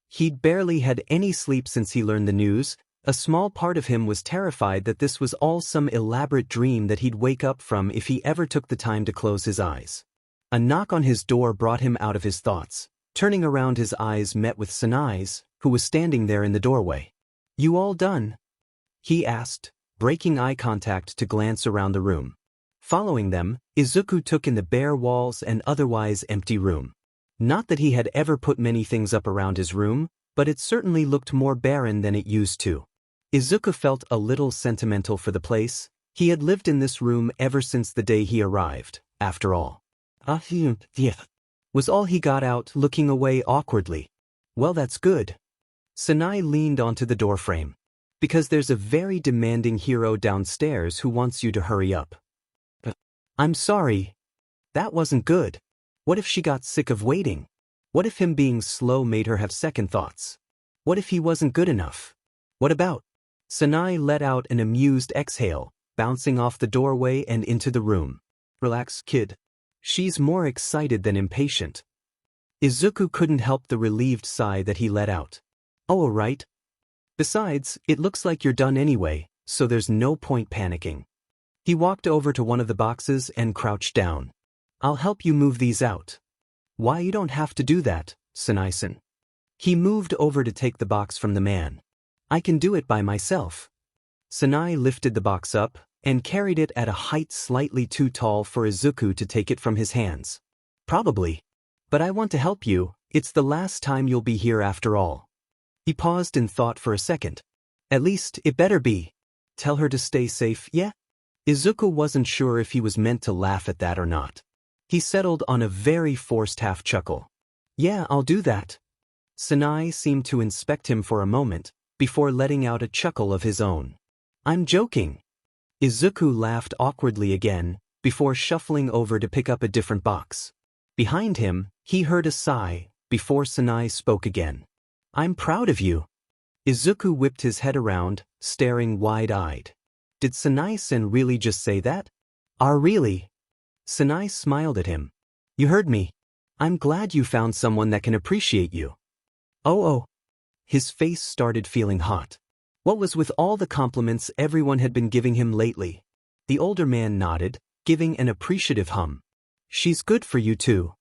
He'd barely had any sleep since he learned the news. A small part of him was terrified that this was all some elaborate dream that he'd wake up from if he ever took the time to close his eyes. A knock on his door brought him out of his thoughts. Turning around, his eyes met with Sanai's, who was standing there in the doorway. "You all done?" he asked, breaking eye contact to glance around the room. Following them, Izuku took in the bare walls and otherwise empty room. Not that he had ever put many things up around his room, but it certainly looked more barren than it used to. Izuku felt a little sentimental for the place. He had lived in this room ever since the day he arrived, after all. Was all he got out, looking away awkwardly. "Well, that's good." Sanai leaned onto the doorframe. "Because there's a very demanding hero downstairs who wants you to hurry up." "I'm sorry. That wasn't good." What if she got sick of waiting? What if him being slow made her have second thoughts? What if he wasn't good enough? What about? Sanai let out an amused exhale, bouncing off the doorway and into the room. "Relax, kid." She's more excited than impatient. Izuku couldn't help the relieved sigh that he let out. "Oh, all right. Besides, it looks like you're done anyway, so there's no point panicking." He walked over to one of the boxes and crouched down. "I'll help you move these out." "Why, you don't have to do that, Sanai-san." He moved over to take the box from the man. "I can do it by myself." Sanai lifted the box up and carried it at a height slightly too tall for Izuku to take it from his hands. "Probably. But I want to help you. It's the last time you'll be here after all." He paused and thought for a second. "At least, it better be. Tell her to stay safe, yeah?" Izuku wasn't sure if he was meant to laugh at that or not. He settled on a very forced half chuckle. "Yeah, I'll do that." Sanai seemed to inspect him for a moment, before letting out a chuckle of his own. "I'm joking." Izuku laughed awkwardly again, before shuffling over to pick up a different box. Behind him, he heard a sigh, before Sanai spoke again. "I'm proud of you." Izuku whipped his head around, staring wide-eyed. Did Sanai-san really just say that? Really? Sanai smiled at him. "You heard me. I'm glad you found someone that can appreciate you." Oh. His face started feeling hot. What was with all the compliments everyone had been giving him lately? The older man nodded, giving an appreciative hum. "She's good for you too."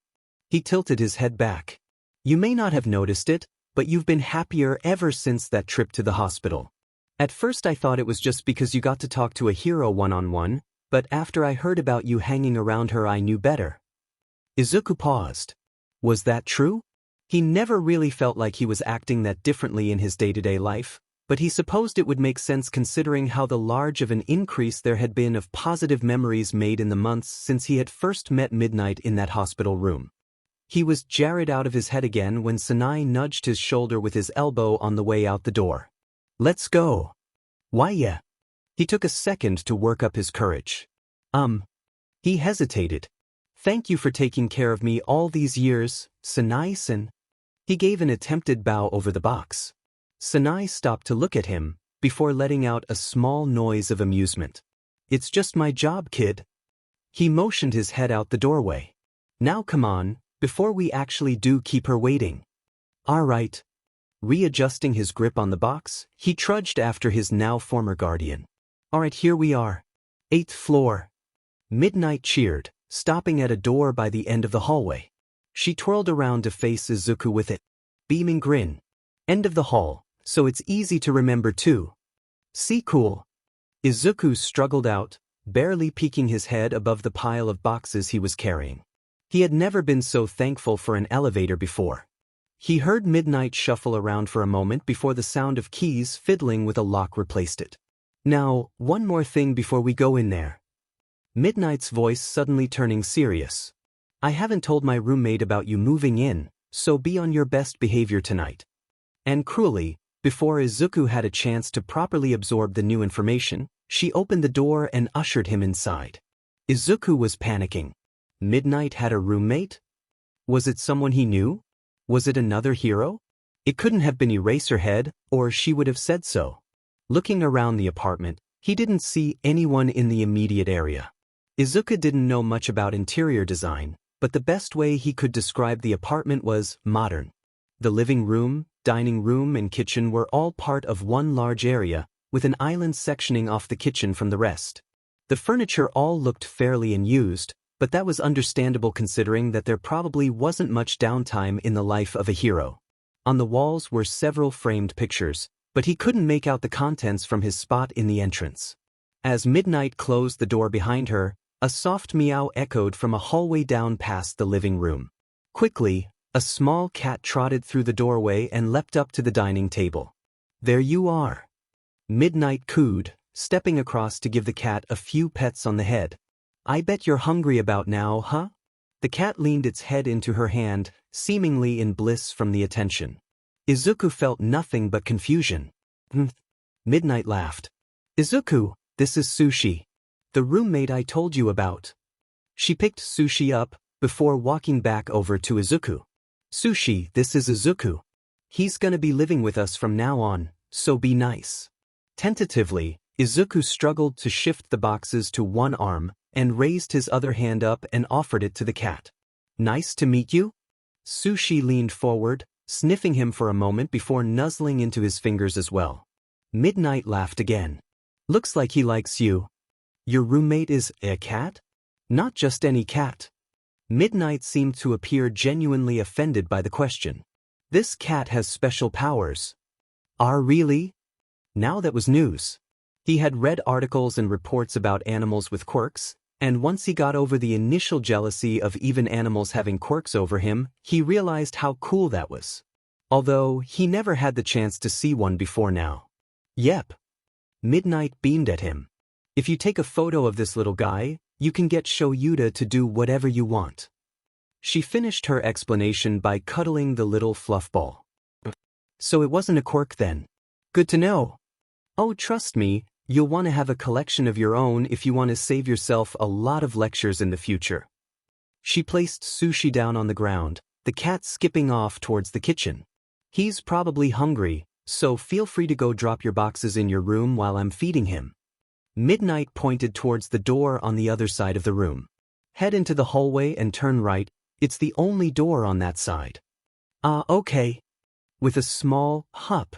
He tilted his head back. "You may not have noticed it, but you've been happier ever since that trip to the hospital. At first I thought it was just because you got to talk to a hero one-on-one, but after I heard about you hanging around her I knew better." Izuku paused. Was that true? He never really felt like he was acting that differently in his day-to-day life, but he supposed it would make sense considering how large of an increase there had been of positive memories made in the months since he had first met Midnight in that hospital room. He was jarred out of his head again when Sanai nudged his shoulder with his elbow on the way out the door. "Let's go." "Why, yeah." He took a second to work up his courage. He hesitated. "Thank you for taking care of me all these years, Sanai-san." He gave an attempted bow over the box. Sanai stopped to look at him, before letting out a small noise of amusement. "It's just my job, kid." He motioned his head out the doorway. "Now come on, before we actually do keep her waiting." "All right." Readjusting his grip on the box, he trudged after his now former guardian. "All right, here we are. 8th floor." Midnight cheered, stopping at a door by the end of the hallway. She twirled around to face Izuku with it. Beaming grin. "End of the hall, so it's easy to remember too." "See, cool." Izuku struggled out, barely peeking his head above the pile of boxes he was carrying. He had never been so thankful for an elevator before. He heard Midnight shuffle around for a moment before the sound of keys fiddling with a lock replaced it. "Now, one more thing before we go in there." Midnight's voice suddenly turning serious. "I haven't told my roommate about you moving in, so be on your best behavior tonight." And cruelly, before Izuku had a chance to properly absorb the new information, she opened the door and ushered him inside. Izuku was panicking. Midnight had a roommate? Was it someone he knew? Was it another hero? It couldn't have been Eraserhead, or she would have said so. Looking around the apartment, he didn't see anyone in the immediate area. Izuku didn't know much about interior design, but the best way he could describe the apartment was modern. The living room, dining room, and kitchen were all part of one large area, with an island sectioning off the kitchen from the rest. The furniture all looked fairly unused, but that was understandable considering that there probably wasn't much downtime in the life of a hero. On the walls were several framed pictures, but he couldn't make out the contents from his spot in the entrance. As Midnight closed the door behind her, a soft meow echoed from a hallway down past the living room. Quickly, a small cat trotted through the doorway and leapt up to the dining table. "There you are," Midnight cooed, stepping across to give the cat a few pets on the head. "I bet you're hungry about now, huh?" The cat leaned its head into her hand, seemingly in bliss from the attention. Izuku felt nothing but confusion. Midnight laughed. "Izuku, this is Sushi, the roommate I told you about." She picked Sushi up, before walking back over to Izuku. "Sushi, this is Izuku. He's gonna be living with us from now on, so be nice." Tentatively, Izuku struggled to shift the boxes to one arm, and raised his other hand up and offered it to the cat. "Nice to meet you?" Sushi leaned forward, sniffing him for a moment before nuzzling into his fingers as well. Midnight laughed again. "Looks like he likes you. Your roommate is a cat? Not just any cat." Midnight seemed to appear genuinely offended by the question. "This cat has special powers." "Are really?" Now that was news. He had read articles and reports about animals with quirks, and once he got over the initial jealousy of even animals having quirks over him, he realized how cool that was. Although, he never had the chance to see one before now. "Yep." Midnight beamed at him. "If you take a photo of this little guy, you can get Shoyuta to do whatever you want." She finished her explanation by cuddling the little fluff ball. "So it wasn't a quirk then. Good to know. Oh, trust me, you'll want to have a collection of your own if you want to save yourself a lot of lectures in the future." She placed Sushi down on the ground, the cat skipping off towards the kitchen. "He's probably hungry, so feel free to go drop your boxes in your room while I'm feeding him." Midnight pointed towards the door on the other side of the room. "Head into the hallway and turn right, it's the only door on that side." Okay." With a small hup,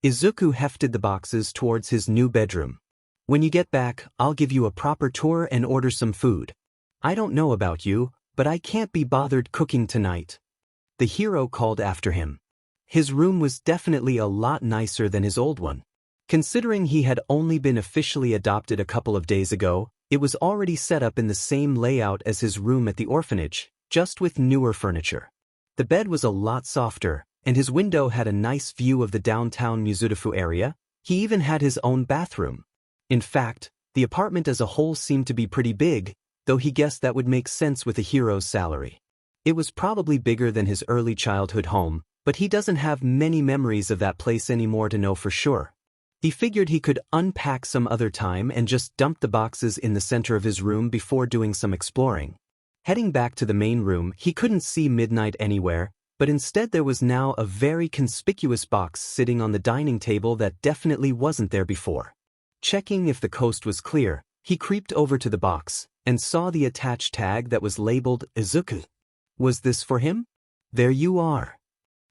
Izuku hefted the boxes towards his new bedroom. "When you get back, I'll give you a proper tour and order some food. I don't know about you, but I can't be bothered cooking tonight." The hero called after him. His room was definitely a lot nicer than his old one. Considering he had only been officially adopted a couple of days ago, it was already set up in the same layout as his room at the orphanage, just with newer furniture. The bed was a lot softer, and his window had a nice view of the downtown Mizudafu area. He even had his own bathroom. In fact, the apartment as a whole seemed to be pretty big, though he guessed that would make sense with a hero's salary. It was probably bigger than his early childhood home, but he doesn't have many memories of that place anymore to know for sure. He figured he could unpack some other time and just dump the boxes in the center of his room before doing some exploring. Heading back to the main room, he couldn't see Midnight anywhere, but instead there was now a very conspicuous box sitting on the dining table that definitely wasn't there before. Checking if the coast was clear, he creeped over to the box and saw the attached tag that was labeled Izuku. Was this for him? "There you are."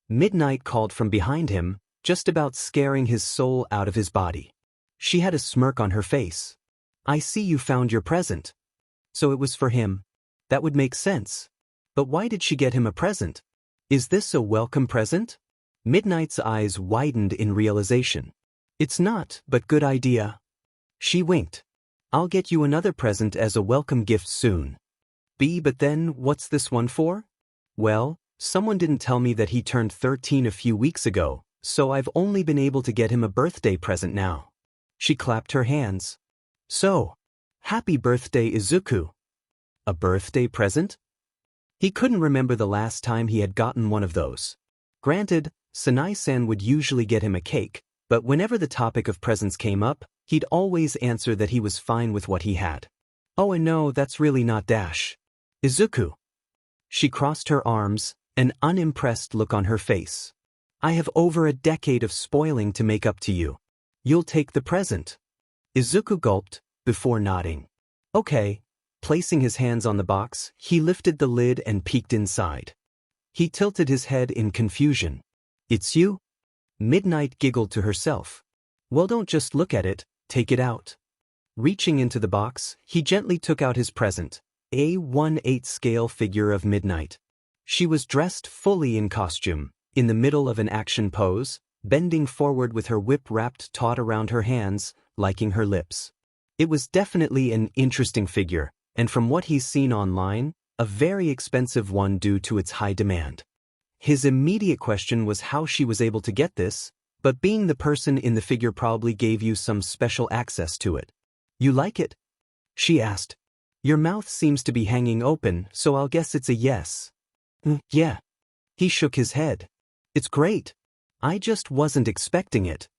Midnight called from behind him, just about scaring his soul out of his body. She had a smirk on her face. "I see you found your present." So it was for him. That would make sense. But why did she get him a present? Is this a welcome present? Midnight's eyes widened in realization. "It's not, but good idea." She winked. "I'll get you another present as a welcome gift soon." But then, what's this one for?" "Well, someone didn't tell me that he turned 13 a few weeks ago, so I've only been able to get him a birthday present now." She clapped her hands. "So, happy birthday, Izuku." A birthday present? He couldn't remember the last time he had gotten one of those. Granted, Sanai-san would usually get him a cake, but whenever the topic of presents came up, he'd always answer that he was fine with what he had. "Oh, and no, that's really not Dash. Izuku." She crossed her arms, an unimpressed look on her face. I have over a decade of spoiling to make up to you. You'll take the present. Izuku gulped, before nodding. Okay. Placing his hands on the box, he lifted the lid and peeked inside. He tilted his head in confusion. It's you? Midnight giggled to herself. Well, don't just look at it, take it out. Reaching into the box, he gently took out his present, a 1/8 scale figure of Midnight. She was dressed fully in costume, in the middle of an action pose, bending forward with her whip wrapped taut around her hands, licking her lips. It was definitely an interesting figure, and from what he's seen online, a very expensive one due to its high demand. His immediate question was how she was able to get this, but being the person in the figure probably gave you some special access to it. You like it? She asked. Your mouth seems to be hanging open, so I'll guess it's a yes. Yeah. He shook his head. It's great. I just wasn't expecting it.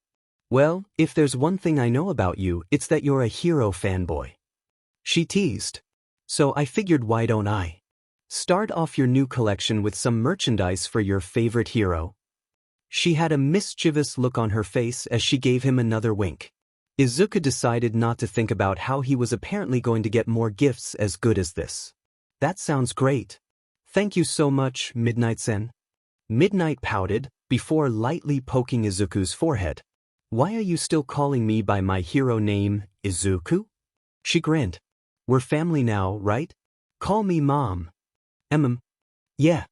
Well, if there's one thing I know about you, it's that you're a hero fanboy. She teased. So I figured, why don't I start off your new collection with some merchandise for your favorite hero? She had a mischievous look on her face as she gave him another wink. Izuku decided not to think about how he was apparently going to get more gifts as good as this. That sounds great. Thank you so much, Midnight-sen. Midnight pouted, before lightly poking Izuku's forehead. Why are you still calling me by my hero name, Izuku? She grinned. We're family now, right? Call me Mom. Yeah.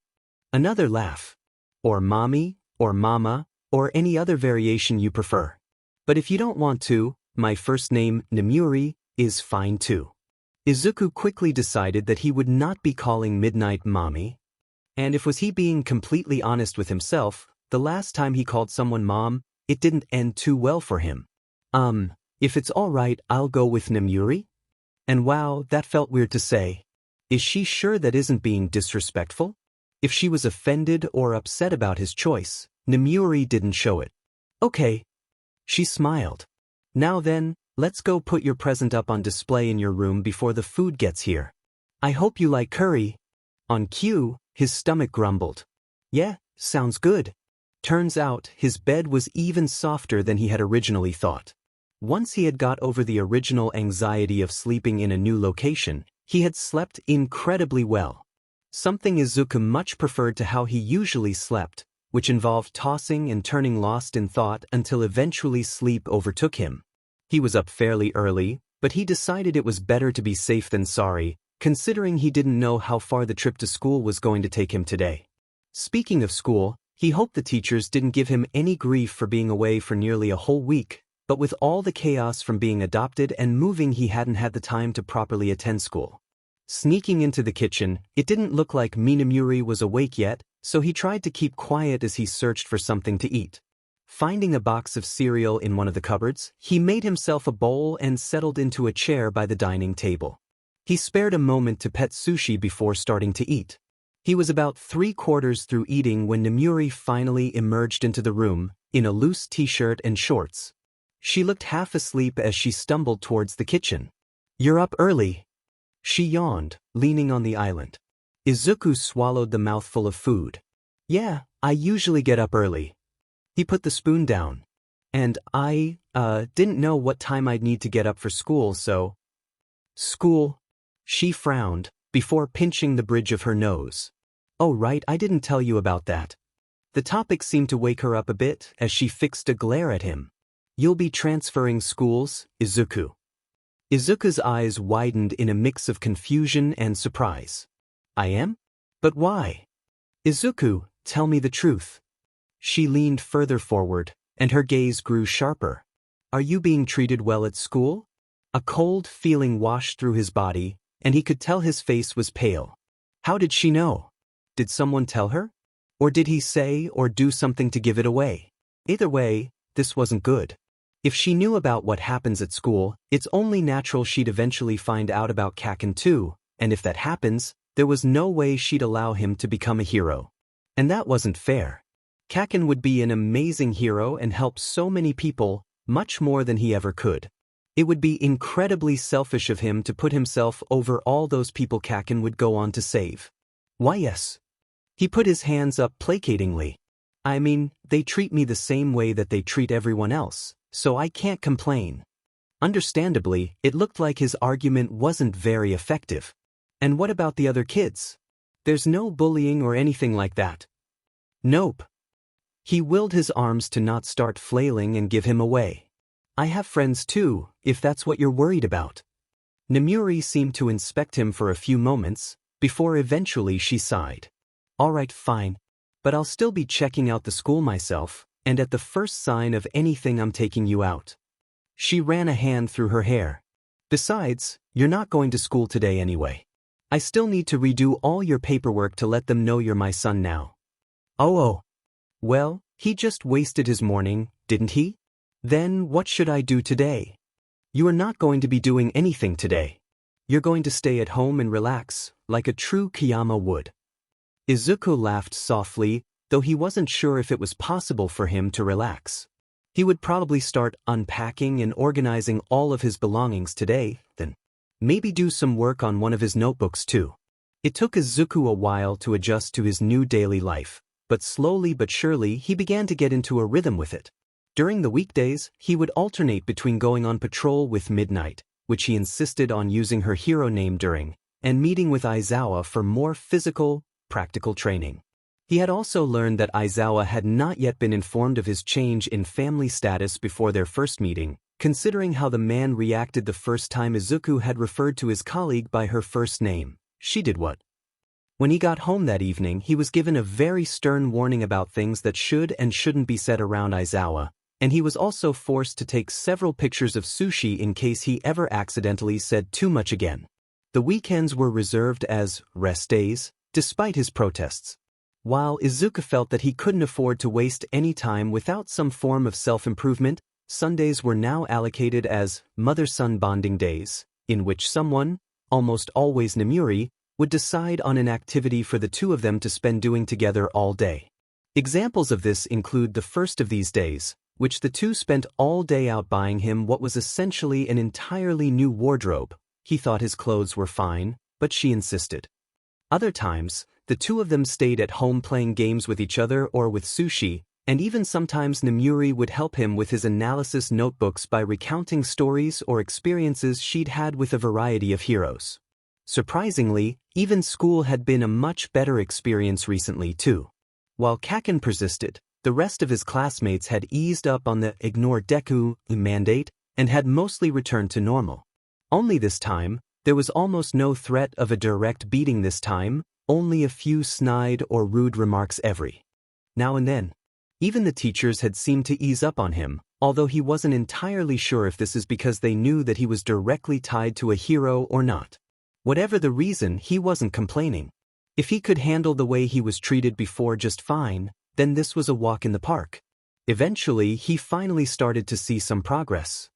Another laugh. Or Mommy, or Mama, or any other variation you prefer. But if you don't want to, my first name, Nemuri, is fine too. Izuku quickly decided that he would not be calling Midnight Mommy. And if was he being completely honest with himself, the last time he called someone Mom, it didn't end too well for him. If it's all right, I'll go with Nemuri? And wow, that felt weird to say. Is she sure that isn't being disrespectful? If she was offended or upset about his choice, Nemuri didn't show it. Okay. She smiled. Now then, let's go put your present up on display in your room before the food gets here. I hope you like curry. On cue, his stomach grumbled. Yeah, sounds good. Turns out, his bed was even softer than he had originally thought. Once he had got over the original anxiety of sleeping in a new location, he had slept incredibly well. Something Izuku much preferred to how he usually slept, which involved tossing and turning lost in thought until eventually sleep overtook him. He was up fairly early, but he decided it was better to be safe than sorry, considering he didn't know how far the trip to school was going to take him today. Speaking of school, he hoped the teachers didn't give him any grief for being away for nearly a whole week, but with all the chaos from being adopted and moving, he hadn't had the time to properly attend school. Sneaking into the kitchen, it didn't look like Minamuri was awake yet, so he tried to keep quiet as he searched for something to eat. Finding a box of cereal in one of the cupboards, he made himself a bowl and settled into a chair by the dining table. He spared a moment to pet sushi before starting to eat. He was about 3/4 through eating when Nemuri finally emerged into the room, in a loose t-shirt and shorts. She looked half asleep as she stumbled towards the kitchen. You're up early. She yawned, leaning on the island. Izuku swallowed the mouthful of food. Yeah, I usually get up early. He put the spoon down. And I, didn't know what time I'd need to get up for school, so... School? She frowned, before pinching the bridge of her nose. Oh right, I didn't tell you about that. The topic seemed to wake her up a bit as she fixed a glare at him. You'll be transferring schools, Izuku. Izuku's eyes widened in a mix of confusion and surprise. I am? But why? Izuku, tell me the truth. She leaned further forward, and her gaze grew sharper. Are you being treated well at school? A cold feeling washed through his body, and he could tell his face was pale. How did she know? Did someone tell her? Or did he say or do something to give it away? Either way, this wasn't good. If she knew about what happens at school, it's only natural she'd eventually find out about Kaken too, and if that happens, there was no way she'd allow him to become a hero. And that wasn't fair. Kaken would be an amazing hero and help so many people, much more than he ever could. It would be incredibly selfish of him to put himself over all those people Kaken would go on to save. Why yes. He put his hands up placatingly. I mean, they treat me the same way that they treat everyone else, so I can't complain. Understandably, it looked like his argument wasn't very effective. And what about the other kids? There's no bullying or anything like that. Nope. He willed his arms to not start flailing and give him away. I have friends too, if that's what you're worried about. Nemuri seemed to inspect him for a few moments, before eventually she sighed. Alright, fine. But I'll still be checking out the school myself, and at the first sign of anything I'm taking you out. She ran a hand through her hair. Besides, you're not going to school today anyway. I still need to redo all your paperwork to let them know you're my son now. Oh. Well, he just wasted his morning, didn't he? Then what should I do today? You are not going to be doing anything today. You're going to stay at home and relax, like a true Kiyama would. Izuku laughed softly, though he wasn't sure if it was possible for him to relax. He would probably start unpacking and organizing all of his belongings today, then maybe do some work on one of his notebooks too. It took Izuku a while to adjust to his new daily life, but slowly but surely he began to get into a rhythm with it. During the weekdays, he would alternate between going on patrol with Midnight, which he insisted on using her hero name during, and meeting with Aizawa for more physical, practical training. He had also learned that Aizawa had not yet been informed of his change in family status before their first meeting, considering how the man reacted the first time Izuku had referred to his colleague by her first name. She did what? When he got home that evening, he was given a very stern warning about things that should and shouldn't be said around Aizawa, and he was also forced to take several pictures of Sushi in case he ever accidentally said too much again. The weekends were reserved as rest days, despite his protests. While Izuku felt that he couldn't afford to waste any time without some form of self-improvement, Sundays were now allocated as mother-son bonding days, in which someone, almost always Nemuri, would decide on an activity for the two of them to spend doing together all day. Examples of this include the first of these days, which the two spent all day out buying him what was essentially an entirely new wardrobe. He thought his clothes were fine, but she insisted. Other times, the two of them stayed at home playing games with each other or with Sushi, and even sometimes Nemuri would help him with his analysis notebooks by recounting stories or experiences she'd had with a variety of heroes. Surprisingly, even school had been a much better experience recently too. While Kaken persisted, the rest of his classmates had eased up on the ignore Deku mandate and had mostly returned to normal. Only this time, there was almost no threat of a direct beating this time, only a few snide or rude remarks every now and then. Even the teachers had seemed to ease up on him, although he wasn't entirely sure if this is because they knew that he was directly tied to a hero or not. Whatever the reason, he wasn't complaining. If he could handle the way he was treated before just fine, then this was a walk in the park. Eventually, he finally started to see some progress.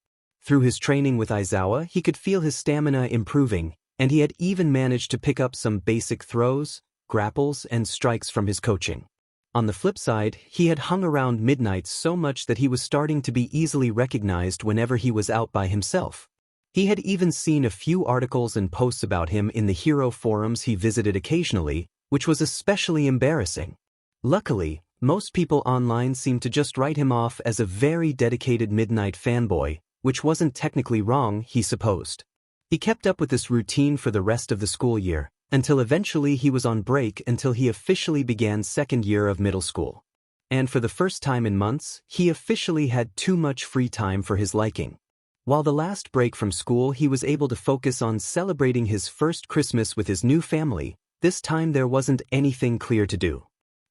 Through his training with Aizawa, he could feel his stamina improving, and he had even managed to pick up some basic throws, grapples, and strikes from his coaching. On the flip side, he had hung around Midnight so much that he was starting to be easily recognized whenever he was out by himself. He had even seen a few articles and posts about him in the hero forums he visited occasionally, which was especially embarrassing. Luckily, most people online seemed to just write him off as a very dedicated Midnight fanboy, which wasn't technically wrong, he supposed. He kept up with this routine for the rest of the school year, until eventually he was on break until he officially began second year of middle school. And for the first time in months, he officially had too much free time for his liking. While the last break from school he was able to focus on celebrating his first Christmas with his new family, this time there wasn't anything clear to do.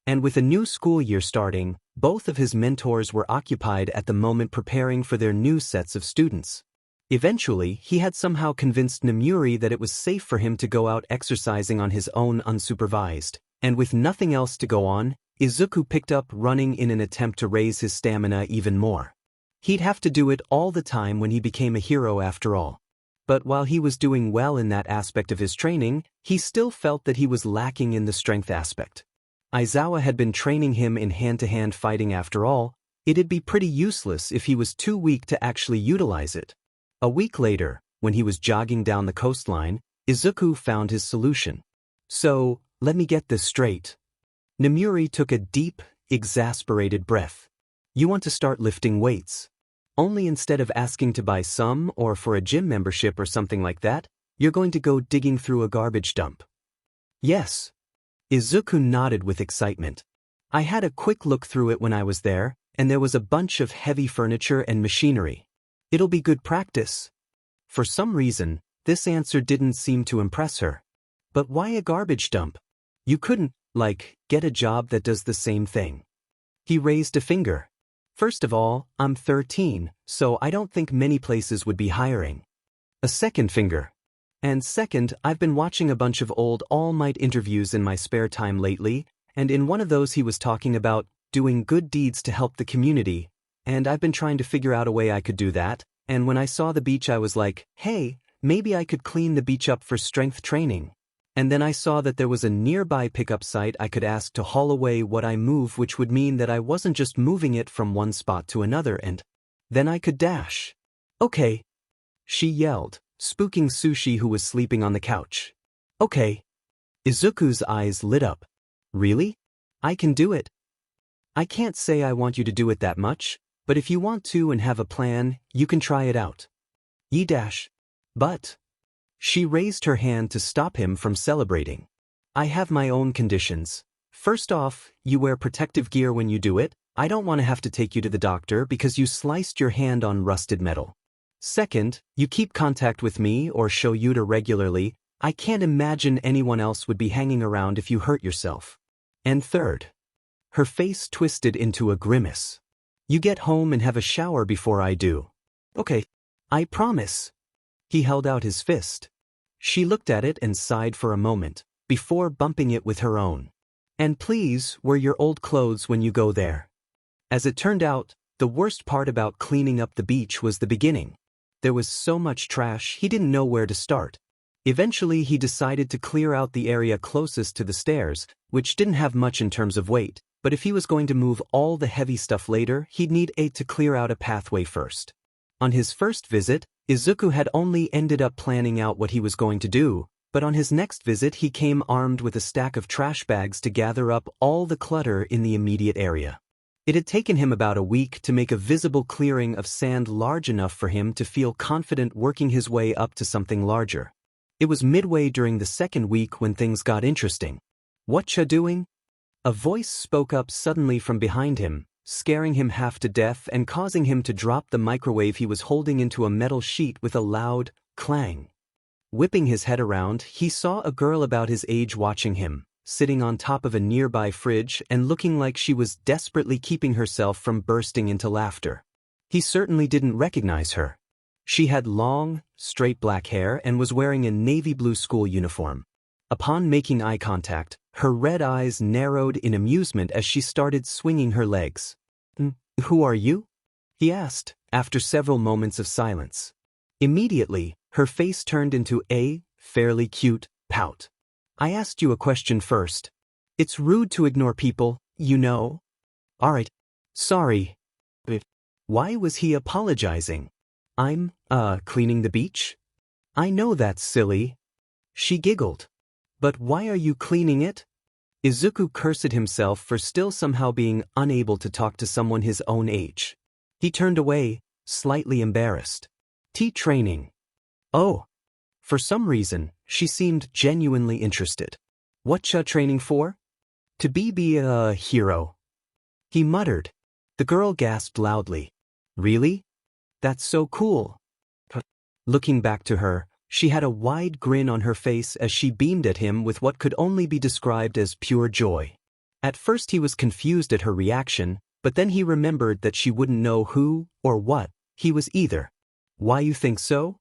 And with a new school year starting, both of his mentors were occupied at the moment preparing for their new sets of students. Eventually, he had somehow convinced Nemuri that it was safe for him to go out exercising on his own unsupervised, and with nothing else to go on, Izuku picked up running in an attempt to raise his stamina even more. He'd have to do it all the time when he became a hero after all. But while he was doing well in that aspect of his training, he still felt that he was lacking in the strength aspect. Aizawa had been training him in hand-to-hand fighting after all. It'd be pretty useless if he was too weak to actually utilize it. A week later, when he was jogging down the coastline, Izuku found his solution. So, let me get this straight. Nemuri took a deep, exasperated breath. You want to start lifting weights. Only instead of asking to buy some or for a gym membership or something like that, you're going to go digging through a garbage dump. Yes. Izuku nodded with excitement. I had a quick look through it when I was there, and there was a bunch of heavy furniture and machinery. It'll be good practice. For some reason, this answer didn't seem to impress her. But why a garbage dump? You couldn't, get a job that does the same thing. He raised a finger. First of all, I'm 13, so I don't think many places would be hiring. A second finger. And second, I've been watching a bunch of old All Might interviews in my spare time lately, and in one of those he was talking about doing good deeds to help the community, and I've been trying to figure out a way I could do that, and when I saw the beach I was like, hey, maybe I could clean the beach up for strength training. And then I saw that there was a nearby pickup site I could ask to haul away what I move, which would mean that I wasn't just moving it from one spot to another, and then I could dash. Okay. She yelled, spooking Sushi, who was sleeping on the couch. Okay. Izuku's eyes lit up. Really? I can do it. I can't say I want you to do it that much, but if you want to and have a plan, you can try it out. Dash. But. She raised her hand to stop him from celebrating. I have my own conditions. First off, you wear protective gear when you do it. I don't want to have to take you to the doctor because you sliced your hand on rusted metal. Second, you keep contact with me or show Yuta regularly. I can't imagine anyone else would be hanging around if you hurt yourself. And third. Her face twisted into a grimace. You get home and have a shower before I do. Okay. I promise. He held out his fist. She looked at it and sighed for a moment, before bumping it with her own. And please wear your old clothes when you go there. As it turned out, the worst part about cleaning up the beach was the beginning. There was so much trash he didn't know where to start. Eventually he decided to clear out the area closest to the stairs, which didn't have much in terms of weight, but if he was going to move all the heavy stuff later, he'd need 8 to clear out a pathway first. On his first visit, Izuku had only ended up planning out what he was going to do, but on his next visit he came armed with a stack of trash bags to gather up all the clutter in the immediate area. It had taken him about a week to make a visible clearing of sand large enough for him to feel confident working his way up to something larger. It was midway during the second week when things got interesting. "Whatcha doing?" A voice spoke up suddenly from behind him, scaring him half to death and causing him to drop the microwave he was holding into a metal sheet with a loud clang. Whipping his head around, he saw a girl about his age watching him, sitting on top of a nearby fridge and looking like she was desperately keeping herself from bursting into laughter. He certainly didn't recognize her. She had long, straight black hair and was wearing a navy blue school uniform. Upon making eye contact, her red eyes narrowed in amusement as she started swinging her legs. "Who are you?" he asked, after several moments of silence. Immediately, her face turned into a fairly cute pout. "I asked you a question first. It's rude to ignore people, you know." "Alright. Sorry." Why was he apologizing? "I'm, cleaning the beach?" "I know that's silly." She giggled. "But why are you cleaning it?" Izuku cursed himself for still somehow being unable to talk to someone his own age. He turned away, slightly embarrassed. "Training." "Oh." For some reason, she seemed genuinely interested. "Whatcha training for?" "To be a hero." He muttered. The girl gasped loudly. "Really? That's so cool." Looking back to her, she had a wide grin on her face as she beamed at him with what could only be described as pure joy. At first he was confused at her reaction, but then he remembered that she wouldn't know who or what he was either. "Why you think so?"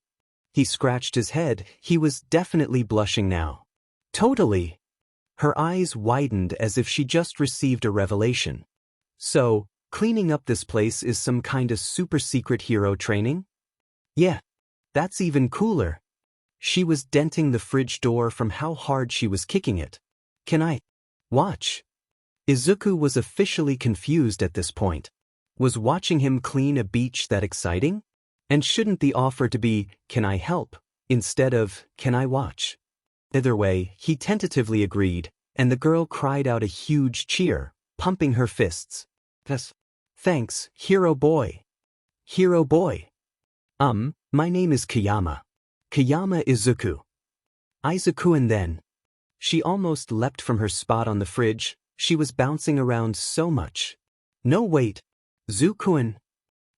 He scratched his head. He was definitely blushing now. "Totally." Her eyes widened as if she just received a revelation. "So, cleaning up this place is some kind of super secret hero training?" "Yeah. That's even cooler." She was denting the fridge door from how hard she was kicking it. "Can I watch?" Izuku was officially confused at this point. Was watching him clean a beach that exciting? And shouldn't the offer to be, "Can I help?" instead of, "Can I watch?" Either way, he tentatively agreed, and the girl cried out a huge cheer, pumping her fists. Thanks, hero boy. Hero boy. My name is Kayama. Kayama Izuku. Izuku, and then. She almost leapt from her spot on the fridge. She was bouncing around so much. No, wait. Zukuen.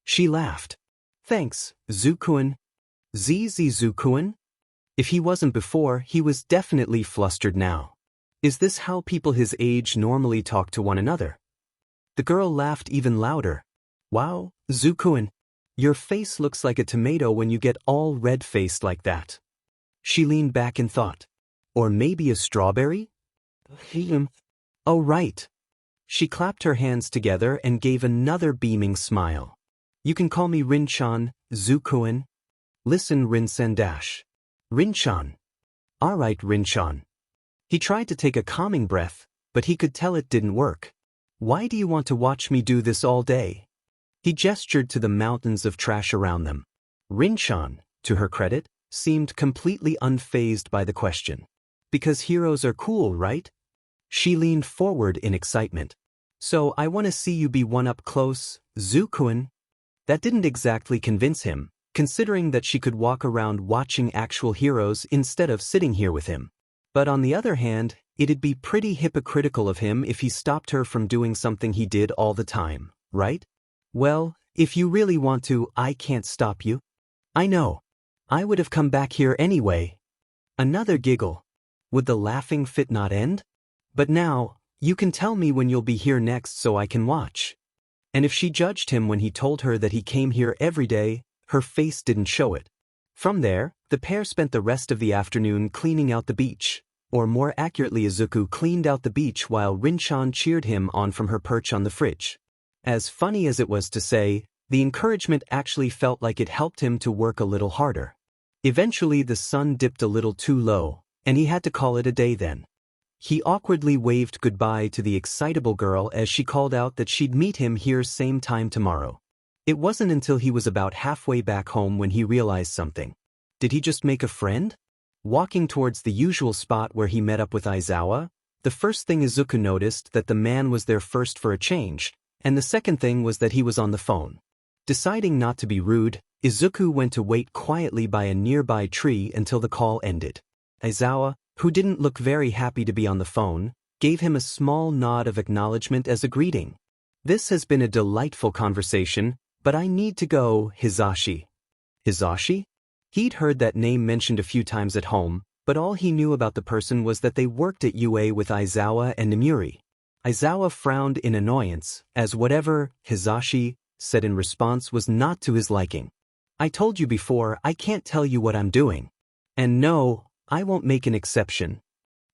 She laughed. Thanks, Zukuen. Zukuen? If he wasn't before, he was definitely flustered now. Is this how people his age normally talk to one another? The girl laughed even louder. Wow, Zukuen. Your face looks like a tomato when you get all red-faced like that. She leaned back in thought. Or maybe a strawberry? Oh, right. She clapped her hands together and gave another beaming smile. You can call me Rin-chan, Zukuen. Listen, Rin-san-dash. Rin-chan. All right, Rin-chan. He tried to take a calming breath, but he could tell it didn't work. Why do you want to watch me do this all day? He gestured to the mountains of trash around them. Rin-chan, to her credit, seemed completely unfazed by the question. Because heroes are cool, right? She leaned forward in excitement. So I want to see you be one up close, Zukuen. That didn't exactly convince him, considering that she could walk around watching actual heroes instead of sitting here with him. But on the other hand, it'd be pretty hypocritical of him if he stopped her from doing something he did all the time, right? Well, if you really want to, I can't stop you. I know. I would have come back here anyway. Another giggle. Would the laughing fit not end? But now, you can tell me when you'll be here next so I can watch. And if she judged him when he told her that he came here every day, her face didn't show it. From there, the pair spent the rest of the afternoon cleaning out the beach. Or more accurately, Izuku cleaned out the beach while Rin-chan cheered him on from her perch on the fridge. As funny as it was to say, the encouragement actually felt like it helped him to work a little harder. Eventually the sun dipped a little too low, and he had to call it a day then. He awkwardly waved goodbye to the excitable girl as she called out that she'd meet him here same time tomorrow. It wasn't until he was about halfway back home when he realized something. Did he just make a friend? Walking towards the usual spot where he met up with Aizawa, the first thing Izuku noticed that the man was there first for a change, and the second thing was that he was on the phone. Deciding not to be rude, Izuku went to wait quietly by a nearby tree until the call ended. Aizawa, who didn't look very happy to be on the phone, gave him a small nod of acknowledgement as a greeting. This has been a delightful conversation, but I need to go, Hizashi. Hizashi? He'd heard that name mentioned a few times at home, but all he knew about the person was that they worked at UA with Aizawa and Nimuri. Aizawa frowned in annoyance, as whatever Hizashi said in response was not to his liking. I told you before, I can't tell you what I'm doing. And no, I won't make an exception.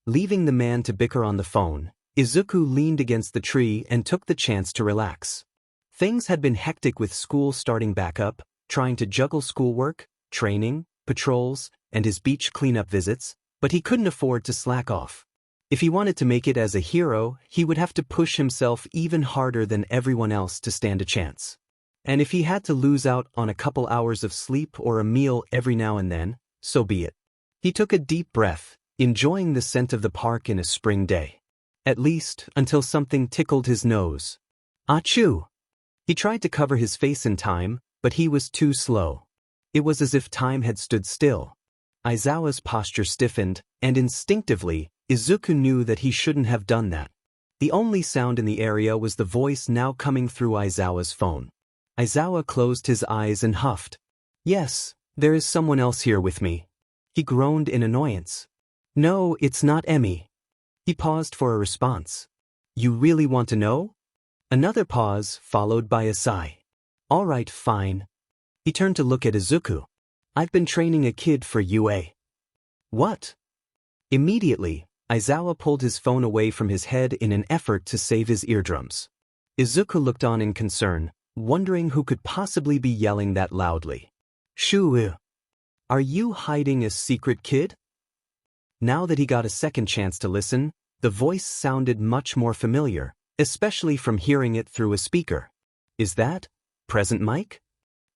Leaving the man to bicker on the phone, Izuku leaned against the tree and took the chance to relax. Things had been hectic with school starting back up, trying to juggle schoolwork, training, patrols, and his beach cleanup visits, but he couldn't afford to slack off. If he wanted to make it as a hero, he would have to push himself even harder than everyone else to stand a chance. And if he had to lose out on a couple hours of sleep or a meal every now and then, so be it. He took a deep breath, enjoying the scent of the park in a spring day. At least, until something tickled his nose. Achoo! He tried to cover his face in time, but he was too slow. It was as if time had stood still. Aizawa's posture stiffened, and instinctively, Izuku knew that he shouldn't have done that. The only sound in the area was the voice now coming through Aizawa's phone. Aizawa closed his eyes and huffed. Yes, there is someone else here with me. He groaned in annoyance. No, it's not Emi. He paused for a response. You really want to know? Another pause, followed by a sigh. All right, fine. He turned to look at Izuku. I've been training a kid for UA. What? Immediately, Aizawa pulled his phone away from his head in an effort to save his eardrums. Izuku looked on in concern, wondering who could possibly be yelling that loudly. Shuu. Are you hiding a secret, kid? Now that he got a second chance to listen, the voice sounded much more familiar, especially from hearing it through a speaker. Is that present Mike?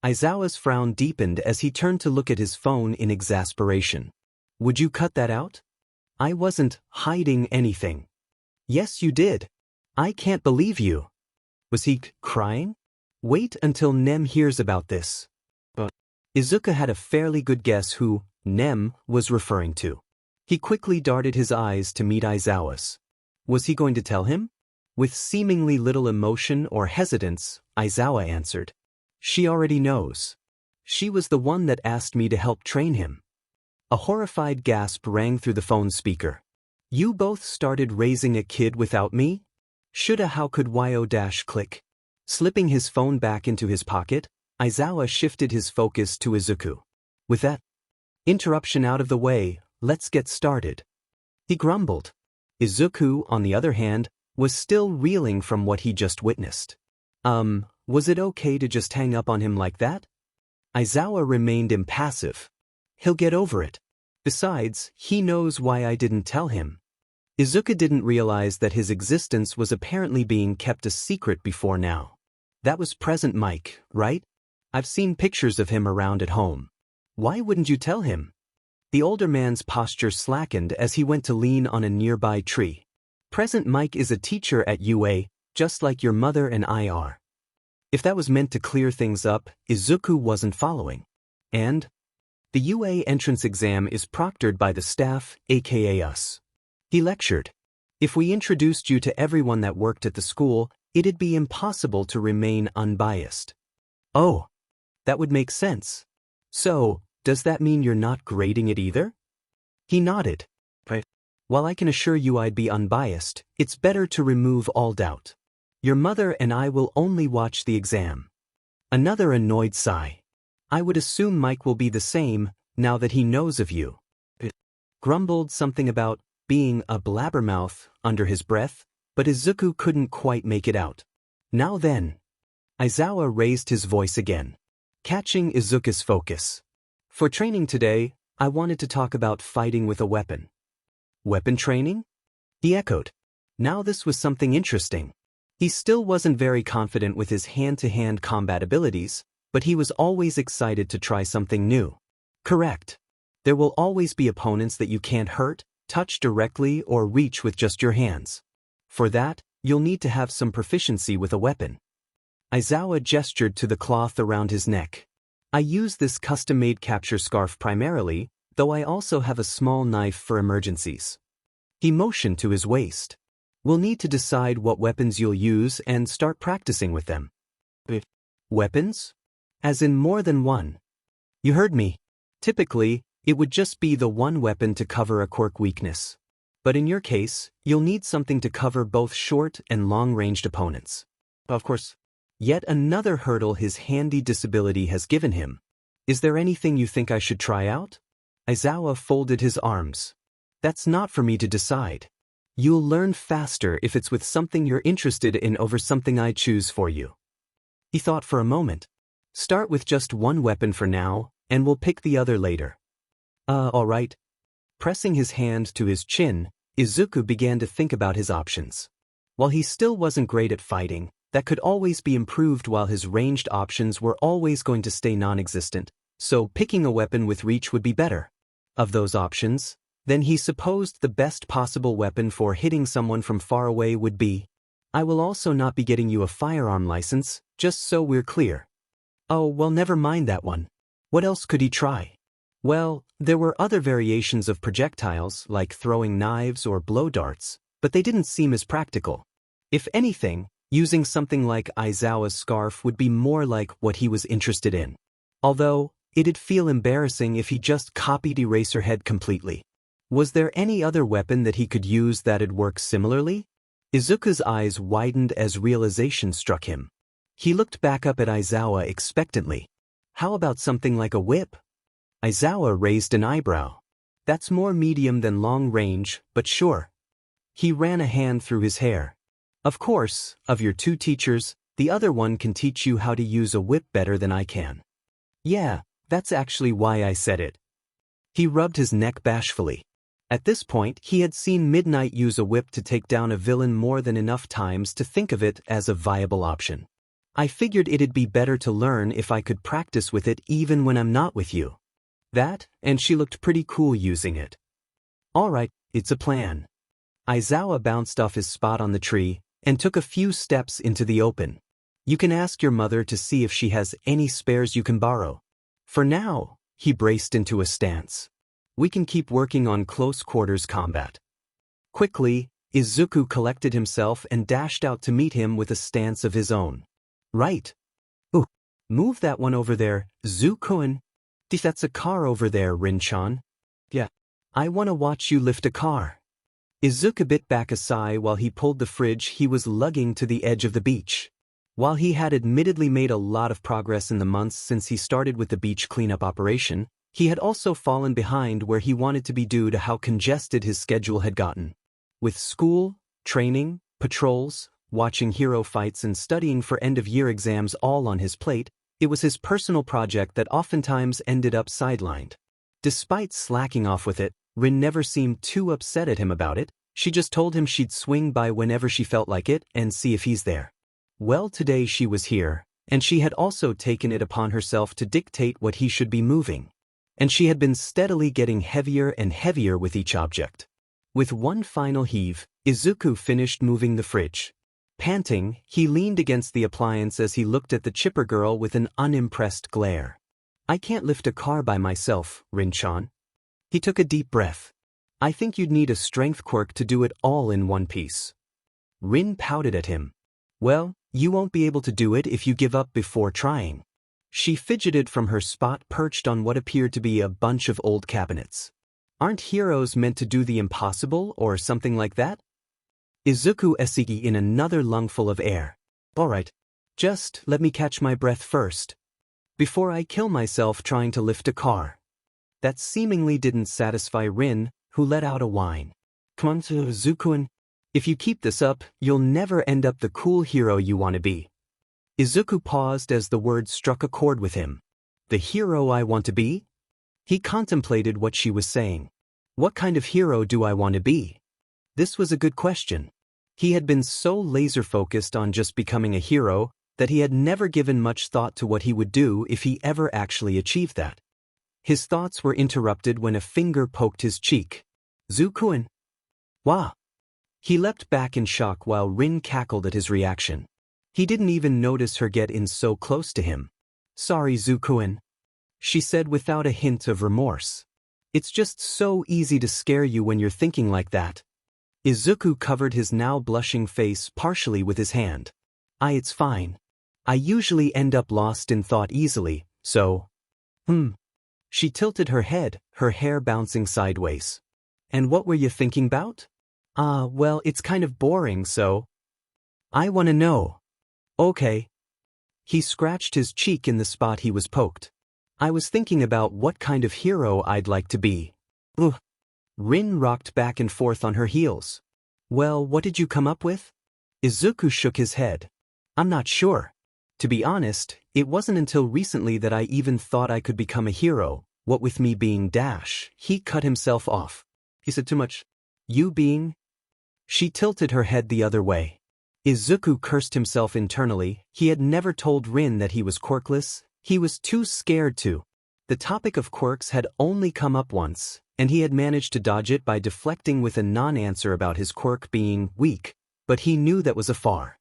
Aizawa's frown deepened as he turned to look at his phone in exasperation. Would you cut that out? I wasn't hiding anything. Yes, you did. I can't believe you. Was he crying? Wait until Nem hears about this. But Izuku had a fairly good guess who Nem was referring to. He quickly darted his eyes to meet Aizawa's. Was he going to tell him? With seemingly little emotion or hesitance, Aizawa answered. She already knows. She was the one that asked me to help train him. A horrified gasp rang through the phone speaker. You both started raising a kid without me? Shoulda how could yo-click. Slipping his phone back into his pocket, Aizawa shifted his focus to Izuku. With that interruption out of the way, let's get started. He grumbled. Izuku, on the other hand, was still reeling from what he just witnessed. Was it okay to just hang up on him like that? Aizawa remained impassive. He'll get over it. Besides, he knows why I didn't tell him. Izuku didn't realize that his existence was apparently being kept a secret before now. That was Present Mike, right? I've seen pictures of him around at home. Why wouldn't you tell him? The older man's posture slackened as he went to lean on a nearby tree. Present Mike is a teacher at UA, just like your mother and I are. If that was meant to clear things up, Izuku wasn't following. And the UA entrance exam is proctored by the staff, aka us. He lectured. If we introduced you to everyone that worked at the school, it'd be impossible to remain unbiased. Oh, that would make sense. So, does that mean you're not grading it either? He nodded. Right. While I can assure you I'd be unbiased, it's better to remove all doubt. Your mother and I will only watch the exam. Another annoyed sigh. I would assume Mike will be the same, now that he knows of you. Grumbled something about being a blabbermouth under his breath, but Izuku couldn't quite make it out. Now then. Aizawa raised his voice again, catching Izuku's focus. For training today, I wanted to talk about fighting with a weapon. Weapon training? He echoed. Now this was something interesting. He still wasn't very confident with his hand-to-hand combat abilities, but he was always excited to try something new. Correct. There will always be opponents that you can't hurt, touch directly, or reach with just your hands. For that, you'll need to have some proficiency with a weapon. Aizawa gestured to the cloth around his neck. I use this custom-made capture scarf primarily, though I also have a small knife for emergencies. He motioned to his waist. We'll need to decide what weapons you'll use and start practicing with them. Weapons? As in more than one. You heard me. Typically, it would just be the one weapon to cover a quirk weakness. But in your case, you'll need something to cover both short and long-ranged opponents. Of course. Yet another hurdle his handy disability has given him. Is there anything you think I should try out? Aizawa folded his arms. That's not for me to decide. You'll learn faster if it's with something you're interested in over something I choose for you. He thought for a moment. Start with just one weapon for now, and we'll pick the other later. All right. Pressing his hand to his chin, Izuku began to think about his options. While he still wasn't great at fighting, that could always be improved while his ranged options were always going to stay non-existent, so picking a weapon with reach would be better. Of those options, then he supposed the best possible weapon for hitting someone from far away would be. I will also not be getting you a firearm license, just so we're clear. Oh, well, never mind that one. What else could he try? Well, there were other variations of projectiles, like throwing knives or blow darts, but they didn't seem as practical. If anything, using something like Aizawa's scarf would be more like what he was interested in. Although, it'd feel embarrassing if he just copied Eraserhead completely. Was there any other weapon that he could use that'd work similarly? Izuku's eyes widened as realization struck him. He looked back up at Aizawa expectantly. How about something like a whip? Aizawa raised an eyebrow. That's more medium than long range, but sure. He ran a hand through his hair. Of course, of your two teachers, the other one can teach you how to use a whip better than I can. Yeah, that's actually why I said it. He rubbed his neck bashfully. At this point, he had seen Midnight use a whip to take down a villain more than enough times to think of it as a viable option. I figured it'd be better to learn if I could practice with it even when I'm not with you. That, and she looked pretty cool using it. All right, it's a plan. Aizawa bounced off his spot on the tree and took a few steps into the open. You can ask your mother to see if she has any spares you can borrow. For now, he braced into a stance. We can keep working on close quarters combat. Quickly, Izuku collected himself and dashed out to meet him with a stance of his own. Right. Ooh, move that one over there, Zuko-kun. That's a car over there, Rin-chan. Yeah. I wanna watch you lift a car. Izuku bit back a sigh while he pulled the fridge he was lugging to the edge of the beach. While he had admittedly made a lot of progress in the months since he started with the beach cleanup operation, he had also fallen behind where he wanted to be due to how congested his schedule had gotten. With school, training, patrols, watching hero fights and studying for end-of-year exams all on his plate, it was his personal project that oftentimes ended up sidelined. Despite slacking off with it, Rin never seemed too upset at him about it. She just told him she'd swing by whenever she felt like it and see if he's there. Well, today she was here, and she had also taken it upon herself to dictate what he should be moving. And she had been steadily getting heavier and heavier with each object. With one final heave, Izuku finished moving the fridge. Panting, he leaned against the appliance as he looked at the chipper girl with an unimpressed glare. I can't lift a car by myself, Rin-chan. He took a deep breath. I think you'd need a strength quirk to do it all in one piece. Rin pouted at him. Well, you won't be able to do it if you give up before trying. She fidgeted from her spot perched on what appeared to be a bunch of old cabinets. Aren't heroes meant to do the impossible or something like that? Izuku essayed in another lungful of air. All right. Just let me catch my breath first. Before I kill myself trying to lift a car. That seemingly didn't satisfy Rin, who let out a whine. Come on, Izuku-kun. If you keep this up, you'll never end up the cool hero you want to be. Izuku paused as the words struck a chord with him. The hero I want to be? He contemplated what she was saying. What kind of hero do I want to be? This was a good question. He had been so laser-focused on just becoming a hero that he had never given much thought to what he would do if he ever actually achieved that. His thoughts were interrupted when a finger poked his cheek. Zuko-kun. Wah! He leapt back in shock while Rin cackled at his reaction. He didn't even notice her get in so close to him. Sorry, Zuko-kun, she said without a hint of remorse. It's just so easy to scare you when you're thinking like that. Izuku covered his now blushing face partially with his hand. It's fine. I usually end up lost in thought easily, so… She tilted her head, her hair bouncing sideways. And what were you thinking about? Well, it's kind of boring, so… I want to know. Okay. He scratched his cheek in the spot he was poked. I was thinking about what kind of hero I'd like to be. Ugh. Rin rocked back and forth on her heels. Well, what did you come up with? Izuku shook his head. I'm not sure. To be honest, it wasn't until recently that I even thought I could become a hero, what with me being Dash. He cut himself off. He said too much. You being? She tilted her head the other way. Izuku cursed himself internally. He had never told Rin that he was quirkless. He was too scared to. The topic of quirks had only come up once, and he had managed to dodge it by deflecting with a non-answer about his quirk being weak, but he knew that was a far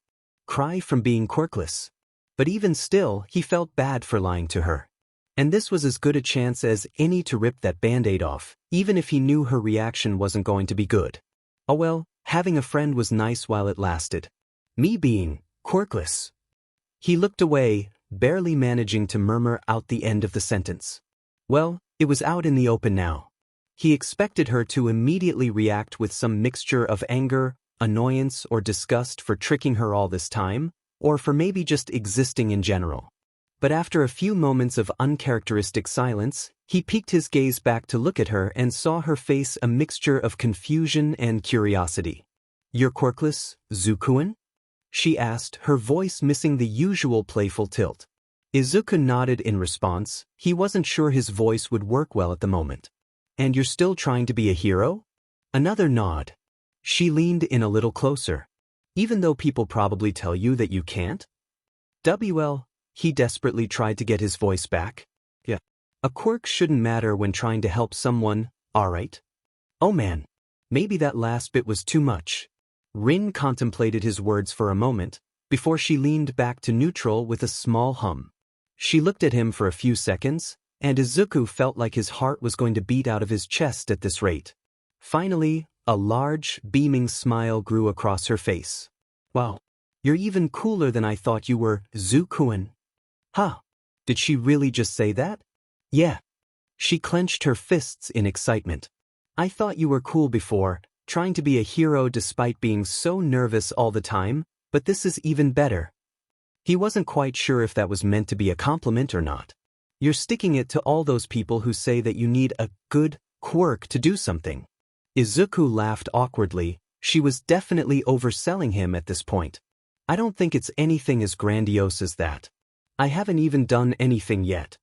cry from being quirkless. But even still, he felt bad for lying to her. And this was as good a chance as any to rip that band-aid off, even if he knew her reaction wasn't going to be good. Oh well, having a friend was nice while it lasted. Me being quirkless. He looked away, barely managing to murmur out the end of the sentence. Well, it was out in the open now. He expected her to immediately react with some mixture of anger, annoyance, or disgust for tricking her all this time, or for maybe just existing in general. But after a few moments of uncharacteristic silence, he peeked his gaze back to look at her and saw her face a mixture of confusion and curiosity. You're quirkless, Zuko-kun? She asked, her voice missing the usual playful tilt. Izuku nodded in response. He wasn't sure his voice would work well at the moment. And you're still trying to be a hero? Another nod. She leaned in a little closer. Even though people probably tell you that you can't? He desperately tried to get his voice back. Yeah. A quirk shouldn't matter when trying to help someone, alright? Oh man. Maybe that last bit was too much. Rin contemplated his words for a moment, before she leaned back to neutral with a small hum. She looked at him for a few seconds, and Izuku felt like his heart was going to beat out of his chest at this rate. Finally, a large, beaming smile grew across her face. Wow, you're even cooler than I thought you were, Izuku-kun. Huh? Did she really just say that? Yeah. She clenched her fists in excitement. I thought you were cool before, trying to be a hero despite being so nervous all the time, but this is even better. He wasn't quite sure if that was meant to be a compliment or not. You're sticking it to all those people who say that you need a good quirk to do something. Izuku laughed awkwardly. She was definitely overselling him at this point. I don't think it's anything as grandiose as that. I haven't even done anything yet.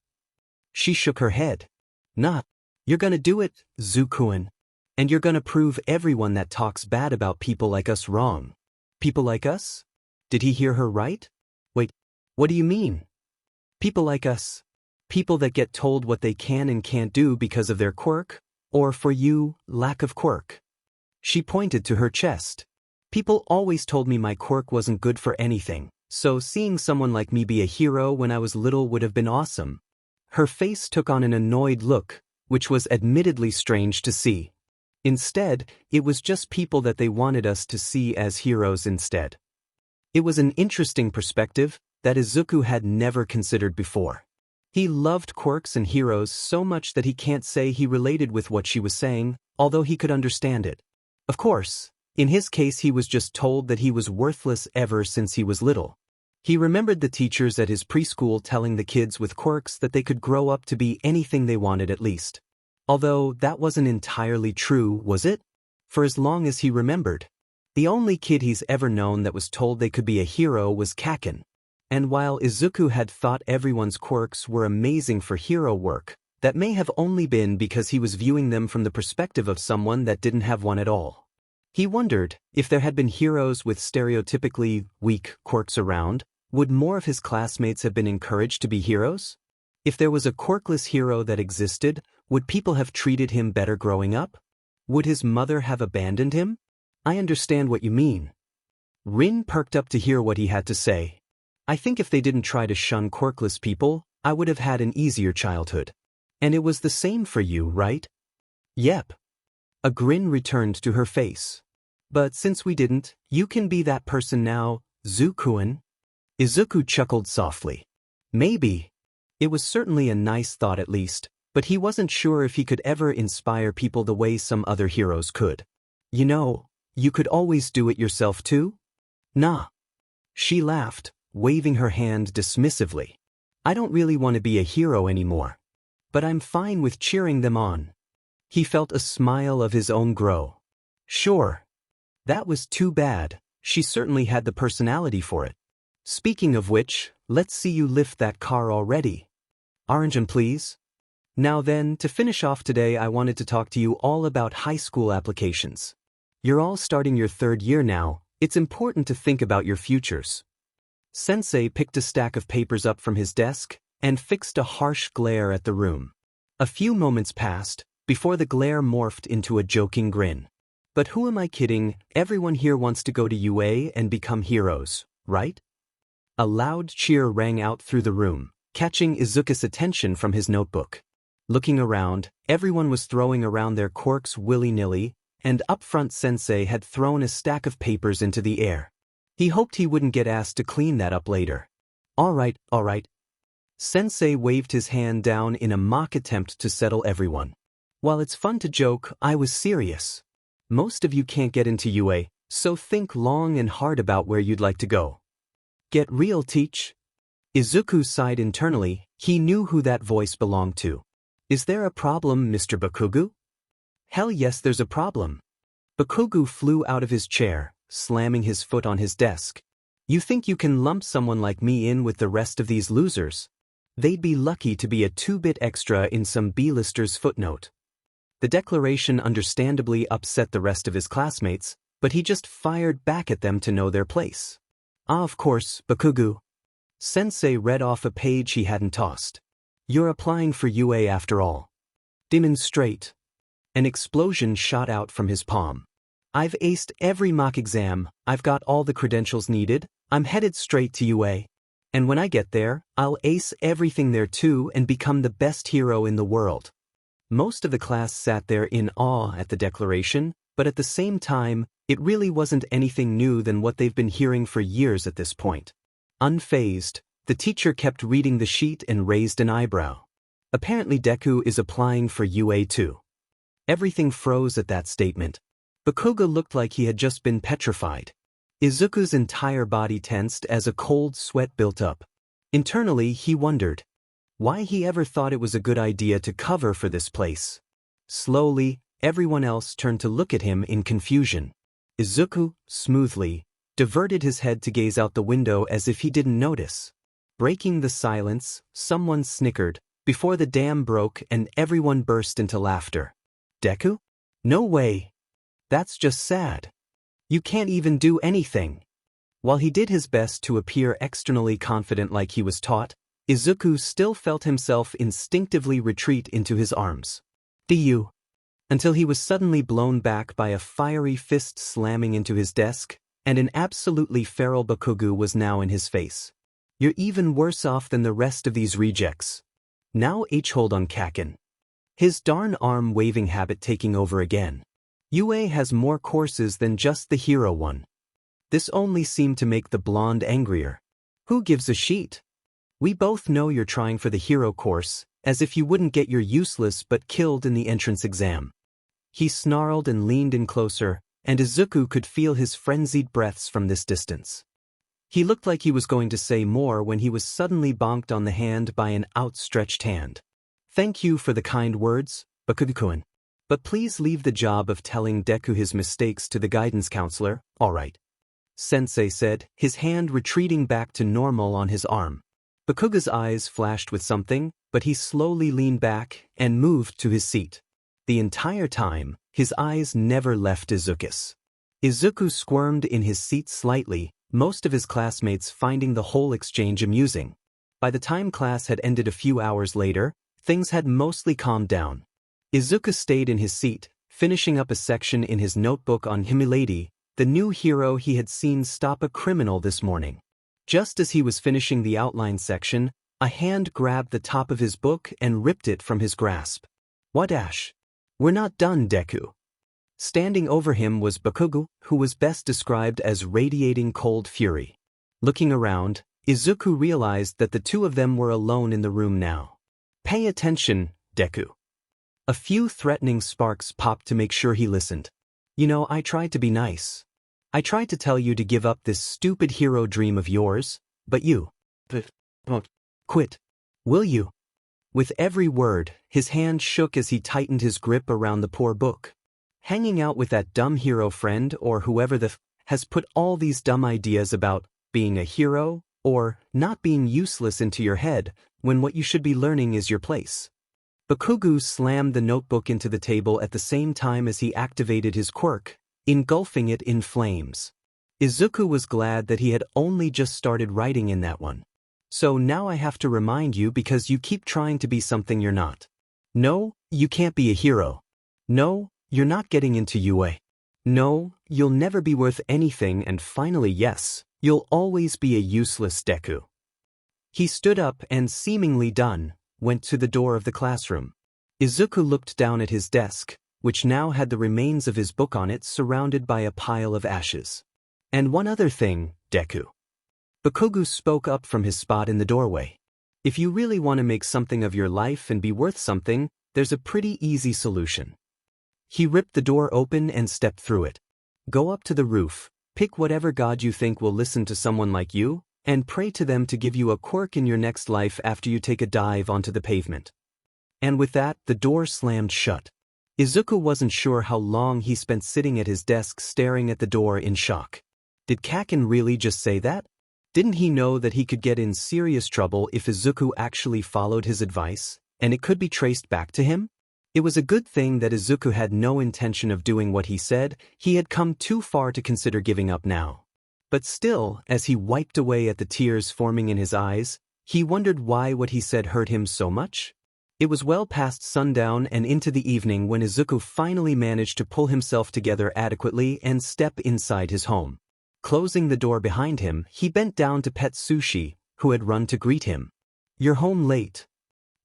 She shook her head. Nah, you're gonna do it, Izuku-kun. And you're gonna prove everyone that talks bad about people like us wrong. People like us? Did he hear her right? Wait, what do you mean? People like us. People that get told what they can and can't do because of their quirk, or for you, lack of quirk. She pointed to her chest. People always told me my quirk wasn't good for anything, so seeing someone like me be a hero when I was little would have been awesome. Her face took on an annoyed look, which was admittedly strange to see. Instead, it was just people that they wanted us to see as heroes instead. It was an interesting perspective that Izuku had never considered before. He loved quirks and heroes so much that he can't say he related with what she was saying, although he could understand it. Of course, in his case he was just told that he was worthless ever since he was little. He remembered the teachers at his preschool telling the kids with quirks that they could grow up to be anything they wanted at least. Although that wasn't entirely true, was it? For as long as he remembered. The only kid he's ever known that was told they could be a hero was Kaken. And while Izuku had thought everyone's quirks were amazing for hero work, that may have only been because he was viewing them from the perspective of someone that didn't have one at all. He wondered, if there had been heroes with stereotypically weak quirks around, would more of his classmates have been encouraged to be heroes? If there was a quirkless hero that existed, would people have treated him better growing up? Would his mother have abandoned him? I understand what you mean. Rin perked up to hear what he had to say. I think if they didn't try to shun quirkless people, I would have had an easier childhood. And it was the same for you, right? Yep. A grin returned to her face. But since we didn't, you can be that person now, Izuku-kun. Izuku chuckled softly. Maybe. It was certainly a nice thought at least, but he wasn't sure if he could ever inspire people the way some other heroes could. You know, you could always do it yourself too? Nah. She laughed, waving her hand dismissively. I don't really want to be a hero anymore. But I'm fine with cheering them on. He felt a smile of his own grow. Sure. That was too bad. She certainly had the personality for it. Speaking of which, let's see you lift that car already. Orange and please. Now then, to finish off today, I wanted to talk to you all about high school applications. You're all starting your third year now. It's important to think about your futures. Sensei picked a stack of papers up from his desk and fixed a harsh glare at the room. A few moments passed before the glare morphed into a joking grin. But who am I kidding? Everyone here wants to go to UA and become heroes, right? A loud cheer rang out through the room, catching Izuku's attention from his notebook. Looking around, everyone was throwing around their quirks willy-nilly, and up front Sensei had thrown a stack of papers into the air. He hoped he wouldn't get asked to clean that up later. All right. Sensei waved his hand down in a mock attempt to settle everyone. While it's fun to joke, I was serious. Most of you can't get into UA, so think long and hard about where you'd like to go. Get real, teach. Izuku sighed internally. He knew who that voice belonged to. Is there a problem, Mr. Bakugu? Hell yes, there's a problem. Bakugu flew out of his chair, slamming his foot on his desk. You think you can lump someone like me in with the rest of these losers? They'd be lucky to be a 2-bit extra in some B-lister's footnote. The declaration understandably upset the rest of his classmates, but he just fired back at them to know their place. Ah, of course, Bakugu. Sensei read off a page he hadn't tossed. You're applying for UA after all. Demonstrate. An explosion shot out from his palm. I've aced every mock exam, I've got all the credentials needed, I'm headed straight to UA. And when I get there, I'll ace everything there too and become the best hero in the world. Most of the class sat there in awe at the declaration, but at the same time, it really wasn't anything new than what they've been hearing for years at this point. Unfazed, the teacher kept reading the sheet and raised an eyebrow. Apparently Deku is applying for UA too. Everything froze at that statement. Bakugo looked like he had just been petrified. Izuku's entire body tensed as a cold sweat built up. Internally, he wondered why he ever thought it was a good idea to cover for this place. Slowly, everyone else turned to look at him in confusion. Izuku, smoothly, diverted his head to gaze out the window as if he didn't notice. Breaking the silence, someone snickered, before the dam broke and everyone burst into laughter. Deku? No way. That's just sad. You can't even do anything. While he did his best to appear externally confident like he was taught, Izuku still felt himself instinctively retreat into his arms. "Du." Until he was suddenly blown back by a fiery fist slamming into his desk, and an absolutely feral Bakugo was now in his face. "You're even worse off than the rest of these rejects." Now hold on Kakin. His darn arm-waving habit taking over again. UA has more courses than just the hero one. This only seemed to make the blonde angrier. Who gives a sheet? We both know you're trying for the hero course, as if you wouldn't get your useless but killed in the entrance exam. He snarled and leaned in closer, and Izuku could feel his frenzied breaths from this distance. He looked like he was going to say more when he was suddenly bonked on the hand by an outstretched hand. "Thank you for the kind words, Bakugo-kun. But please leave the job of telling Deku his mistakes to the guidance counselor, alright?" Sensei said, his hand retreating back to normal on his arm. Bakugo's eyes flashed with something, but he slowly leaned back and moved to his seat. The entire time, his eyes never left Izuku's. Izuku squirmed in his seat slightly, most of his classmates finding the whole exchange amusing. By the time class had ended a few hours later, things had mostly calmed down. Izuku stayed in his seat, finishing up a section in his notebook on Himilady, the new hero he had seen stop a criminal this morning. Just as he was finishing the outline section, a hand grabbed the top of his book and ripped it from his grasp. "What Ash? We're not done, Deku." Standing over him was Bakugo, who was best described as radiating cold fury. Looking around, Izuku realized that the two of them were alone in the room now. "Pay attention, Deku." A few threatening sparks popped to make sure he listened. "You know, I tried to be nice. I tried to tell you to give up this stupid hero dream of yours, but you won't quit. Will you?" With every word, his hand shook as he tightened his grip around the poor book. Hanging out with that dumb hero friend or whoever has put all these dumb ideas about being a hero or not being useless into your head when what you should be learning is your place. Bakugo slammed the notebook into the table at the same time as he activated his quirk, engulfing it in flames. Izuku was glad that he had only just started writing in that one. "So now I have to remind you because you keep trying to be something you're not. No, you can't be a hero. No, you're not getting into UA. No, you'll never be worth anything, and finally yes, you'll always be a useless Deku." He stood up and, seemingly done, went to the door of the classroom. Izuku looked down at his desk, which now had the remains of his book on it surrounded by a pile of ashes. "And one other thing, Deku." Bakugo spoke up from his spot in the doorway. "If you really want to make something of your life and be worth something, there's a pretty easy solution." He ripped the door open and stepped through it. "Go up to the roof, pick whatever god you think will listen to someone like you, and pray to them to give you a quirk in your next life after you take a dive onto the pavement." And with that, the door slammed shut. Izuku wasn't sure how long he spent sitting at his desk staring at the door in shock. Did Kakin really just say that? Didn't he know that he could get in serious trouble if Izuku actually followed his advice, and it could be traced back to him? It was a good thing that Izuku had no intention of doing what he said. He had come too far to consider giving up now. But still, as he wiped away at the tears forming in his eyes, he wondered why what he said hurt him so much. It was well past sundown and into the evening when Izuku finally managed to pull himself together adequately and step inside his home. Closing the door behind him, he bent down to pet Sushi, who had run to greet him. "You're home late."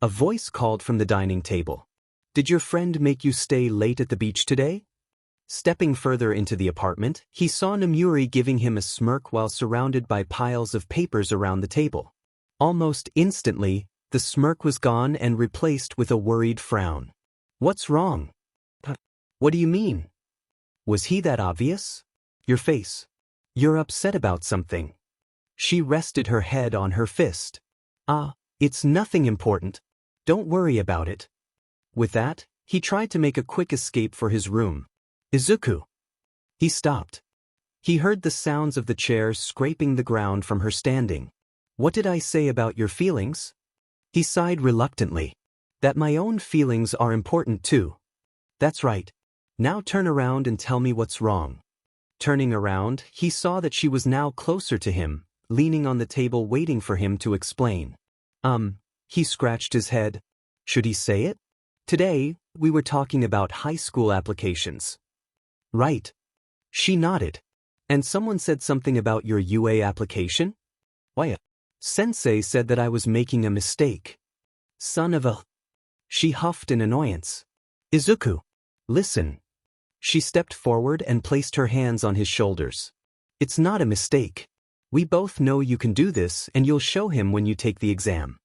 A voice called from the dining table. "Did your friend make you stay late at the beach today?" Stepping further into the apartment, he saw Nomuri giving him a smirk while surrounded by piles of papers around the table. Almost instantly, the smirk was gone and replaced with a worried frown. "What's wrong?" "What do you mean? Was he that obvious?" "Your face. You're upset about something." She rested her head on her fist. It's nothing important. Don't worry about it." With that, he tried to make a quick escape for his room. "Izuku." He stopped. He heard the sounds of the chair scraping the ground from her standing. "What did I say about your feelings?" He sighed reluctantly. "That my own feelings are important too." "That's right. Now turn around and tell me what's wrong." Turning around, he saw that she was now closer to him, leaning on the table waiting for him to explain. He scratched his head. Should he say it? "Today, we were talking about high school applications." "Right." She nodded. "And someone said something about your UA application?" "Why? Sensei said that I was making a mistake." "Son of a..." She huffed in annoyance. "Izuku, listen." She stepped forward and placed her hands on his shoulders. "It's not a mistake. We both know you can do this and you'll show him when you take the exam."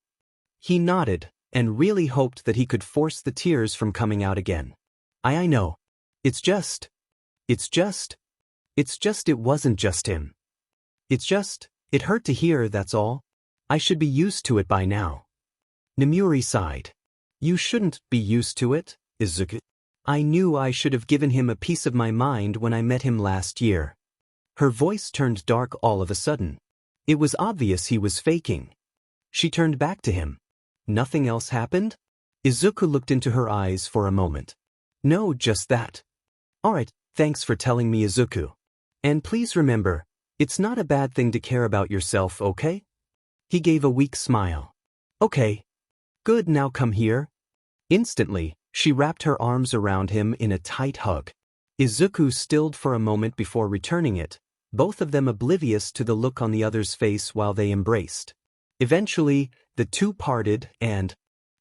He nodded, and really hoped that he could force the tears from coming out again. I know. It wasn't just him. It hurt to hear, that's all. I should be used to it by now." Nomuri sighed. "You shouldn't be used to it, Izuku. I knew I should have given him a piece of my mind when I met him last year." Her voice turned dark all of a sudden. It was obvious he was faking. She turned back to him. "Nothing else happened?" Izuku looked into her eyes for a moment. "No, just that." "Alright, thanks for telling me, Izuku. And please remember, it's not a bad thing to care about yourself, okay?" He gave a weak smile. "Okay. Good, now come here." Instantly, she wrapped her arms around him in a tight hug. Izuku stilled for a moment before returning it, both of them oblivious to the look on the other's face while they embraced. Eventually, the two parted and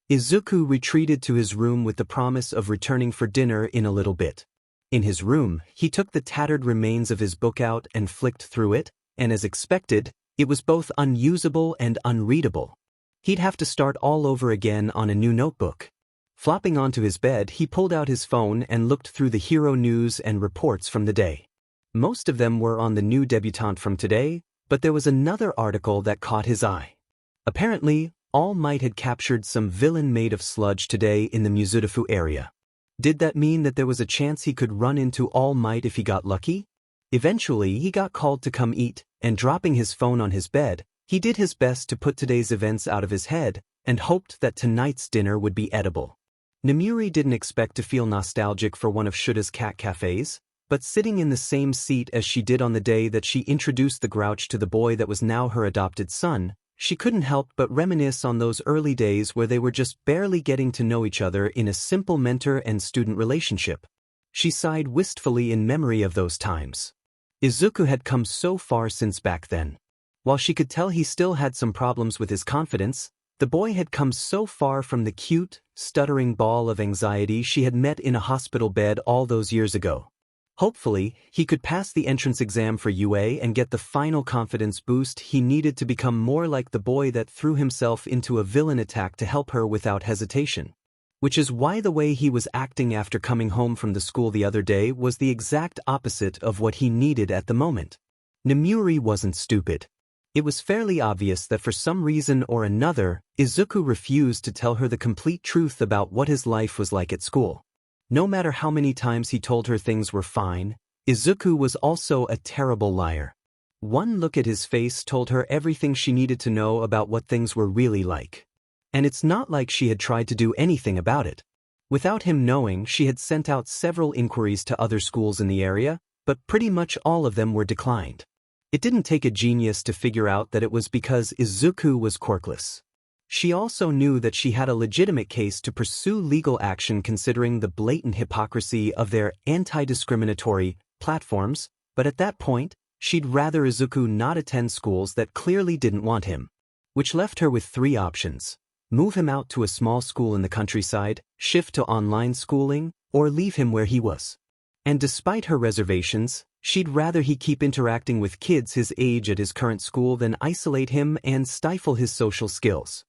Izuku retreated to his room with the promise of returning for dinner in a little bit. In his room, he took the tattered remains of his book out and flicked through it, and as expected, it was both unusable and unreadable. He'd have to start all over again on a new notebook. Flopping onto his bed, he pulled out his phone and looked through the hero news and reports from the day. Most of them were on the new debutante from today, but there was another article that caught his eye. Apparently, All Might had captured some villain made of sludge today in the Mizudafu area. Did that mean that there was a chance he could run into All Might if he got lucky? Eventually, he got called to come eat, and dropping his phone on his bed, he did his best to put today's events out of his head, and hoped that tonight's dinner would be edible. Nomuri didn't expect to feel nostalgic for one of Shuta's cat cafes, but sitting in the same seat as she did on the day that she introduced the grouch to the boy that was now her adopted son, she couldn't help but reminisce on those early days where they were just barely getting to know each other in a simple mentor and student relationship. She sighed wistfully in memory of those times. Izuku had come so far since back then. While she could tell he still had some problems with his confidence, the boy had come so far from the cute, stuttering ball of anxiety she had met in a hospital bed all those years ago. Hopefully, he could pass the entrance exam for UA and get the final confidence boost he needed to become more like the boy that threw himself into a villain attack to help her without hesitation. Which is why the way he was acting after coming home from the school the other day was the exact opposite of what he needed at the moment. Nomuri wasn't stupid. It was fairly obvious that for some reason or another, Izuku refused to tell her the complete truth about what his life was like at school. No matter how many times he told her things were fine, Izuku was also a terrible liar. One look at his face told her everything she needed to know about what things were really like. And it's not like she had tried to do anything about it. Without him knowing, she had sent out several inquiries to other schools in the area, but pretty much all of them were declined. It didn't take a genius to figure out that it was because Izuku was quirkless. She also knew that she had a legitimate case to pursue legal action considering the blatant hypocrisy of their anti-discriminatory platforms, but at that point, she'd rather Izuku not attend schools that clearly didn't want him. Which left her with three options: move him out to a small school in the countryside, shift to online schooling, or leave him where he was. And despite her reservations, she'd rather he keep interacting with kids his age at his current school than isolate him and stifle his social skills.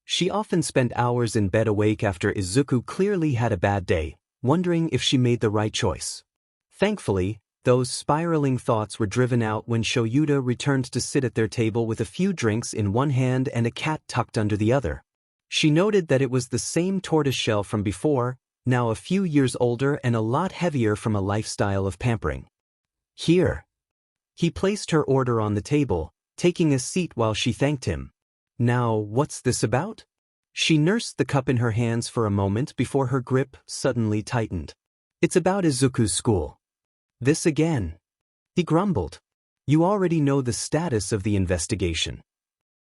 She often spent hours in bed awake after Izuku clearly had a bad day, wondering if she made the right choice. Thankfully, those spiraling thoughts were driven out when Shoyuta returned to sit at their table with a few drinks in one hand and a cat tucked under the other. She noted that it was the same tortoiseshell from before, now a few years older and a lot heavier from a lifestyle of pampering. Here. He placed her order on the table, taking a seat while she thanked him. Now, what's this about? She nursed the cup in her hands for a moment before her grip suddenly tightened. It's about Izuku's school. This again. He grumbled. You already know the status of the investigation.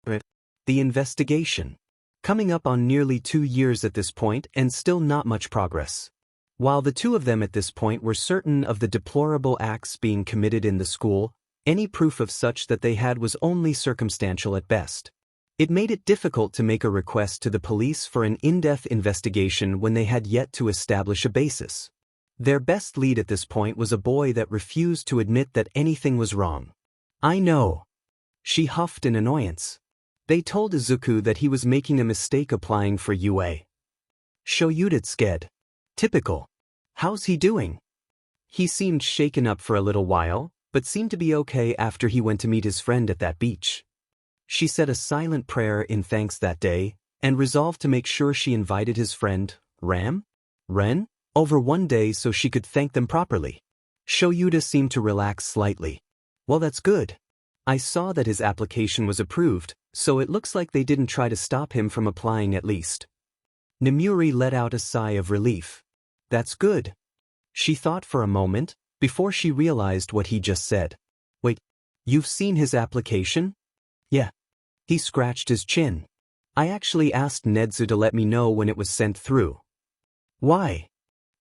The investigation. Coming up on nearly 2 years at this point and still not much progress. While the two of them at this point were certain of the deplorable acts being committed in the school, any proof of such that they had was only circumstantial at best. It made it difficult to make a request to the police for an in-depth investigation when they had yet to establish a basis. Their best lead at this point was a boy that refused to admit that anything was wrong. I know. She huffed in annoyance. They told Izuku that he was making a mistake applying for UA. Shoyuta sked. Typical. How's he doing? He seemed shaken up for a little while, but seemed to be okay after he went to meet his friend at that beach. She said a silent prayer in thanks that day, and resolved to make sure she invited his friend, Ren, over one day so she could thank them properly. Shoyuta seemed to relax slightly. Well, that's good. I saw that his application was approved, so it looks like they didn't try to stop him from applying at least. Nemuri let out a sigh of relief. That's good. She thought for a moment, before she realized what he just said. Wait, you've seen his application? Yeah. He scratched his chin. I actually asked Nedzu to let me know when it was sent through. Why?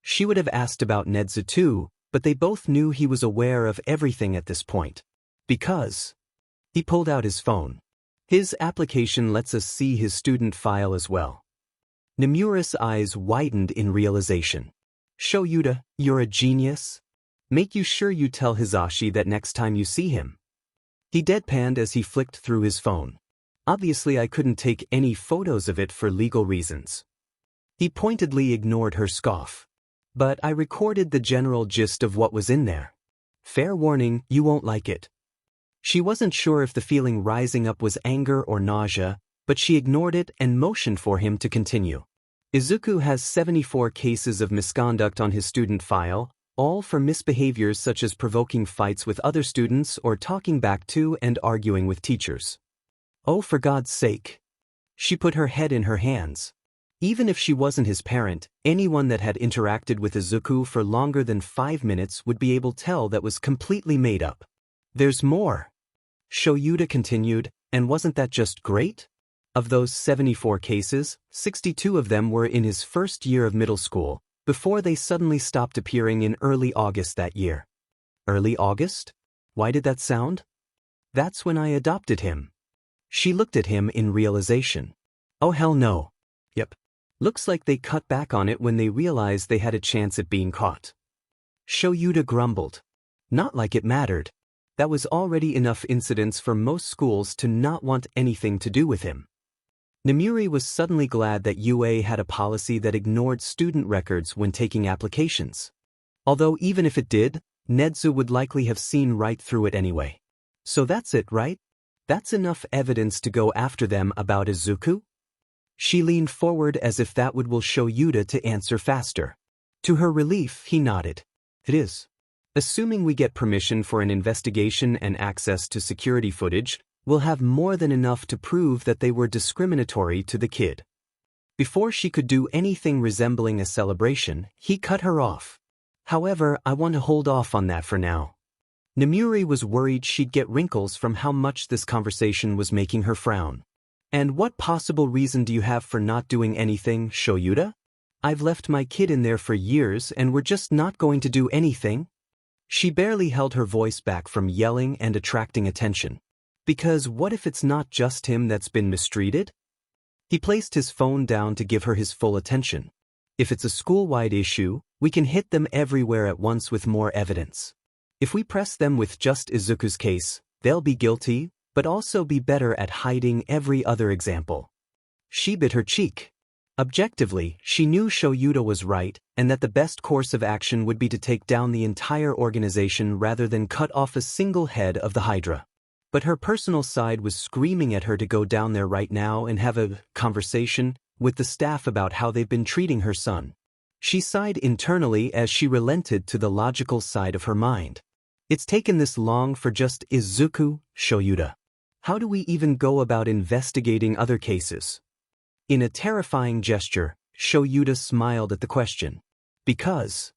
She would have asked about Nedzu too, but they both knew he was aware of everything at this point. Because. He pulled out his phone. His application lets us see his student file as well. Nemura's eyes widened in realization. Shoyuta, you're a genius. Make you sure you tell Hisashi that next time you see him. He deadpanned as he flicked through his phone. Obviously I couldn't take any photos of it for legal reasons. He pointedly ignored her scoff. But I recorded the general gist of what was in there. Fair warning, you won't like it. She wasn't sure if the feeling rising up was anger or nausea, but she ignored it and motioned for him to continue. Izuku has 74 cases of misconduct on his student file, all for misbehaviors such as provoking fights with other students or talking back to and arguing with teachers. Oh, for God's sake. She put her head in her hands. Even if she wasn't his parent, anyone that had interacted with Izuku for longer than 5 minutes would be able to tell that was completely made up. There's more. Shoyuta continued, and wasn't that just great? Of those 74 cases, 62 of them were in his first year of middle school, before they suddenly stopped appearing in early August that year. Early August? Why did that sound? That's when I adopted him. She looked at him in realization. Oh hell no. Yep. Looks like they cut back on it when they realized they had a chance at being caught. Shoyuta grumbled. Not like it mattered. That was already enough incidents for most schools to not want anything to do with him. Nemuri was suddenly glad that UA had a policy that ignored student records when taking applications. Although even if it did, Nedzu would likely have seen right through it anyway. So that's it, right? That's enough evidence to go after them about Izuku? She leaned forward as if that would will Shoyuta to answer faster. To her relief, he nodded. It is. Assuming we get permission for an investigation and access to security footage, we'll have more than enough to prove that they were discriminatory to the kid. Before she could do anything resembling a celebration, he cut her off. However, I want to hold off on that for now. Nemuri was worried she'd get wrinkles from how much this conversation was making her frown. And what possible reason do you have for not doing anything, Shoyuta? I've left my kid in there for years and we're just not going to do anything? She barely held her voice back from yelling and attracting attention. Because what if it's not just him that's been mistreated? He placed his phone down to give her his full attention. If it's a school-wide issue, we can hit them everywhere at once with more evidence. If we press them with just Izuku's case, they'll be guilty, but also be better at hiding every other example. She bit her cheek. Objectively, she knew Shoyuta was right and that the best course of action would be to take down the entire organization rather than cut off a single head of the Hydra. But her personal side was screaming at her to go down there right now and have a conversation with the staff about how they've been treating her son. She sighed internally as she relented to the logical side of her mind. It's taken this long for just Izuku, Shoyuta. How do we even go about investigating other cases? In a terrifying gesture, Shoyuta smiled at the question. Because.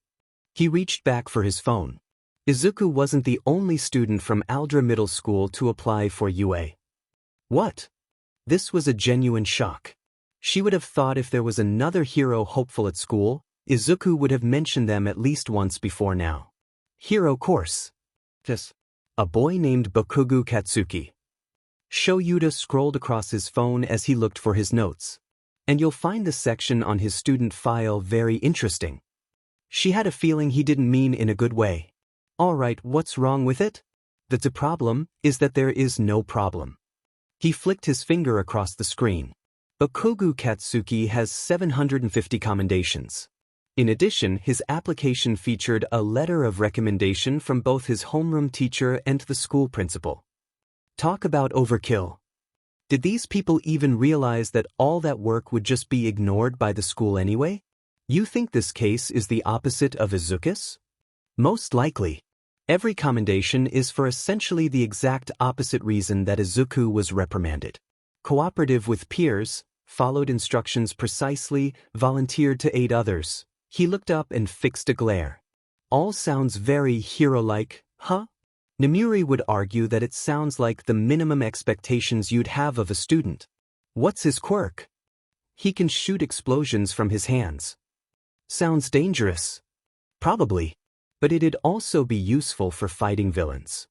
He reached back for his phone. Izuku wasn't the only student from Aldra Middle School to apply for UA. What? This was a genuine shock. She would have thought if there was another hero hopeful at school, Izuku would have mentioned them at least once before now. Hero course. Yes. A boy named Bakugo Katsuki. Shoyuta scrolled across his phone as he looked for his notes. And you'll find the section on his student file very interesting. She had a feeling he didn't mean in a good way. Alright, what's wrong with it? The problem is that there is no problem. He flicked his finger across the screen. Bakugo Katsuki has 750 commendations. In addition, his application featured a letter of recommendation from both his homeroom teacher and the school principal. Talk about overkill. Did these people even realize that all that work would just be ignored by the school anyway? You think this case is the opposite of Izuku's? Most likely. Every commendation is for essentially the exact opposite reason that Izuku was reprimanded. Cooperative with peers, followed instructions precisely, volunteered to aid others. He looked up and fixed a glare. All sounds very hero-like, huh? Nemuri would argue that it sounds like the minimum expectations you'd have of a student. What's his quirk? He can shoot explosions from his hands. Sounds dangerous. Probably. But it'd also be useful for fighting villains.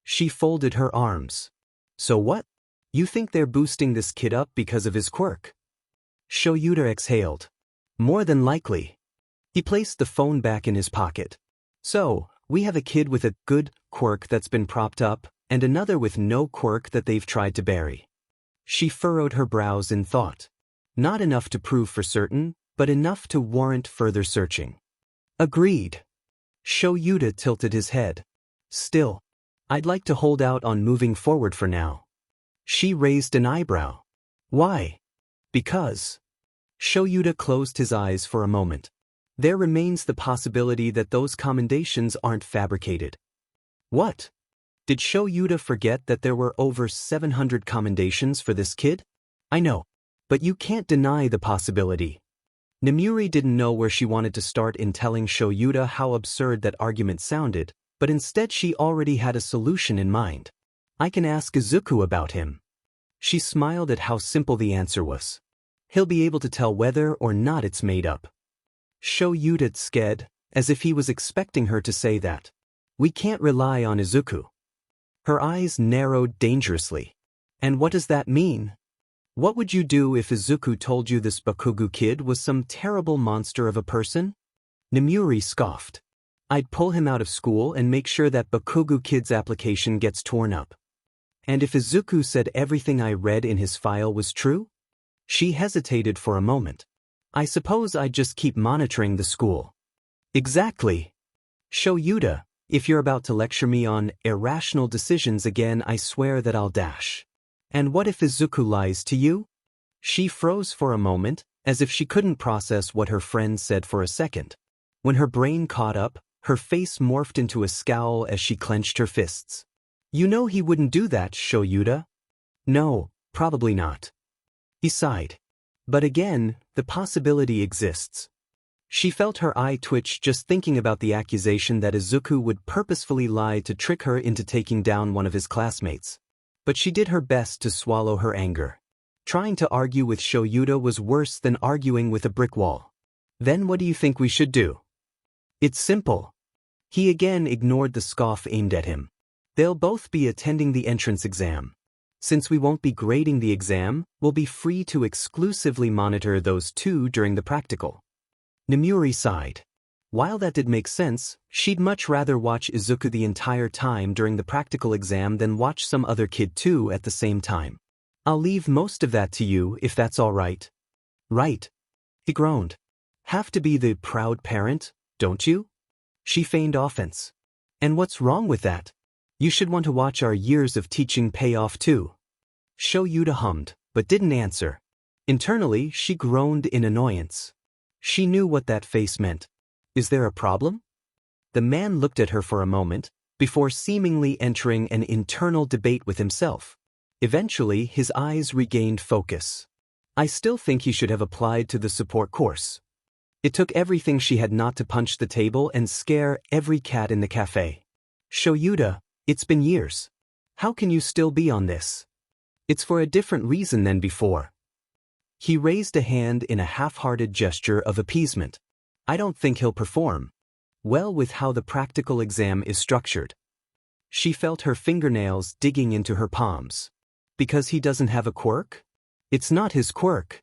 She folded her arms. So what? You think they're boosting this kid up because of his quirk? Shoyuta exhaled. More than likely. He placed the phone back in his pocket. So, we have a kid with a good quirk that's been propped up, and another with no quirk that they've tried to bury. She furrowed her brows in thought. Not enough to prove for certain, but enough to warrant further searching. Agreed. Shoyuta tilted his head. Still, I'd like to hold out on moving forward for now. She raised an eyebrow. Why? Because. Shoyuta closed his eyes for a moment. There remains the possibility that those commendations aren't fabricated. What? Did Shoyuta forget that there were over 700 commendations for this kid? I know. But you can't deny the possibility. Nemuri didn't know where she wanted to start in telling Shoyuta how absurd that argument sounded, but instead she already had a solution in mind. I can ask Izuku about him. She smiled at how simple the answer was. He'll be able to tell whether or not it's made up. Shoyuta sked, as if he was expecting her to say that. We can't rely on Izuku. Her eyes narrowed dangerously. And what does that mean? What would you do if Izuku told you this Bakugo kid was some terrible monster of a person? Nemuri scoffed. I'd pull him out of school and make sure that Bakugo kid's application gets torn up. And if Izuku said everything I read in his file was true? She hesitated for a moment. I suppose I'd just keep monitoring the school. Exactly. Shoyuta, if you're about to lecture me on irrational decisions again, I swear that I'll dash. And what if Izuku lies to you? She froze for a moment, as if she couldn't process what her friend said for a second. When her brain caught up, her face morphed into a scowl as she clenched her fists. You know he wouldn't do that, Shoyuta. No, probably not. He sighed. But again, the possibility exists. She felt her eye twitch just thinking about the accusation that Izuku would purposefully lie to trick her into taking down one of his classmates. But she did her best to swallow her anger. Trying to argue with Shoyuta was worse than arguing with a brick wall. Then what do you think we should do? It's simple. He again ignored the scoff aimed at him. They'll both be attending the entrance exam. Since we won't be grading the exam, we'll be free to exclusively monitor those two during the practical. Nomuri sighed. While that did make sense, she'd much rather watch Izuku the entire time during the practical exam than watch some other kid too at the same time. I'll leave most of that to you if that's all right. Right. He groaned. Have to be the proud parent, don't you? She feigned offense. And what's wrong with that? You should want to watch our years of teaching pay off too. Shoyuta hummed, but didn't answer. Internally, she groaned in annoyance. She knew what that face meant. Is there a problem? The man looked at her for a moment, before seemingly entering an internal debate with himself. Eventually, his eyes regained focus. I still think he should have applied to the support course. It took everything she had not to punch the table and scare every cat in the cafe. Shoyuta, it's been years. How can you still be on this? It's for a different reason than before. He raised a hand in a half-hearted gesture of appeasement. I don't think he'll perform well with how the practical exam is structured. She felt her fingernails digging into her palms. Because he doesn't have a quirk? It's not his quirk.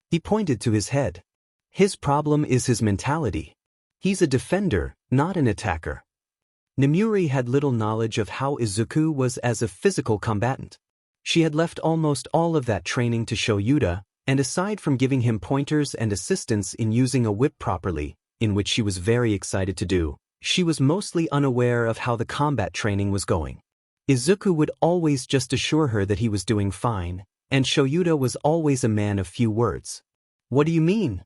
He pointed to his head. His problem is his mentality. He's a defender, not an attacker. Nomuri had little knowledge of how Izuku was as a physical combatant. She had left almost all of that training to Shoyuta, and aside from giving him pointers and assistance in using a whip properly, in which she was very excited to do, she was mostly unaware of how the combat training was going. Izuku would always just assure her that he was doing fine, and Shoyuta was always a man of few words. What do you mean?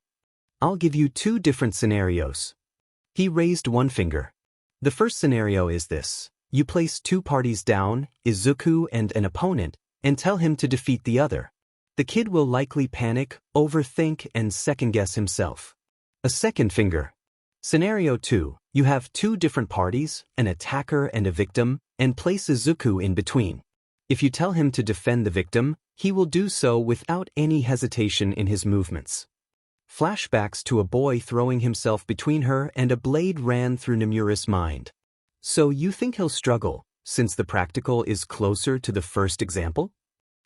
I'll give you two different scenarios. He raised one finger. The first scenario is this. You place two parties down, Izuku and an opponent, and tell him to defeat the other. The kid will likely panic, overthink, and second-guess himself. A second finger. Scenario 2. You have two different parties, an attacker and a victim, and place Izuku in between. If you tell him to defend the victim, he will do so without any hesitation in his movements. Flashbacks to a boy throwing himself between her and a blade ran through Nomura's mind. So you think he'll struggle, since the practical is closer to the first example?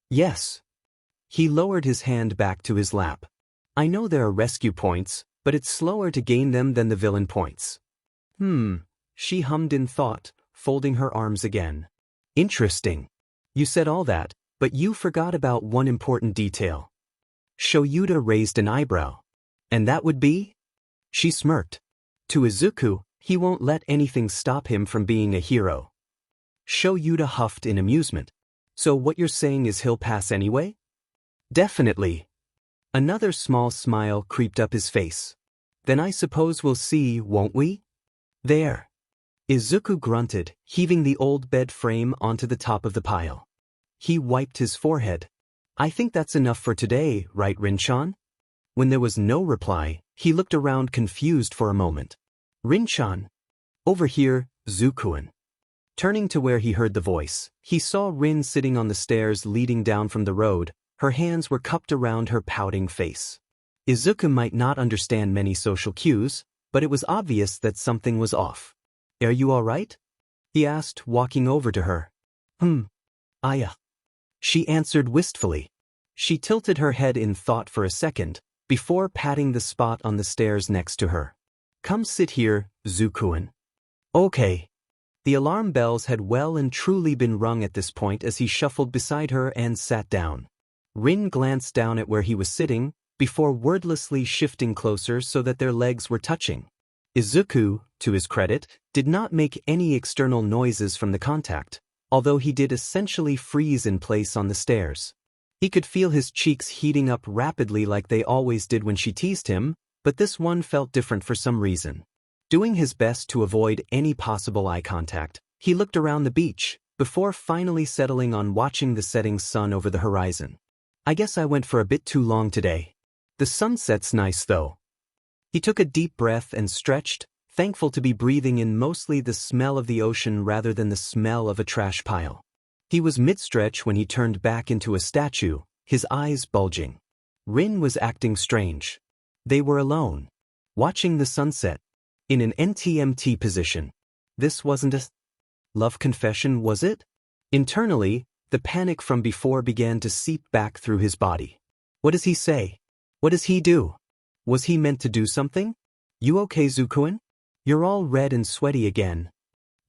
Yes. He lowered his hand back to his lap. I know there are rescue points, but it's slower to gain them than the villain points. She hummed in thought, folding her arms again. Interesting. You said all that, but you forgot about one important detail. Shoyuta raised an eyebrow. And that would be? She smirked. To Izuku, he won't let anything stop him from being a hero. Shoyuta huffed in amusement. So what you're saying is he'll pass anyway? Definitely. Another small smile creeped up his face. Then I suppose we'll see, won't we? There. Izuku grunted, heaving the old bed frame onto the top of the pile. He wiped his forehead. I think that's enough for today, right, Rinchan? When there was no reply, he looked around confused for a moment. Rinchan. Over here, Zukuin. Turning to where he heard the voice, he saw Rin sitting on the stairs leading down from the road. Her hands were cupped around her pouting face. Izuku might not understand many social cues, but it was obvious that something was off. Are you all right? He asked, walking over to her. Aya. She answered wistfully. She tilted her head in thought for a second, before patting the spot on the stairs next to her. Come sit here, Zukuin. Okay. The alarm bells had well and truly been rung at this point as he shuffled beside her and sat down. Rin glanced down at where he was sitting, before wordlessly shifting closer so that their legs were touching. Izuku, to his credit, did not make any external noises from the contact, although he did essentially freeze in place on the stairs. He could feel his cheeks heating up rapidly like they always did when she teased him, but this one felt different for some reason. Doing his best to avoid any possible eye contact, he looked around the beach, before finally settling on watching the setting sun over the horizon. I guess I went for a bit too long today. The sunset's nice though. He took a deep breath and stretched, thankful to be breathing in mostly the smell of the ocean rather than the smell of a trash pile. He was mid-stretch when he turned back into a statue, his eyes bulging. Rin was acting strange. They were alone, watching the sunset, in an NTMT position. This wasn't a love confession, was it? Internally, the panic from before began to seep back through his body. What does he say? What does he do? Was he meant to do something? You okay, Zukuin? You're all red and sweaty again.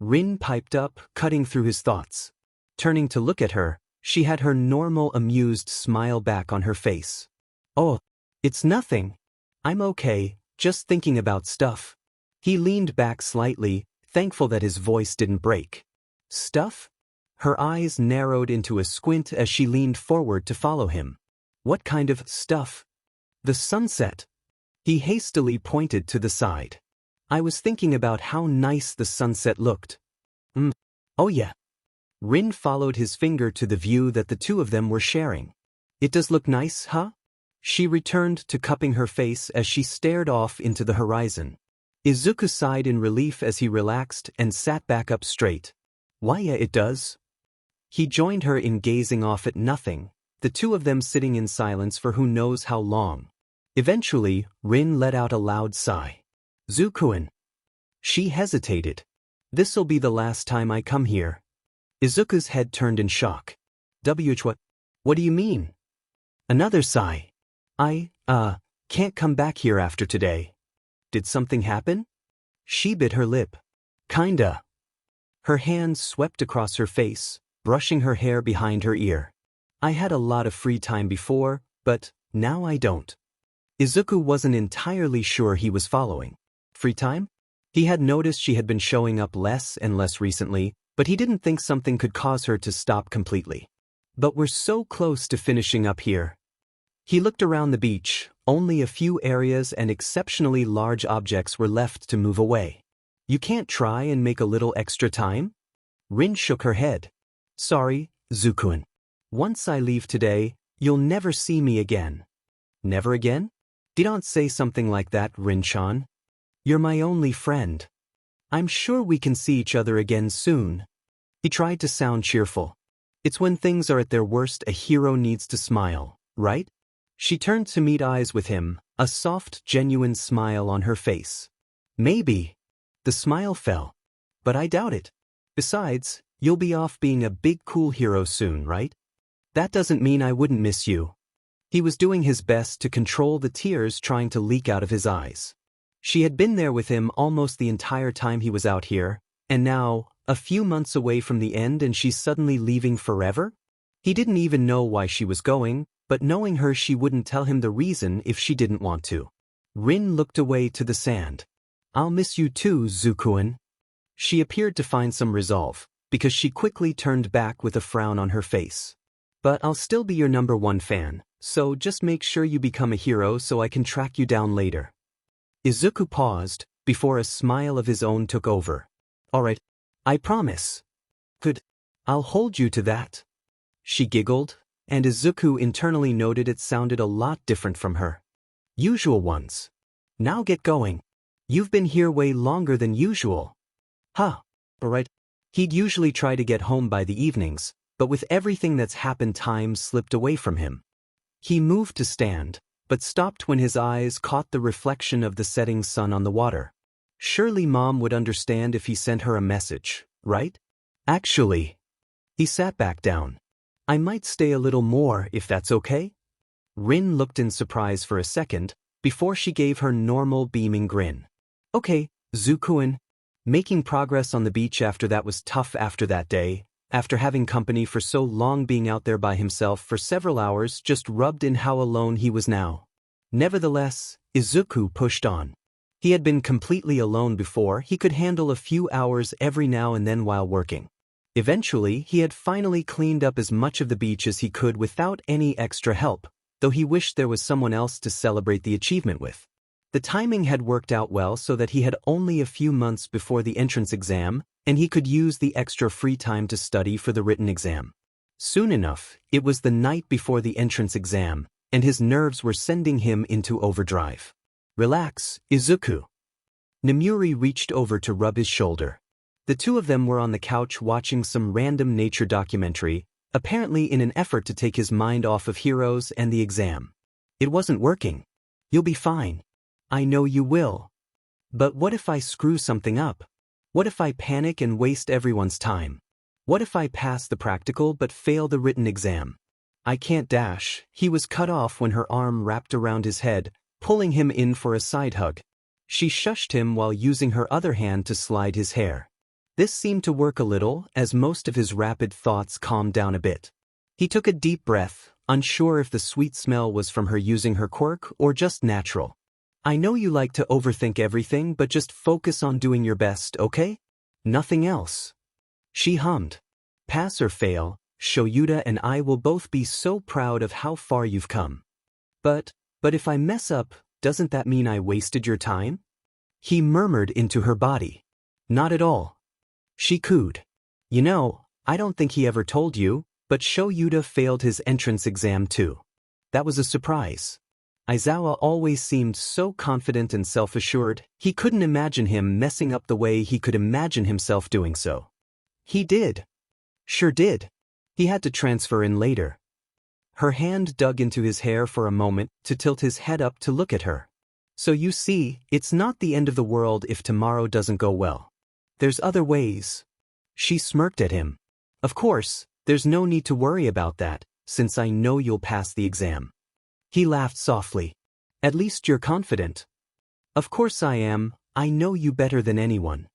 Rin piped up, cutting through his thoughts. Turning to look at her, she had her normal amused smile back on her face. Oh, it's nothing. I'm okay, just thinking about stuff. He leaned back slightly, thankful that his voice didn't break. Stuff? Her eyes narrowed into a squint as she leaned forward to follow him. What kind of stuff? The sunset. He hastily pointed to the side. I was thinking about how nice the sunset looked. Oh yeah. Rin followed his finger to the view that the two of them were sharing. It does look nice, huh? She returned to cupping her face as she stared off into the horizon. Izuku sighed in relief as he relaxed and sat back up straight. Why yeah, it does. He joined her in gazing off at nothing, the two of them sitting in silence for who knows how long. Eventually, Rin let out a loud sigh. Zukuin. She hesitated. This'll be the last time I come here. Izuku's head turned in shock. What do you mean? Another sigh. I can't come back here after today. Did something happen? She bit her lip. Kinda. Her hands swept across her face, brushing her hair behind her ear. I had a lot of free time before, but now I don't. Izuku wasn't entirely sure he was following. Free time? He had noticed she had been showing up less and less recently, but he didn't think something could cause her to stop completely. But we're so close to finishing up here. He looked around the beach. Only a few areas and exceptionally large objects were left to move away. You can't try and make a little extra time? Rin shook her head. Sorry, Zukuin. Once I leave today, you'll never see me again. Never again? Don't say something like that, Rin-chan. You're my only friend. I'm sure we can see each other again soon. He tried to sound cheerful. It's when things are at their worst a hero needs to smile, right? She turned to meet eyes with him, a soft, genuine smile on her face. Maybe. The smile fell. But I doubt it. Besides, you'll be off being a big cool hero soon, right? That doesn't mean I wouldn't miss you. He was doing his best to control the tears trying to leak out of his eyes. She had been there with him almost the entire time he was out here, and now, a few months away from the end and she's suddenly leaving forever? He didn't even know why she was going, but knowing her she wouldn't tell him the reason if she didn't want to. Rin looked away to the sand. I'll miss you too, Zukuin. She appeared to find some resolve, because she quickly turned back with a frown on her face. But I'll still be your #1 fan, so just make sure you become a hero so I can track you down later. Izuku paused, before a smile of his own took over. Alright, I promise. Good. I'll hold you to that. She giggled, and Izuku internally noted it sounded a lot different from her usual ones. Now get going. You've been here way longer than usual. Huh. Alright. He'd usually try to get home by the evenings, but with everything that's happened time slipped away from him. He moved to stand, but stopped when his eyes caught the reflection of the setting sun on the water. Surely Mom would understand if he sent her a message, right? Actually. He sat back down. I might stay a little more if that's okay? Rin looked in surprise for a second, before she gave her normal beaming grin. Okay, Zukuin. Making progress on the beach after that was tough after that day, after having company for so long being out there by himself for several hours just rubbed in how alone he was now. Nevertheless, Izuku pushed on. He had been completely alone before, he could handle a few hours every now and then while working. Eventually, he had finally cleaned up as much of the beach as he could without any extra help, though he wished there was someone else to celebrate the achievement with. The timing had worked out well so that he had only a few months before the entrance exam, and he could use the extra free time to study for the written exam. Soon enough, it was the night before the entrance exam, and his nerves were sending him into overdrive. Relax, Izuku. Namuri reached over to rub his shoulder. The two of them were on the couch watching some random nature documentary, apparently in an effort to take his mind off of heroes and the exam. It wasn't working. You'll be fine. I know you will. But what if I screw something up? What if I panic and waste everyone's time? What if I pass the practical but fail the written exam? I can't dash. He was cut off when her arm wrapped around his head, pulling him in for a side hug. She shushed him while using her other hand to slide his hair. This seemed to work a little, as most of his rapid thoughts calmed down a bit. He took a deep breath, unsure if the sweet smell was from her using her quirk or just natural. I know you like to overthink everything, but just focus on doing your best, okay? Nothing else. She hummed. Pass or fail, Shoyuta and I will both be so proud of how far you've come. But if I mess up, doesn't that mean I wasted your time? He murmured into her body. Not at all. She cooed. You know, I don't think he ever told you, but Shoyuta failed his entrance exam too. That was a surprise. Aizawa always seemed so confident and self-assured, he couldn't imagine him messing up the way he could imagine himself doing so. He did. Sure did. He had to transfer in later. Her hand dug into his hair for a moment to tilt his head up to look at her. So you see, it's not the end of the world if tomorrow doesn't go well. There's other ways. She smirked at him. Of course, there's no need to worry about that, since I know you'll pass the exam. He laughed softly. At least you're confident. Of course I am, I know you better than anyone.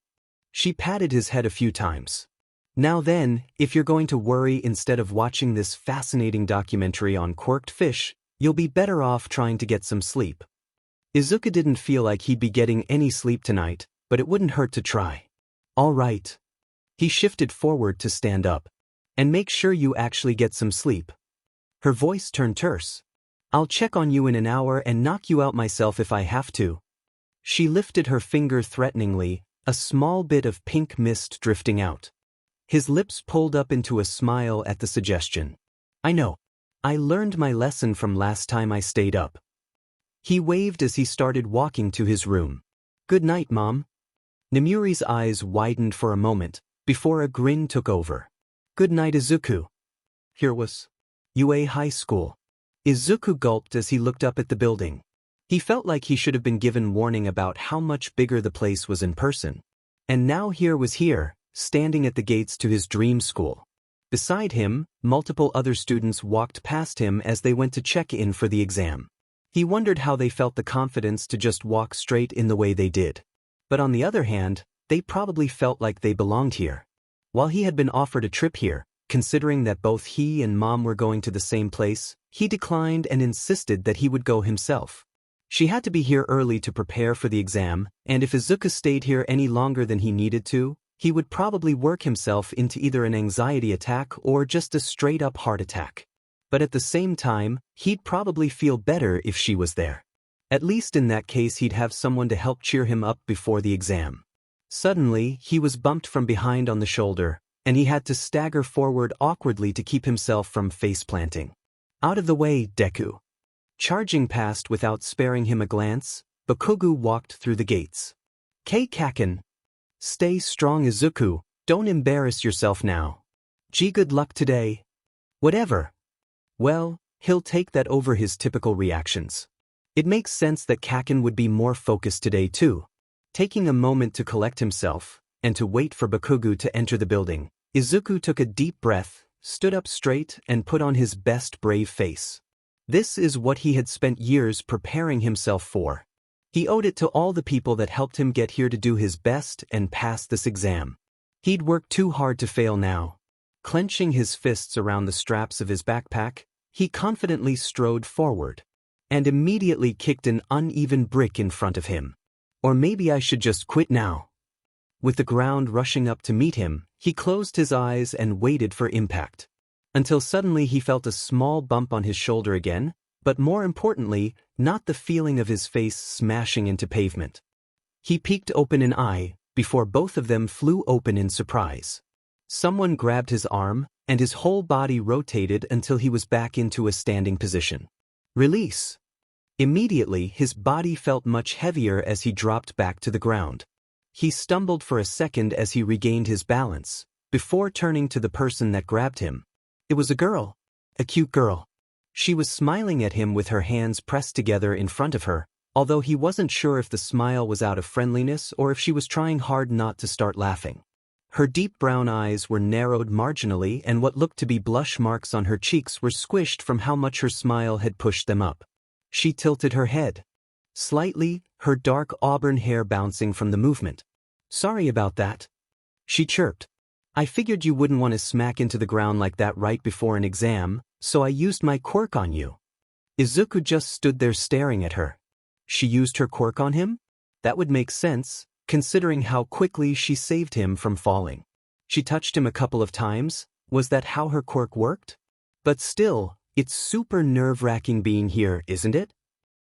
She patted his head a few times. Now then, if you're going to worry instead of watching this fascinating documentary on quirked fish, you'll be better off trying to get some sleep. Izuku didn't feel like he'd be getting any sleep tonight, but it wouldn't hurt to try. All right. He shifted forward to stand up. And make sure you actually get some sleep. Her voice turned terse. I'll check on you in an hour and knock you out myself if I have to. She lifted her finger threateningly, a small bit of pink mist drifting out. His lips pulled up into a smile at the suggestion. I know. I learned my lesson from last time I stayed up. He waved as he started walking to his room. Good night, Mom. Nemuri's eyes widened for a moment, before a grin took over. Good night, Izuku. Here was UA High School. Izuku gulped as he looked up at the building. He felt like he should have been given warning about how much bigger the place was in person. And now here was here, standing at the gates to his dream school. Beside him, multiple other students walked past him as they went to check in for the exam. He wondered how they felt the confidence to just walk straight in the way they did. But on the other hand, they probably felt like they belonged here. While he had been offered a trip here, considering that both he and Mom were going to the same place, he declined and insisted that he would go himself. She had to be here early to prepare for the exam, and if Izuku stayed here any longer than he needed to, he would probably work himself into either an anxiety attack or just a straight-up heart attack. But at the same time, he'd probably feel better if she was there. At least in that case he'd have someone to help cheer him up before the exam. Suddenly, he was bumped from behind on the shoulder, and he had to stagger forward awkwardly to keep himself from face-planting. Out of the way, Deku. Charging past without sparing him a glance, Bakugo walked through the gates. Kei Kaken. Stay strong, Izuku, don't embarrass yourself now. Gee, good luck today. Whatever. Well, he'll take that over his typical reactions. It makes sense that Kaken would be more focused today too. Taking a moment to collect himself, and to wait for Bakugo to enter the building, Izuku took a deep breath, stood up straight, and put on his best brave face. This is what he had spent years preparing himself for. He owed it to all the people that helped him get here to do his best and pass this exam. He'd worked too hard to fail now. Clenching his fists around the straps of his backpack, he confidently strode forward, and immediately kicked an uneven brick in front of him. Or maybe I should just quit now. With the ground rushing up to meet him, he closed his eyes and waited for impact. Until suddenly he felt a small bump on his shoulder again, but more importantly, not the feeling of his face smashing into pavement. He peeked open an eye, before both of them flew open in surprise. Someone grabbed his arm, and his whole body rotated until he was back into a standing position. Release. Immediately, his body felt much heavier as he dropped back to the ground. He stumbled for a second as he regained his balance, before turning to the person that grabbed him. It was a girl. A cute girl. She was smiling at him with her hands pressed together in front of her, although he wasn't sure if the smile was out of friendliness or if she was trying hard not to start laughing. Her deep brown eyes were narrowed marginally and what looked to be blush marks on her cheeks were squished from how much her smile had pushed them up. She tilted her head slightly, her dark auburn hair bouncing from the movement. "Sorry about that," she chirped. "I figured you wouldn't want to smack into the ground like that right before an exam, so I used my quirk on you." Izuku just stood there staring at her. She used her quirk on him? That would make sense, considering how quickly she saved him from falling. She touched him a couple of times. Was that how her quirk worked? But still, it's super nerve-wracking being here, isn't it?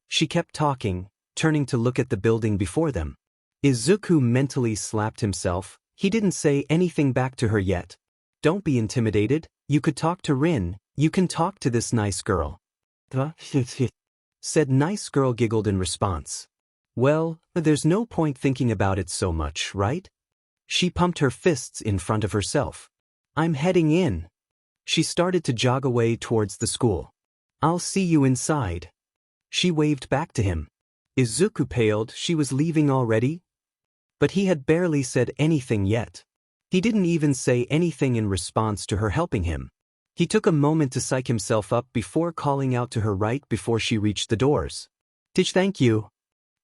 She kept talking, turning to look at the building before them. Izuku mentally slapped himself. He didn't say anything back to her yet. "Don't be intimidated. You could talk to Rin. You can talk to this nice girl." Said nice girl giggled in response. "Well, there's no point thinking about it so much, right?" She pumped her fists in front of herself. "I'm heading in." She started to jog away towards the school. "I'll see you inside." She waved back to him. Izuku paled. She was leaving already? But he had barely said anything yet. He didn't even say anything in response to her helping him. He took a moment to psych himself up before calling out to her right before she reached the doors. Thank you,"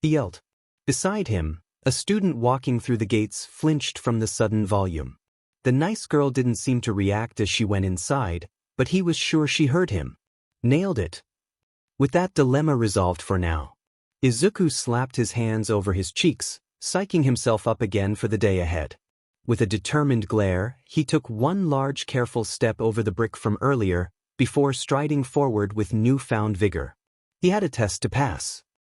he yelled. Beside him, a student walking through the gates flinched from the sudden volume. The nice girl didn't seem to react as she went inside, but he was sure she heard him. Nailed it. With that dilemma resolved for now, Izuku slapped his hands over his cheeks, psyching himself up again for the day ahead. With a determined glare, he took one large careful step over the brick from earlier, before striding forward with newfound vigor. He had a test to pass.